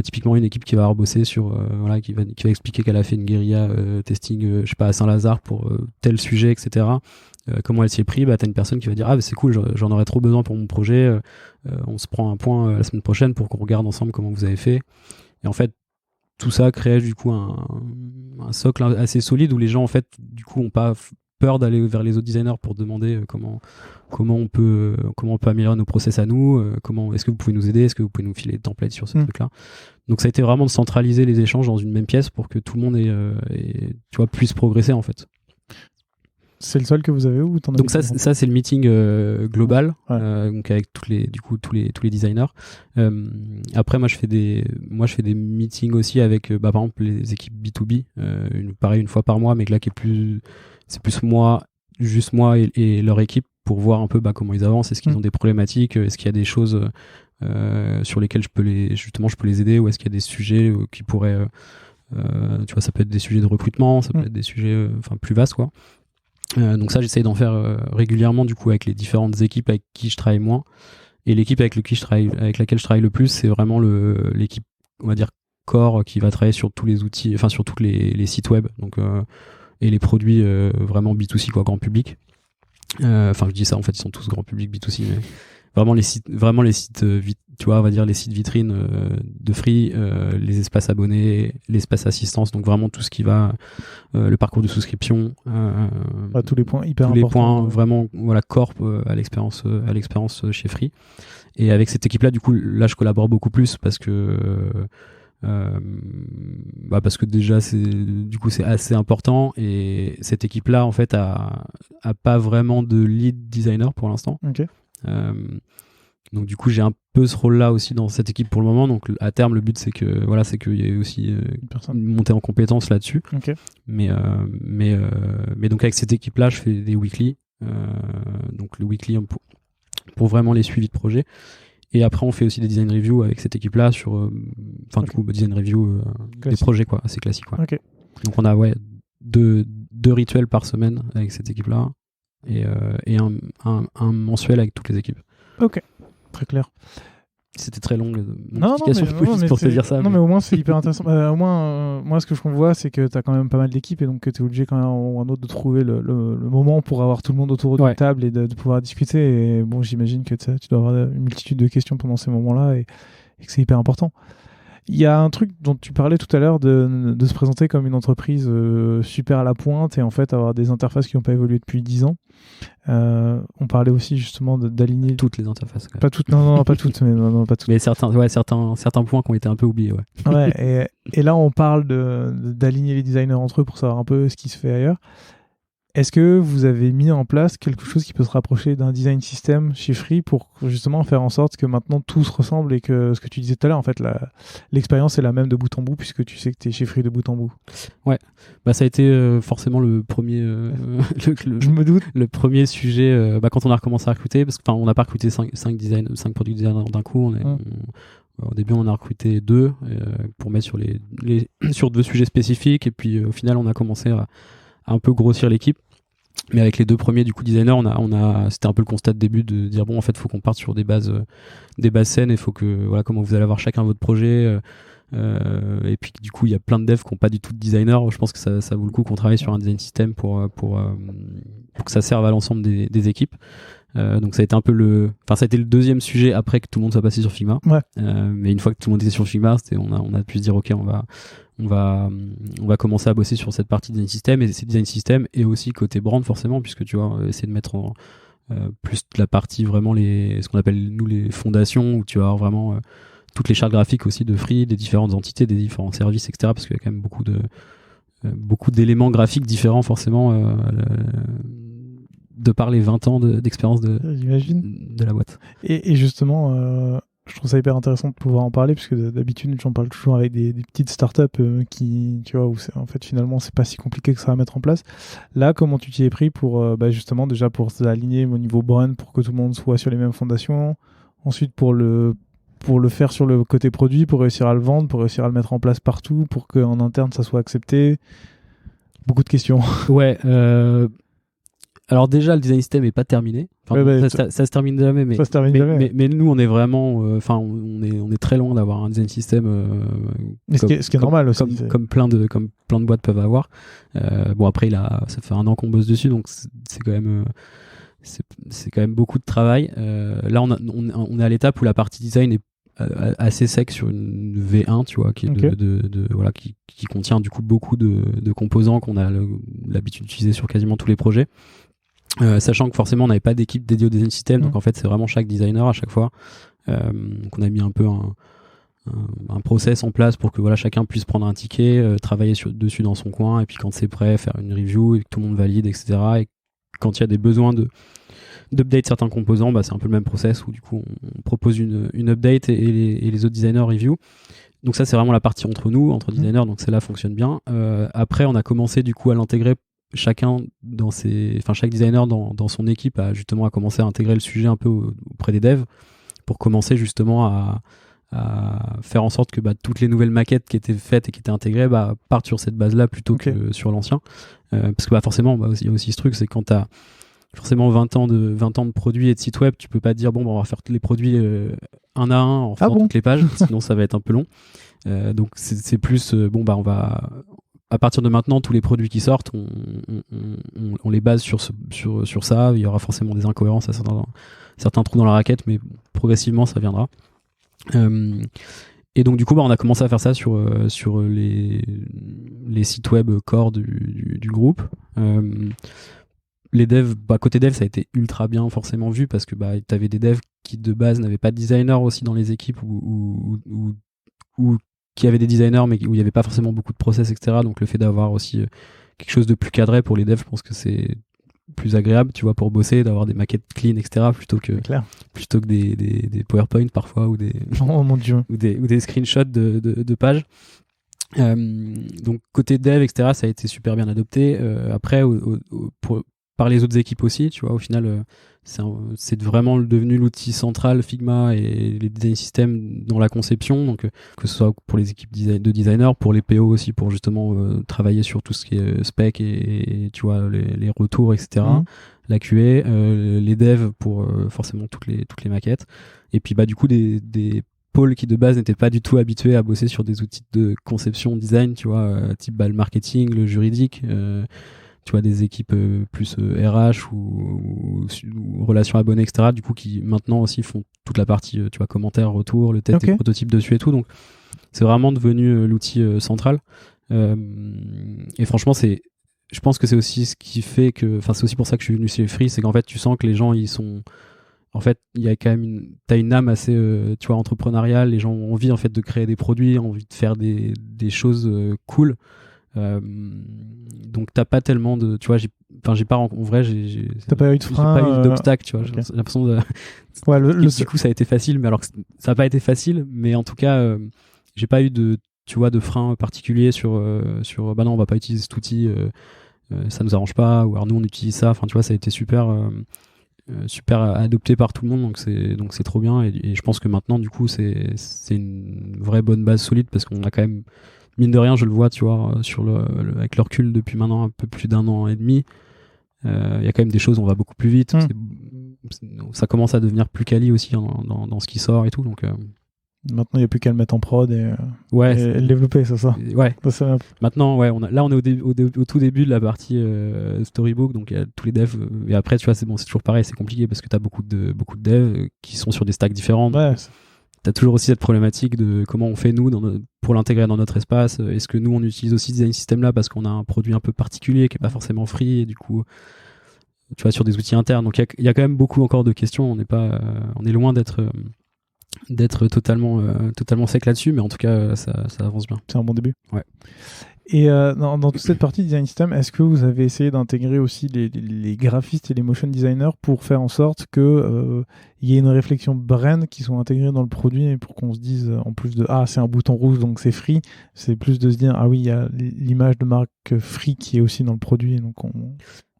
typiquement une équipe qui va bosser sur qui va expliquer qu'elle a fait une guérilla testing, je sais pas, à Saint-Lazare pour tel sujet, etc. Comment elle s'y est pris, t'as une personne qui va dire c'est cool, j'en aurais trop besoin pour mon projet, on se prend un point la semaine prochaine pour qu'on regarde ensemble comment vous avez fait. Et en fait tout ça crée du coup un socle assez solide où les gens en fait du coup ont pas peur d'aller vers les autres designers pour demander comment on peut améliorer nos process à nous, est-ce que vous pouvez nous aider, est-ce que vous pouvez nous filer des templates sur ce truc-là. Donc ça a été vraiment de centraliser les échanges dans une même pièce pour que tout le monde puisse progresser en fait. C'est le seul que vous avez ou t'en as? Donc ça c'est le meeting global, ouais. Donc avec tous les designers. Après moi je fais des meetings aussi avec par exemple les équipes B2B, pareil une fois par mois, mais là c'est plus moi juste moi et leur équipe pour voir un peu comment ils avancent, est-ce qu'ils ont des problématiques, est-ce qu'il y a des choses sur lesquelles je peux les aider, ou est-ce qu'il y a des sujets qui pourraient tu vois, ça peut être des sujets de recrutement, ça peut être des sujets plus vastes, quoi. Donc ça, j'essaye d'en faire régulièrement, du coup, avec les différentes équipes avec qui je travaille moins. Et l'équipe avec laquelle je travaille le plus, c'est vraiment l'équipe, on va dire, core, qui va travailler sur tous les outils, enfin sur tous les sites web, donc et les produits vraiment B2C, quoi, grand public. Enfin, je dis ça, en fait, ils sont tous grand public B2C, mais vraiment les sites tu vois, on va dire les sites vitrines de Free, les espaces abonnés, l'espace assistance, donc vraiment tout ce qui va, le parcours de souscription, tous les points hyper tous importants. Les points vraiment, voilà, corp à l'expérience chez Free. Et avec cette équipe-là, du coup, là, je collabore beaucoup plus parce que déjà c'est assez important, et cette équipe-là, en fait, a pas vraiment de lead designer pour l'instant. Okay. Donc du coup, j'ai un peu ce rôle-là aussi dans cette équipe pour le moment. Donc à terme, le but c'est qu'il y ait aussi une montée en compétences là-dessus. Okay. Mais donc avec cette équipe-là, je fais des weekly. Donc le weekly pour vraiment les suivis de projet. Et après, on fait aussi des design reviews avec cette équipe-là sur, du coup, design review des projets, quoi, assez classiques, quoi. Okay. Donc on a deux rituels par semaine avec cette équipe-là, et un mensuel avec toutes les équipes. Ok, très clair. C'était très long mon explication pour te dire ça. Non, mais au moins c'est hyper intéressant. Au moins, moi ce que je vois, c'est que tu as quand même pas mal d'équipes, et donc que tu es obligé quand même un autre de trouver le moment pour avoir tout le monde autour d'une table et de pouvoir discuter. Et bon, j'imagine que tu dois avoir une multitude de questions pendant ces moments-là, et que c'est hyper important. Il y a un truc dont tu parlais tout à l'heure, de se présenter comme une entreprise super à la pointe, et en fait avoir des interfaces qui n'ont pas évolué depuis 10 ans. On parlait aussi justement d'aligner toutes les interfaces. Pas toutes, non, pas toutes, mais pas toutes. Mais certains points qui ont été un peu oubliés. Et là on parle d'aligner les designers entre eux pour savoir un peu ce qui se fait ailleurs. Est-ce que vous avez mis en place quelque chose qui peut se rapprocher d'un design system chez Free pour justement faire en sorte que maintenant tout se ressemble, et que ce que tu disais tout à l'heure, en fait, l'expérience est la même de bout en bout, puisque tu sais que tu es chez Free de bout en bout? Ouais, ça a été forcément le premier, je me doute, le premier sujet quand on a recommencé à recruter, parce qu'on n'a pas recruté 5 product designers d'un coup. Au début, on en a recruté 2 pour mettre sur 2 sujets spécifiques, et puis au final, on a commencé à un peu grossir l'équipe. Mais avec les 2 premiers du coup designers, c'était un peu le constat de début, de dire bon, en fait, faut qu'on parte sur des bases saines, et faut que comment vous allez avoir chacun votre projet, et puis du coup il y a plein de devs qui n'ont pas du tout de designer. Je pense que ça vaut le coup qu'on travaille sur un design system pour que ça serve à l'ensemble des équipes. Donc ça a été un peu ça a été le deuxième sujet après que tout le monde soit passé sur Figma. Mais une fois que tout le monde était sur Figma, on a pu se dire ok, on va commencer à bosser sur cette partie design system, et c'est design system et aussi côté brand forcément, puisque tu vois, essayer de mettre plus la partie vraiment ce qu'on appelle nous les fondations, où tu vas avoir vraiment toutes les chartes graphiques aussi de Free, des différentes entités, des différents services, etc. Parce qu'il y a quand même beaucoup d'éléments graphiques différents forcément de par les 20 ans d'expérience de la boîte. Et justement, je trouve ça hyper intéressant de pouvoir en parler, puisque d'habitude j'en parle toujours avec des petites startups qui, tu vois, où en fait finalement c'est pas si compliqué que ça à mettre en place. Là, comment tu t'y es pris pour justement déjà pour s'aligner au niveau brand, pour que tout le monde soit sur les mêmes fondations, ensuite pour le faire sur le côté produit, pour réussir à le vendre, pour réussir à le mettre en place partout, pour qu'en interne ça soit accepté? Beaucoup de questions. Ouais. Alors déjà, le design system est pas terminé. Ça se termine jamais, mais nous, on est vraiment, on est très loin d'avoir un design system. Ce qui est normal aussi. Comme plein de boîtes peuvent avoir. Bon, après, ça fait 1 an qu'on bosse dessus, donc c'est quand même. C'est quand même beaucoup de travail. Là, on est à l'étape où la partie design est assez sec sur une V1, tu vois, qui est qui contient du coup beaucoup de composants qu'on a l'habitude d'utiliser sur quasiment tous les projets. Sachant que forcément on n'avait pas d'équipe dédiée au design system, donc en fait c'est vraiment chaque designer à chaque fois. Donc on a mis un peu un process en place pour que chacun puisse prendre un ticket, travailler dessus dans son coin, et puis quand c'est prêt, faire une review et que tout le monde valide, etc. Et quand il y a des besoins d'update certains composants, c'est un peu le même process où du coup on propose une update et les autres designers review. Donc ça c'est vraiment la partie entre designers, donc celle-là fonctionne bien. Après on a commencé du coup à l'intégrer chaque designer dans son équipe a justement commencé à intégrer le sujet un peu auprès des devs pour commencer justement à faire en sorte que toutes les nouvelles maquettes qui étaient faites et qui étaient intégrées partent sur cette base-là plutôt que sur l'ancien. Parce que forcément, il y a aussi ce truc, c'est quand tu as forcément 20 ans de produits et de sites web, tu peux pas te dire on va faire tous les produits un à un en faisant toutes les pages, sinon ça va être un peu long. Donc c'est plus on va à partir de maintenant, tous les produits qui sortent, on les base sur ça. Il y aura forcément des incohérences à certains trous dans la raquette, mais progressivement ça viendra. Et donc du coup on a commencé à faire ça sur les sites web core du groupe. Les devs, côté dev, ça a été ultra bien forcément vu parce que t'avais des devs qui de base n'avaient pas de designer aussi dans les équipes ou qui avaient des designers mais où il n'y avait pas forcément beaucoup de process, etc. Donc le fait d'avoir aussi quelque chose de plus cadré pour les devs, je pense que c'est plus agréable, tu vois, pour bosser, d'avoir des maquettes clean, etc. plutôt que des PowerPoint parfois ou des oh mon Dieu. ou des screenshots de pages. Donc côté dev, etc. ça a été super bien adopté. Après par les autres équipes aussi, tu vois, au final c'est vraiment devenu l'outil central Figma et les design systems dans la conception, donc que ce soit pour les équipes de designers, pour les PO aussi, pour justement travailler sur tout ce qui est spec et tu vois les retours, etc. La QA, les devs pour forcément toutes les maquettes, et puis du coup des pôles qui de base n'étaient pas du tout habitués à bosser sur des outils de conception design, tu vois, type le marketing, le juridique, tu vois, des équipes plus RH ou relations abonnés, etc. Du coup, qui maintenant aussi font toute la partie, tu vois, commentaires, retours, le test des prototypes dessus et tout. Donc, c'est vraiment devenu l'outil central. Et franchement, je pense que c'est aussi ce qui fait que, c'est aussi pour ça que je suis venu chez Free, c'est qu'en fait, tu sens que les gens, ils sont, en fait, il y a quand même t'as une âme assez, tu vois, entrepreneuriale. Les gens ont envie en fait de créer des produits, ont envie de faire des choses cool. Donc t'as pas tellement de, tu vois, t'as pas eu de frein, j'ai pas eu d'obstacle, tu vois. J'ai l'impression de du coup ça a été facile, mais alors que ça a pas été facile, mais en tout cas j'ai pas eu de, tu vois, de frein particulier sur non, on va pas utiliser cet outil, ça nous arrange pas, ou alors nous on utilise ça, tu vois, ça a été super adopté par tout le monde, donc c'est trop bien, et je pense que maintenant du coup c'est une vraie bonne base solide, parce qu'on a quand même, mine de rien, je le vois, tu vois, avec le recul depuis maintenant un peu plus d'un an et demi, il y a quand même des choses, on va beaucoup plus vite, ça commence à devenir plus quali aussi dans ce qui sort et tout, donc maintenant il n'y a plus qu'à le mettre en prod et le développer, c'est ça. Ouais. Maintenant, ouais, on est au tout début de la partie storybook, donc il y a tous les devs, et après, tu vois, c'est toujours pareil, c'est compliqué parce que tu as beaucoup de devs qui sont sur des stacks différents. Ouais. T'as toujours aussi cette problématique de comment on fait nous pour l'intégrer dans notre espace. Est-ce que nous on utilise aussi ce design system là parce qu'on a un produit un peu particulier qui est pas forcément free, et du coup tu vois, sur des outils internes. Donc il y a quand même beaucoup encore de questions. On est loin d'être totalement sec là-dessus, mais en tout cas ça avance bien. C'est un bon début. Ouais. Et dans toute cette partie design system, est-ce que vous avez essayé d'intégrer aussi les graphistes et les motion designers pour faire en sorte que y ait une réflexion brand qui soit intégrée dans le produit, et pour qu'on se dise, en plus de c'est un bouton rouge donc c'est free, c'est plus de se dire il y a l'image de marque free qui est aussi dans le produit, donc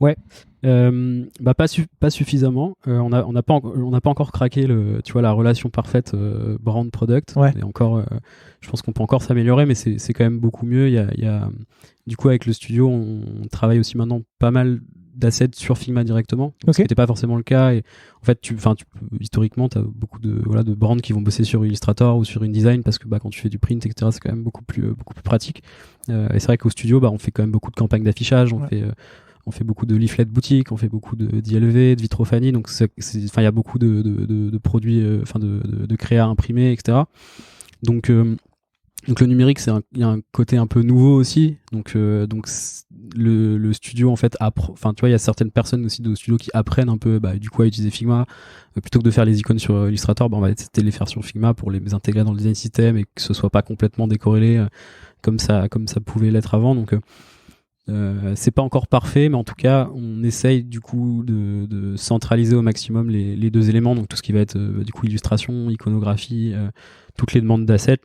Ouais. Pas suffisamment. On n'a pas encore craqué tu vois, la relation parfaite brand product. Ouais. Et encore, je pense qu'on peut encore s'améliorer, mais c'est quand même beaucoup mieux. Il y a du coup, avec le studio, on travaille aussi maintenant pas mal d'assets sur Figma directement, ce qui n'était pas forcément le cas. Et en fait, historiquement, tu as beaucoup de brands qui vont bosser sur Illustrator ou sur InDesign, parce que quand tu fais du print, etc., c'est quand même beaucoup plus pratique. Et c'est vrai qu'au studio, on fait quand même beaucoup de campagnes d'affichage, on fait beaucoup de leaflets boutique, on fait beaucoup d'ILV, de Vitrophanie, donc il y a beaucoup de produits, de créa imprimés, etc. Donc le numérique, il y a un côté un peu nouveau aussi, donc le studio en fait tu vois, il y a certaines personnes aussi de studio qui apprennent un peu du coup à utiliser Figma, plutôt que de faire les icônes sur Illustrator, on va tester les faire sur Figma pour les intégrer dans le design system et que ce soit pas complètement décorrélé comme ça pouvait l'être avant. Donc c'est pas encore parfait, mais en tout cas on essaye du coup de centraliser au maximum les deux éléments, donc tout ce qui va être du coup illustration, iconographie, toutes les demandes d'assets,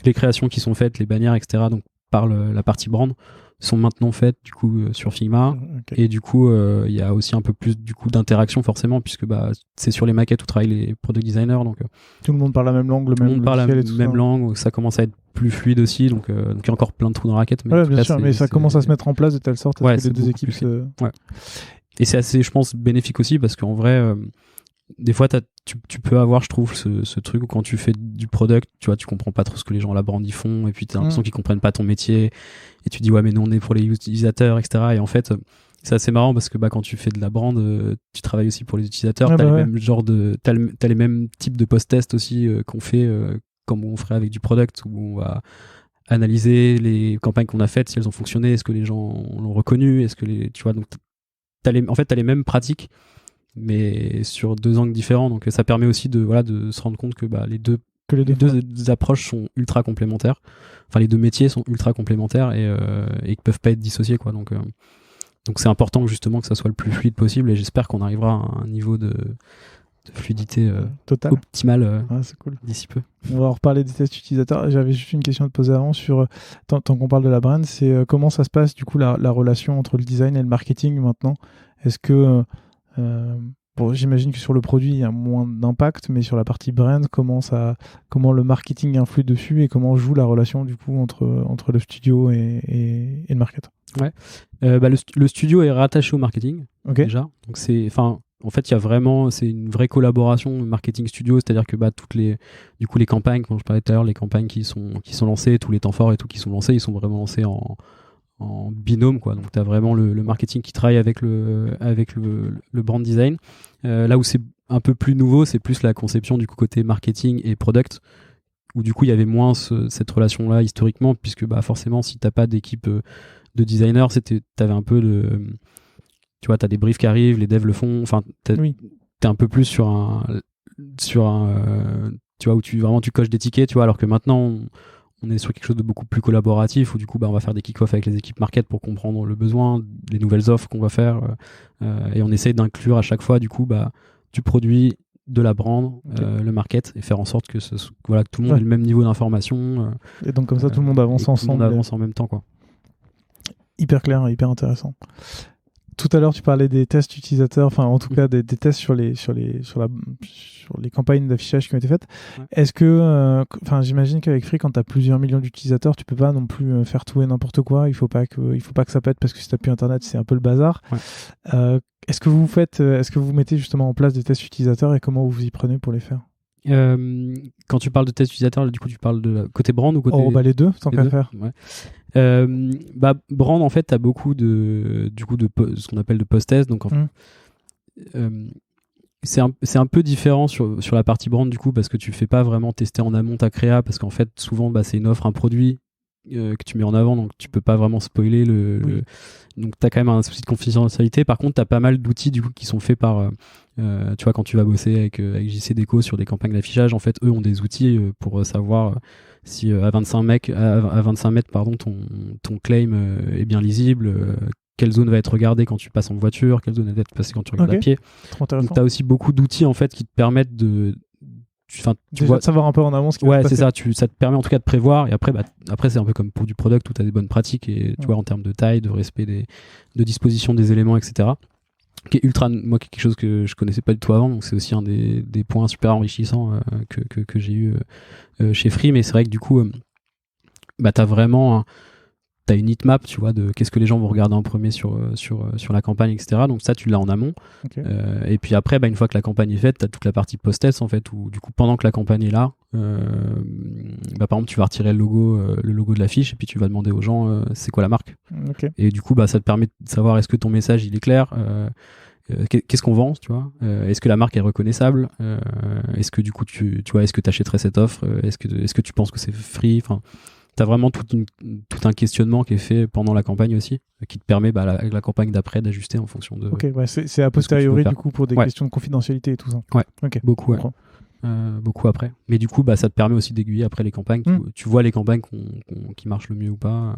les créations qui sont faites, les bannières, etc., donc par la partie brand, sont maintenant faites du coup sur Figma. Okay. Et du coup, il y a aussi un peu plus du coup d'interaction forcément, puisque c'est sur les maquettes où travaillent les product designers. Donc tout le monde parle la même langue, tout le monde parle la même langue, ça commence à être plus fluide aussi. Donc il y a encore plein de trous dans la raquette. Mais bien sûr, mais ça commence à se mettre en place de telle sorte que les deux équipes Ouais. Et c'est assez, je pense, bénéfique aussi parce qu'en vrai, des fois, tu peux avoir, je trouve, ce truc où quand tu fais du product, tu vois, tu comprends pas trop ce que les gens à la brand ils font, et puis t'as l'impression qu'ils comprennent pas ton métier, et tu dis ouais mais nous on est pour les utilisateurs, etc. Et en fait, c'est assez marrant parce que quand tu fais de la brand, tu travailles aussi pour les utilisateurs, t'as les mêmes types de post-test aussi qu'on fait comme on ferait avec du product, où on va analyser les campagnes qu'on a faites, si elles ont fonctionné, est-ce que les gens l'ont reconnu, est-ce que tu vois, donc t'as les mêmes pratiques, mais sur deux angles différents. Donc ça permet aussi de se rendre compte que les deux approches sont ultra complémentaires. Enfin, les deux métiers sont ultra complémentaires et qui peuvent pas être dissociés, quoi. Donc c'est important justement que ça soit le plus fluide possible, et j'espère qu'on arrivera à un niveau de fluidité optimale d'ici peu. On va reparler des tests utilisateurs. J'avais juste une question à te poser avant sur, tant qu'on parle de la brand, c'est comment ça se passe du coup la relation entre le design et le marketing maintenant. Est-ce que j'imagine que sur le produit il y a moins d'impact, mais sur la partie brand, comment le marketing influe dessus et comment joue la relation du coup entre le studio et le market? Ouais. Le studio est rattaché au marketing déjà. Donc en fait, c'est une vraie collaboration marketing studio, c'est-à-dire que les campagnes, quand je parlais tout à l'heure, les campagnes qui sont lancées, tous les temps forts et tout qui sont lancés, ils sont vraiment lancés en binôme, quoi. Donc tu as vraiment le marketing qui travaille avec le brand design. Là où c'est un peu plus nouveau, c'est plus la conception du coup côté marketing et product, où du coup il y avait moins cette relation-là historiquement, puisque forcément si t'as pas d'équipe de designers, t'avais un peu tu vois, t'as des briefs qui arrivent, les devs le font, enfin t'es un peu plus sur un tu vois, où tu coches des tickets, tu vois, alors que maintenant on est sur quelque chose de beaucoup plus collaboratif, où du coup on va faire des kick-offs avec les équipes market pour comprendre le besoin, les nouvelles offres qu'on va faire, et on essaye d'inclure à chaque fois du coup du produit, de la brand, le market, et faire en sorte que tout le monde ait le même niveau d'information, et donc comme ça tout le monde avance ensemble, tout le monde avance en même temps, quoi. Hyper clair, hyper intéressant. Tout à l'heure, tu parlais des tests utilisateurs, enfin en tout cas des tests sur les campagnes d'affichage qui ont été faites. Ouais. Est-ce que, j'imagine qu'avec Free, quand tu as plusieurs millions d'utilisateurs, tu peux pas non plus faire tout et n'importe quoi. Il faut pas que ça pète, parce que si tu n'as plus Internet, c'est un peu le bazar. Ouais. Est-ce que vous mettez justement en place des tests utilisateurs, et comment vous y prenez pour les faire? Quand tu parles de tests utilisateurs, du coup tu parles de côté brand ou côté... les deux, tant qu'à faire. Ouais. Brand, en fait, t'as beaucoup de ce qu'on appelle de post-test, donc c'est un peu différent sur la partie brand, du coup, parce que tu fais pas vraiment tester en amont ta créa, parce qu'en fait souvent c'est une offre, un produit que tu mets en avant, donc tu peux pas vraiment spoiler donc t'as quand même un souci de confidentialité. Par contre, t'as pas mal d'outils du coup qui sont faits par tu vois, quand tu vas bosser avec JC Deco sur des campagnes d'affichage, en fait eux ont des outils pour savoir si à 25 mètres ton claim est bien lisible, quelle zone va être regardée quand tu passes en voiture, quelle zone va être passée quand tu regardes à pied. Donc tu as aussi beaucoup d'outils en fait qui te permettent de savoir un peu en amont ce qui va se passer. C'est ça, ça te permet en tout cas de prévoir, et après c'est un peu comme pour du product où tu as des bonnes pratiques, et tu vois, en termes de taille, de respect de disposition des éléments, etc. Qui est quelque chose que je connaissais pas du tout avant, donc c'est aussi un des points super enrichissants que j'ai eu chez Free. Mais c'est vrai que du coup t'as une heatmap, tu vois, de qu'est-ce que les gens vont regarder en premier sur la campagne, etc. Donc ça, tu l'as en amont. Et puis après, une fois que la campagne est faite, t'as toute la partie post-test, en fait, où du coup, pendant que la campagne est là, par exemple, tu vas retirer le logo de l'affiche, et puis tu vas demander aux gens c'est quoi la marque. Et du coup, ça te permet de savoir est-ce que ton message il est clair, qu'est-ce qu'on vend, tu vois, est-ce que la marque est reconnaissable, est-ce que du coup tu vois, est-ce que tu achèterais cette offre, est-ce que tu penses que c'est free, enfin t'as vraiment tout un questionnement qui est fait pendant la campagne aussi, qui te permet la campagne d'après d'ajuster en fonction de... c'est a posteriori du coup pour des questions de confidentialité et tout ça. Beaucoup, beaucoup après. Mais du coup, ça te permet aussi d'aiguiller après les campagnes. Tu vois les campagnes qui marchent le mieux ou pas.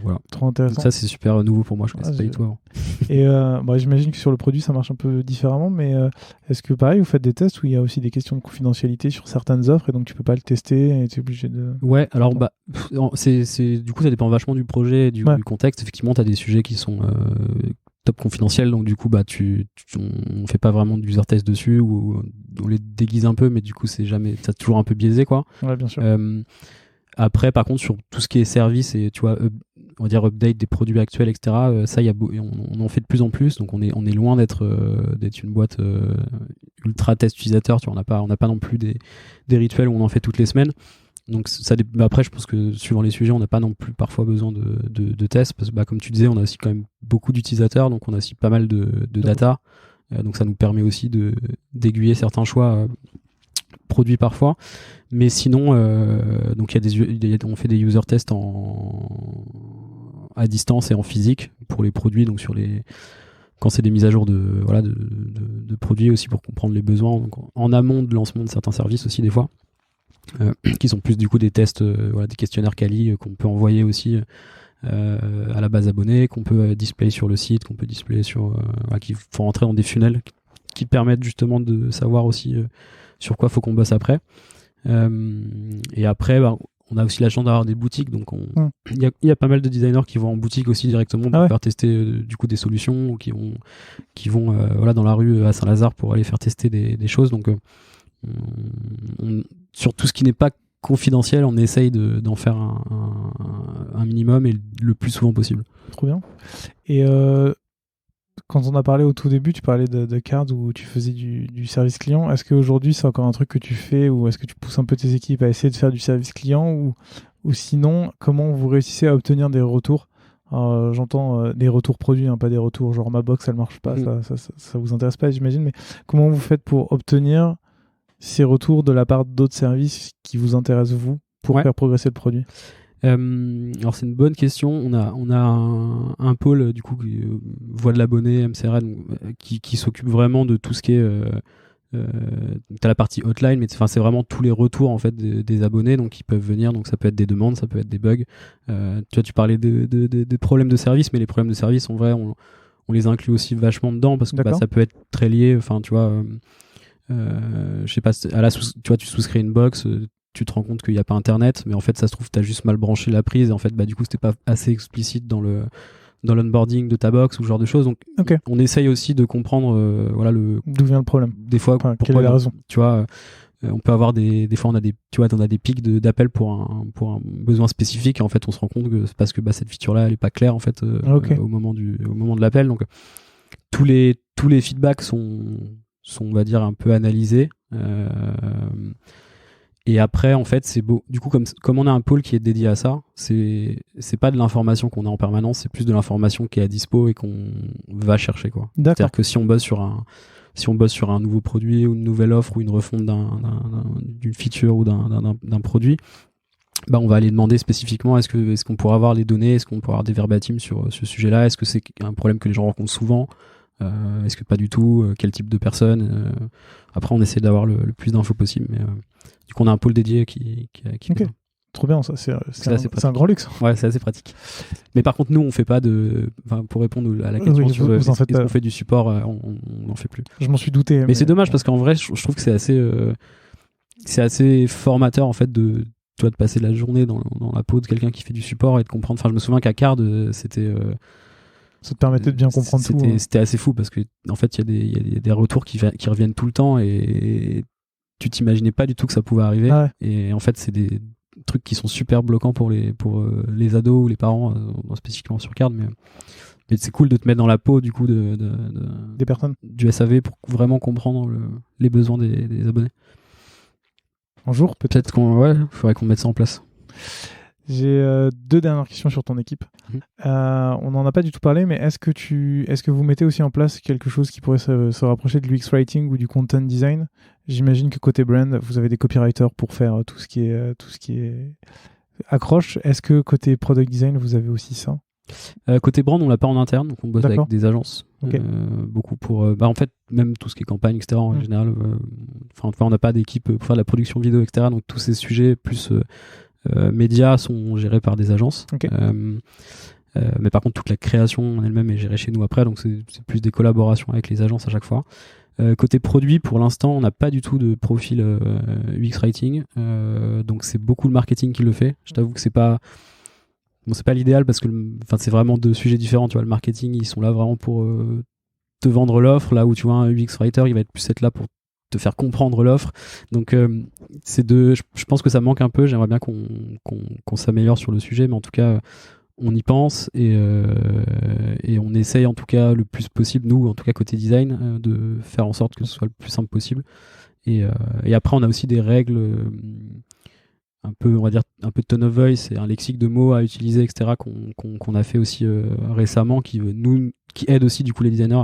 Voilà. Trop intéressant. Ça, c'est super nouveau pour moi. Je connaissais pas du tout avant. Et j'imagine que sur le produit, ça marche un peu différemment, mais est-ce que pareil, vous faites des tests où il y a aussi des questions de confidentialité sur certaines offres et donc tu peux pas le tester et tu es obligé de... Ouais, alors du coup, ça dépend vachement du projet et du contexte. Effectivement, tu as des sujets qui sont top confidentiels, donc du coup, on fait pas vraiment d'user test dessus ou on les déguise un peu, mais du coup, c'est toujours un peu biaisé, quoi. Ouais, bien sûr. Après, par contre, sur tout ce qui est service et tu vois, on va dire update des produits actuels, etc. Ça, on en fait de plus en plus. Donc, on est loin d'être une boîte ultra test utilisateur. Tu vois, on n'a pas non plus des rituels où on en fait toutes les semaines. Donc, après, je pense que suivant les sujets, on n'a pas non plus parfois besoin de tests parce que, comme tu disais, on a aussi quand même beaucoup d'utilisateurs, donc on a aussi pas mal de data. Donc, ça nous permet aussi d'aiguiller certains choix produits parfois. Mais sinon, donc on fait des user tests à distance et en physique pour les produits, donc quand c'est des mises à jour de produits aussi pour comprendre les besoins, donc en amont de lancement de certains services aussi des fois, qui sont plus du coup des tests, des questionnaires quali qu'on peut envoyer aussi à la base abonnée, qu'on peut display sur le site, qu'on peut display qui font rentrer dans des funnels qui permettent justement de savoir aussi sur quoi faut qu'on bosse après. Et après, on a aussi la chance d'avoir des boutiques, donc il y a pas mal de designers qui vont en boutique aussi directement pour faire tester du coup des solutions, ou qui vont dans la rue à Saint-Lazare pour aller faire tester des choses. Donc sur tout ce qui n'est pas confidentiel, on essaye d'en faire un minimum et le plus souvent possible. Trop bien. Et quand on a parlé au tout début, tu parlais de Cards où tu faisais du service client. Est-ce qu'aujourd'hui, c'est encore un truc que tu fais, ou est-ce que tu pousses un peu tes équipes à essayer de faire du service client, ou sinon, comment vous réussissez à obtenir des retours? J'entends des retours produits, pas des retours genre ma box, elle marche pas, ça vous intéresse pas, j'imagine, mais comment vous faites pour obtenir ces retours de la part d'autres services qui vous intéressent, vous, pour faire progresser le produit? Alors c'est une bonne question. On a un pôle du coup voix de l'abonné, MCRN, qui s'occupe vraiment de tout ce qui est t'as la partie hotline, mais c'est vraiment tous les retours en fait des abonnés, donc ils peuvent venir, donc ça peut être des demandes, ça peut être des bugs. Tu parlais des problèmes de service, mais les problèmes de service en vrai on les inclut aussi vachement dedans parce que ça peut être très lié. Enfin tu vois, je sais pas, tu vois, tu souscris une box. Tu te rends compte qu'il n'y a pas internet, mais en fait ça se trouve tu as juste mal branché la prise et en fait du coup c'était pas assez explicite dans l'onboarding de ta box ou ce genre de choses. Donc on essaye aussi de comprendre d'où vient le problème. Des fois quelle est la raison. Tu vois, on peut avoir des fois on a des pics d'appels pour un besoin spécifique et en fait on se rend compte que c'est parce que cette feature là elle est pas claire en fait au moment de l'appel. Donc tous les feedbacks sont on va dire un peu analysés. Et après, en fait, c'est beau. Du coup, comme on a un pôle qui est dédié à ça, c'est pas de l'information qu'on a en permanence, c'est plus de l'information qui est à dispo et qu'on va chercher, quoi. C'est-à-dire que si on bosse sur un nouveau produit ou une nouvelle offre ou une refonte d'une feature ou d'un produit, on va aller demander spécifiquement est-ce qu'on pourra avoir les données, est-ce qu'on pourra avoir des verbatims sur ce sujet-là, est-ce que c'est un problème que les gens rencontrent souvent, est-ce que pas du tout, quel type de personne. Après, on essaie d'avoir le plus d'infos possible, mais du coup, on a un pôle dédié qui okay. Trop bien, ça. C'est un grand luxe. Ouais, c'est assez pratique. Mais par contre, nous, on fait pas pour répondre à la question sur est-ce qu'on fait du support, on n'en fait plus. Je m'en suis douté. Mais c'est dommage parce qu'en vrai, je trouve que c'est assez formateur en fait de passer la journée dans la peau de quelqu'un qui fait du support et de comprendre. Enfin, je me souviens qu'à Card, c'était. Ça te permettait de bien comprendre tout. C'était assez fou parce que en fait, il y a des retours qui reviennent tout le temps et tu t'imaginais pas du tout que ça pouvait arriver. Ah ouais. Et en fait, c'est des trucs qui sont super bloquants pour les ados ou les parents, spécifiquement sur Card. Mais c'est cool de te mettre dans la peau du coup des personnes, du SAV pour vraiment comprendre les besoins des abonnés. Un jour, peut-être faudrait qu'on mette ça en place. J'ai 2 dernières questions sur ton équipe. On n'en a pas du tout parlé, mais est-ce que vous mettez aussi en place quelque chose qui pourrait se rapprocher de l'UX Writing ou du Content Design? J'imagine que côté brand, vous avez des copywriters pour faire tout ce qui est accroche. Est-ce que côté Product Design, vous avez aussi ça? Côté brand, on l'a pas en interne, donc on bosse avec des agences. Okay. Beaucoup pour... en fait, même tout ce qui est campagne, etc. En général, on n'a pas d'équipe pour faire de la production vidéo, etc. Donc tous ces sujets, plus médias sont gérés par des agences. Ok. Mais par contre, toute la création en elle-même est gérée chez nous après, donc c'est plus des collaborations avec les agences à chaque fois. Côté produit, pour l'instant, on n'a pas du tout de profil UX Writing, donc c'est beaucoup le marketing qui le fait. Je t'avoue que c'est pas l'idéal parce que c'est vraiment deux sujets différents. Tu vois, le marketing, ils sont là vraiment pour te vendre l'offre, là où tu vois un UX Writer, il va être là pour te faire comprendre l'offre. Donc je pense que ça manque un peu. J'aimerais bien qu'on s'améliore sur le sujet, mais en tout cas on y pense et on essaye en tout cas le plus possible, nous en tout cas côté design, de faire en sorte que ce soit le plus simple possible. Et après on a aussi des règles un peu, on va dire, un peu de tone of voice et un lexique de mots à utiliser, etc., qu'on a fait aussi récemment, qui aide aussi du coup les designers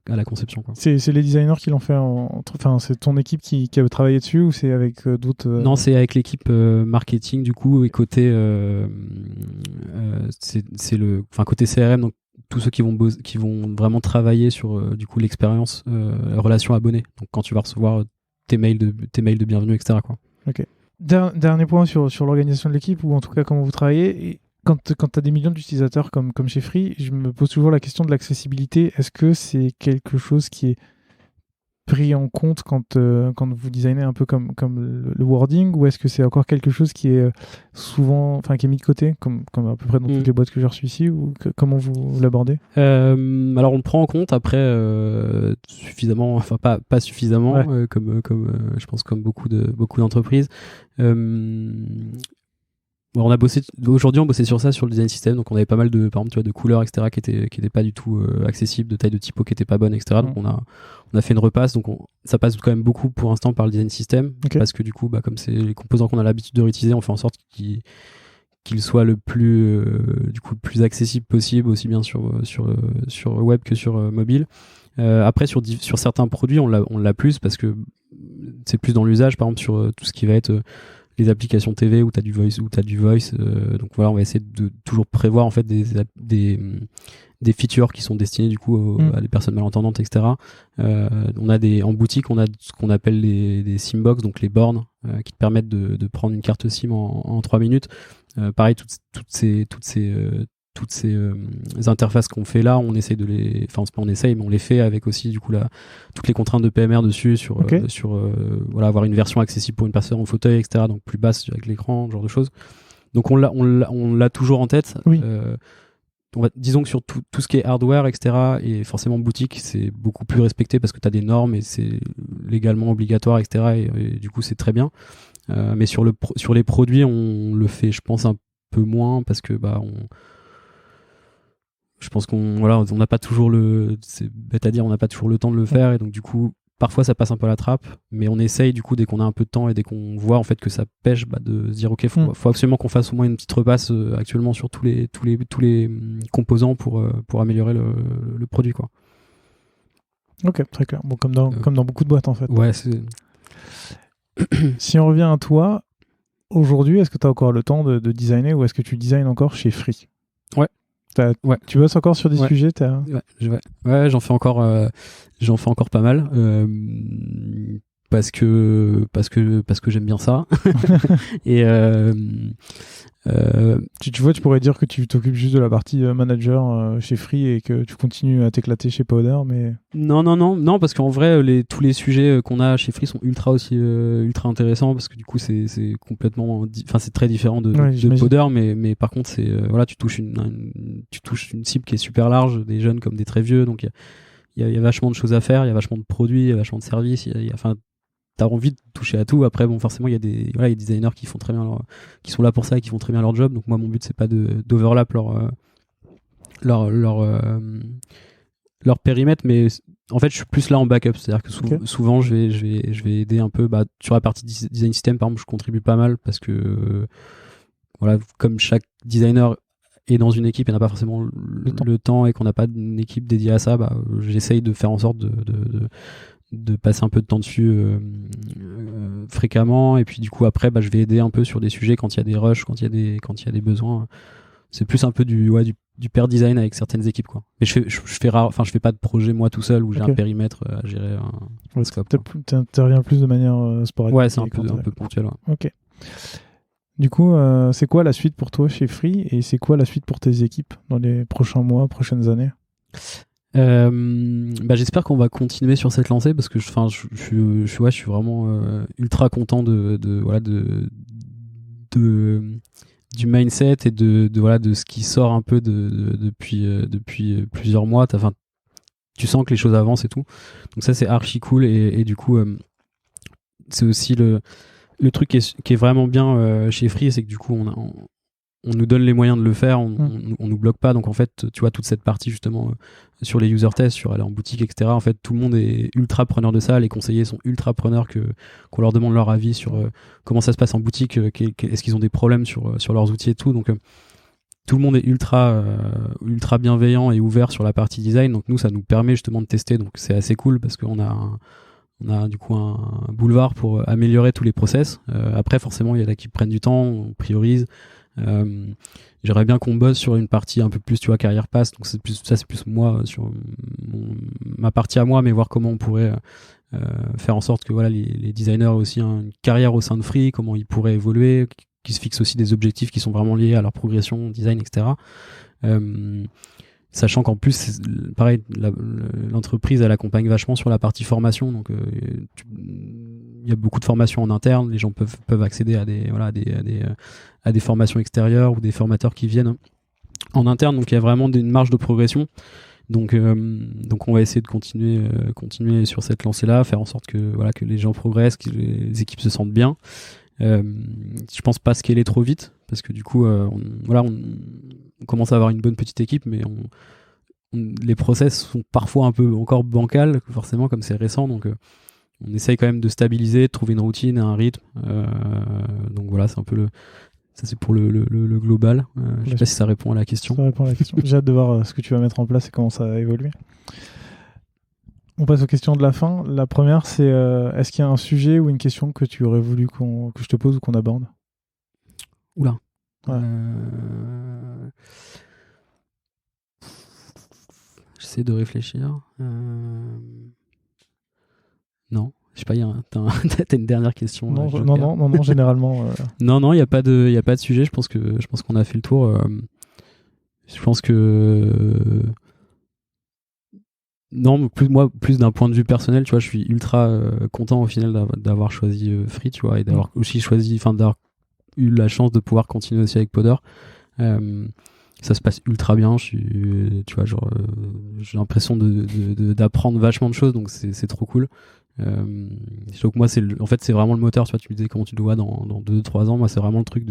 à la conception, quoi. C'est les designers qui l'ont fait enfin, c'est ton équipe qui a travaillé dessus ou c'est avec d'autres Non, c'est avec l'équipe marketing du coup, et côté côté CRM, donc tous ceux qui vont vraiment travailler sur du coup l'expérience relation abonné. Donc quand tu vas recevoir tes mails de bienvenue, etc., quoi. Ok. Dernier point sur l'organisation de l'équipe, ou en tout cas comment vous travaillez. Et quand tu as des millions d'utilisateurs comme chez Free, je me pose toujours la question de l'accessibilité. Est-ce que c'est quelque chose qui est pris en compte quand vous designez un peu comme le wording, ou est-ce que c'est encore quelque chose qui est souvent, enfin qui est mis de côté, comme à peu près dans toutes les boîtes que j'ai reçues ici, ou comment vous l'abordez? Alors on le prend en compte après suffisamment, enfin pas suffisamment, ouais. comme je pense comme beaucoup d'entreprises. Aujourd'hui on bossait sur ça, sur le design system, donc on avait pas mal de, par exemple, tu vois, de couleurs, etc., qui étaient pas du tout accessibles, de taille de typo qui était pas bonne, etc. Donc on a fait une repasse, donc ça passe quand même beaucoup pour l'instant par le design system, parce que du coup, comme c'est les composants qu'on a l'habitude de réutiliser, on fait en sorte qu'il soit le plus plus accessible possible, aussi bien sur web que sur mobile. Après sur certains produits on l'a plus, parce que c'est plus dans l'usage, par exemple sur tout ce qui va être les applications TV où tu as du voice, donc voilà, on va essayer de toujours prévoir en fait des features qui sont destinées du coup à des personnes malentendantes, etc. On a en boutique, on a ce qu'on appelle des SIM-box, donc les bornes qui te permettent de prendre une carte SIM en 3 minutes. Pareil, toutes ces interfaces qu'on fait là, on essaye mais on les fait avec aussi du coup toutes les contraintes de PMR dessus, avoir une version accessible pour une personne en fauteuil, etc., donc plus basse avec l'écran, ce genre de choses. Donc on l'a toujours en tête. Oui. Disons que sur tout ce qui est hardware, etc., et forcément boutique, c'est beaucoup plus respecté parce que tu as des normes et c'est légalement obligatoire, etc., et du coup c'est très bien. Mais sur les produits, on le fait, je pense, un peu moins, parce que je pense qu'on n'a pas toujours c'est bête à dire, on n'a pas toujours le temps de le faire, et donc du coup parfois ça passe un peu à la trappe, mais on essaye du coup, dès qu'on a un peu de temps et dès qu'on voit en fait que ça pêche, de se dire ok, faut absolument qu'on fasse au moins une petite repasse actuellement sur tous les composants pour améliorer le produit, quoi. Ok, très clair. Bon, comme dans beaucoup de boîtes en fait. Ouais, Si on revient à toi, aujourd'hui, est-ce que tu as encore le temps de designer, ou est-ce que tu designes encore chez Free? Ouais. Tu bosses encore sur des sujets? Ouais, j'en fais encore pas mal, parce que j'aime bien ça. Et tu vois, tu pourrais dire que tu t'occupes juste de la partie manager chez Free et que tu continues à t'éclater chez Powder, mais... Non, parce qu'en vrai, tous les sujets qu'on a chez Free sont ultra intéressants, parce que du coup, c'est complètement... c'est très différent de Powder, mais par contre, tu touches une cible qui est super large, des jeunes comme des très vieux, donc il y a vachement de choses à faire, il y a vachement de produits, il y a vachement de services, t'as envie de toucher à tout. Après, forcément, il y a des designers qui font très bien qui sont là pour ça et qui font très bien leur job. Donc moi, mon but, c'est pas d'overlap leur périmètre, mais en fait, je suis plus là en backup. C'est-à-dire que souvent, je vais aider un peu sur la partie design system. Par exemple, je contribue pas mal parce que comme chaque designer est dans une équipe et n'a pas forcément le temps, et qu'on n'a pas une équipe dédiée à ça, j'essaye de faire en sorte de passer un peu de temps dessus fréquemment, et puis du coup après je vais aider un peu sur des sujets quand il y a des rushs, quand il y a des besoins. C'est plus un peu du pair design avec certaines équipes, quoi. Mais je fais pas de projet moi tout seul où j'ai un périmètre à gérer, un scope. T'interviens plus de manière sporadique. Ouais, c'est un peu ponctuel. Ouais. Ok. Du coup, c'est quoi la suite pour toi chez Free et c'est quoi la suite pour tes équipes dans les prochains mois, prochaines années? J'espère qu'on va continuer sur cette lancée parce que je suis vraiment ultra content du mindset et de ce qui sort un peu depuis plusieurs mois. Tu sens que les choses avancent et tout. Donc ça, c'est archi cool et du coup, c'est aussi le truc qui est vraiment bien chez Free, c'est que du coup, on nous donne les moyens de le faire, on nous bloque pas. Donc en fait, tu vois, toute cette partie justement sur les user tests, sur aller en boutique, etc. En fait, tout le monde est ultra preneur de ça. Les conseillers sont ultra preneurs qu'on leur demande leur avis sur comment ça se passe en boutique, est-ce qu'ils ont des problèmes sur leurs outils et tout. Donc tout le monde est ultra bienveillant et ouvert sur la partie design. Donc nous, ça nous permet justement de tester. Donc c'est assez cool parce qu'on a du coup un boulevard pour améliorer tous les process. Après, forcément, il y en a qui prennent du temps, on priorise. J'aimerais bien qu'on bosse sur une partie un peu plus, tu vois, carrière pass. Donc c'est plus moi sur ma partie à moi, mais voir comment on pourrait faire en sorte que voilà les designers aient aussi une carrière au sein de Free, comment ils pourraient évoluer, qu'ils se fixent aussi des objectifs qui sont vraiment liés à leur progression, design, etc. Sachant qu'en plus, pareil, l'entreprise elle accompagne vachement sur la partie formation, donc il y a beaucoup de formations en interne, les gens peuvent accéder à des formations extérieures ou des formateurs qui viennent en interne, donc il y a vraiment une marge de progression. Donc on va essayer de continuer sur cette lancée-là, faire en sorte que les gens progressent, que les équipes se sentent bien. Je pense pas scaler trop vite parce que du coup on commence à avoir une bonne petite équipe, mais les process sont parfois un peu encore bancals, forcément comme c'est récent, donc on essaye quand même de stabiliser, de trouver une routine et un rythme. Donc voilà, c'est un peu ça c'est pour le global. Je sais pas si ça répond à la question. Ça répond à la question. J'ai hâte de voir ce que tu vas mettre en place et comment ça va évoluer. On passe aux questions de la fin. La première, c'est est-ce qu'il y a un sujet ou une question que tu aurais voulu que je te pose ou qu'on aborde? Oula. Ouais. J'essaie de réfléchir. Non, je sais pas, t'as une dernière question. Non, généralement. Non, il n'y a pas de sujet. Je pense qu'on a fait le tour. Je pense que non, plus d'un point de vue personnel, tu vois, je suis ultra content au final d'avoir choisi Free, tu vois, et d'avoir aussi d'avoir eu la chance de pouvoir continuer aussi avec Podder. Ça se passe ultra bien. Tu vois, j'ai l'impression d'apprendre vachement de choses, donc c'est trop cool. Donc moi, c'est vraiment le moteur. Tu vois, tu me disais comment tu le vois dans 2-3 ans. Moi, c'est vraiment le truc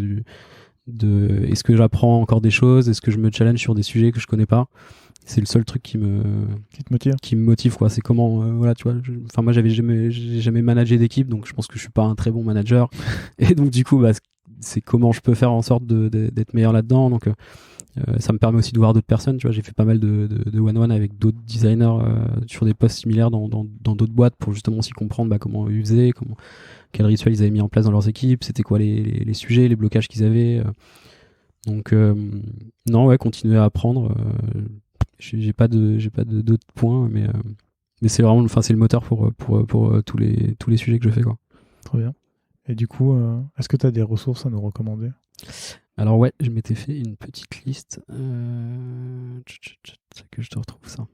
est-ce que j'apprends encore des choses, est-ce que je me challenge sur des sujets que je connais pas. C'est le seul truc qui me motive, quoi. C'est comment tu vois, moi j'ai jamais managé d'équipe, donc je pense que je suis pas un très bon manager et donc du coup c'est comment je peux faire en sorte d'être meilleur là-dedans. Donc ça me permet aussi de voir d'autres personnes, tu vois. J'ai fait pas mal de one-one avec d'autres designers sur des postes similaires dans d'autres boîtes pour justement aussi comprendre comment ils faisaient, quels rituels ils avaient mis en place dans leurs équipes, c'était quoi les sujets, les blocages qu'ils avaient. Donc non, ouais, continuer à apprendre. J'ai pas d'autres points, mais c'est vraiment, c'est le moteur pour tous les sujets que je fais, quoi. Trop bien. Et du coup, est-ce que tu as des ressources à nous recommander? Alors ouais, je m'étais fait une petite liste. Que je te retrouve ça.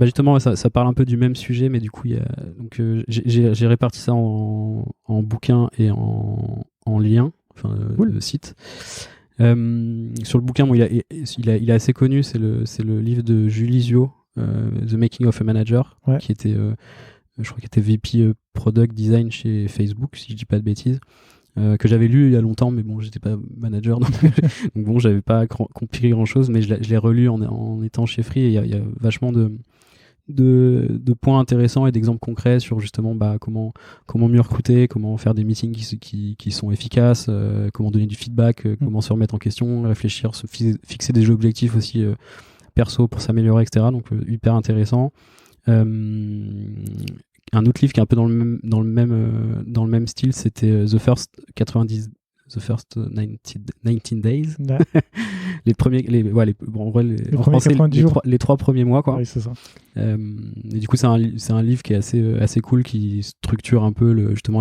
Justement, ça parle un peu du même sujet, mais du coup, j'ai réparti ça en bouquins et en liens, cool. Le site. Sur le bouquin, il est assez connu, c'est le livre de Julie Zio, The Making of a Manager, qui était, je crois qu'il était VP Product Design chez Facebook, si je dis pas de bêtises. Que j'avais lu il y a longtemps, mais bon, j'étais pas manager, donc bon, j'avais pas compris grand chose, mais je l'ai relu en étant chez Free, et il y a vachement de points intéressants et d'exemples concrets sur justement comment mieux recruter, comment faire des meetings qui sont efficaces, comment donner du feedback, comment se remettre en question, réfléchir, fixer des objectifs aussi perso pour s'améliorer, etc. Donc hyper intéressant. Un autre livre qui est un peu dans le même style, c'était The First 19 Days. Les premiers, les 3 premiers mois, quoi. Oui, c'est ça. Et du coup, c'est un livre qui est assez cool, qui structure un peu justement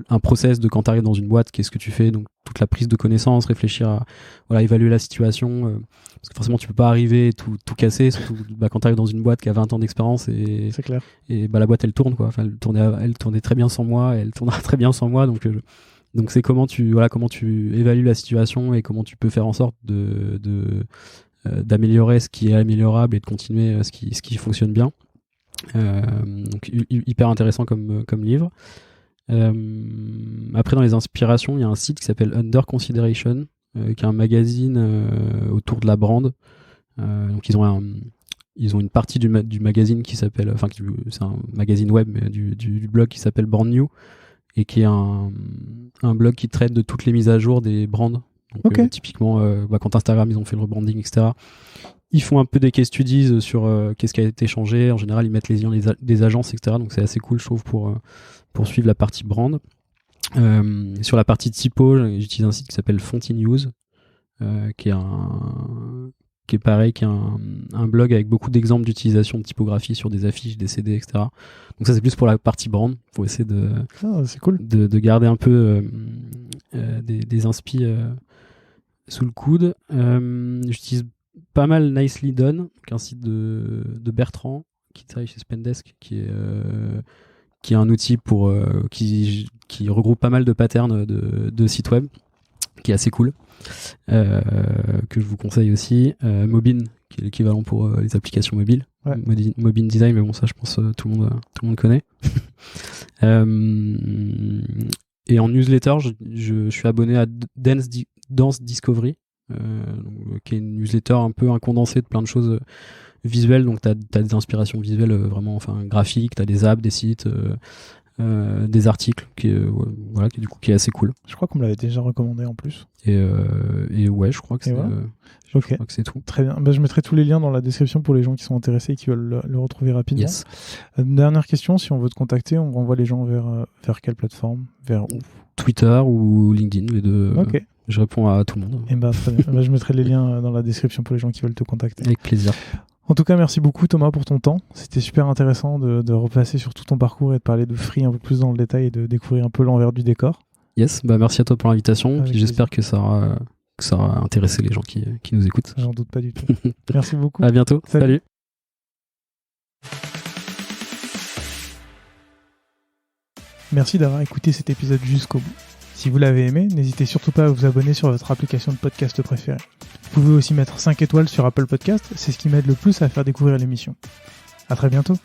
un process de quand tu arrives dans une boîte, qu'est-ce que tu fais, donc toute la prise de connaissance, réfléchir à évaluer la situation, parce que forcément tu peux pas arriver et tout casser, surtout quand tu arrives dans une boîte qui a 20 ans d'expérience c'est clair. Et la boîte elle tourne quoi, enfin elle tournait très bien sans moi, elle tournera très bien sans moi, donc c'est comment tu évalues la situation et comment tu peux faire en sorte d'améliorer ce qui est améliorable et de continuer ce qui fonctionne bien. Donc hyper intéressant comme livre. Après dans les inspirations, il y a un site qui s'appelle Under Consideration, qui est un magazine autour de la brand. Donc ils ont une partie du magazine qui s'appelle, c'est un magazine web mais du blog qui s'appelle Brand New, et qui est un blog qui traite de toutes les mises à jour des brands. Donc, typiquement, quand Instagram ils ont fait le rebranding, etc., ils font un peu des case studies sur qu'est-ce qui a été changé. En général, ils mettent les liens des agences, etc. Donc c'est assez cool, je trouve, pour suivre la partie brand. Sur la partie typo, j'utilise un site qui s'appelle Fonty News, qui est pareil, qui est un blog avec beaucoup d'exemples d'utilisation de typographie sur des affiches, des CD, etc. Donc ça c'est plus pour la partie brand, pour essayer c'est cool. de garder un peu des inspi sous le coude. J'utilise pas mal Nicely Done, qui est un site de Bertrand qui travaille chez Spendesk, qui est un outil qui regroupe pas mal de patterns de sites web, qui est assez cool, que je vous conseille aussi. Mobin, qui est l'équivalent pour les applications mobiles. Ouais. Mobin Design, mais bon, ça je pense tout le monde connaît. Et en newsletter, je suis abonné à Dance Discovery, qui est une newsletter un peu un condensé de plein de choses visuelles. Donc t'as des inspirations visuelles vraiment, graphiques, t'as des apps, des sites, des articles qui est assez cool. Je crois qu'on me l'avait déjà recommandé en plus. Et ouais, je crois que c'est je crois que c'est tout. Très bien. Je mettrai tous les liens dans la description pour les gens qui sont intéressés et qui veulent le retrouver rapidement. Yes. Dernière question, si on veut te contacter, on renvoie les gens vers quelle plateforme? Vers où? Twitter ou LinkedIn, les deux. Ok. Je réponds à tout le monde. Et très bien. Je mettrai les liens dans la description pour les gens qui veulent te contacter. Avec plaisir. En tout cas, merci beaucoup Thomas pour ton temps. C'était super intéressant de repasser sur tout ton parcours et de parler de Free un peu plus dans le détail et de découvrir un peu l'envers du décor. Yes, merci à toi pour l'invitation. Puis j'espère que ça aura intéressé les gens qui nous écoutent. J'en doute pas du tout. Merci beaucoup. À bientôt. Salut. Merci d'avoir écouté cet épisode jusqu'au bout. Si vous l'avez aimé, n'hésitez surtout pas à vous abonner sur votre application de podcast préférée. Vous pouvez aussi mettre 5 étoiles sur Apple Podcast, c'est ce qui m'aide le plus à faire découvrir l'émission. À très bientôt.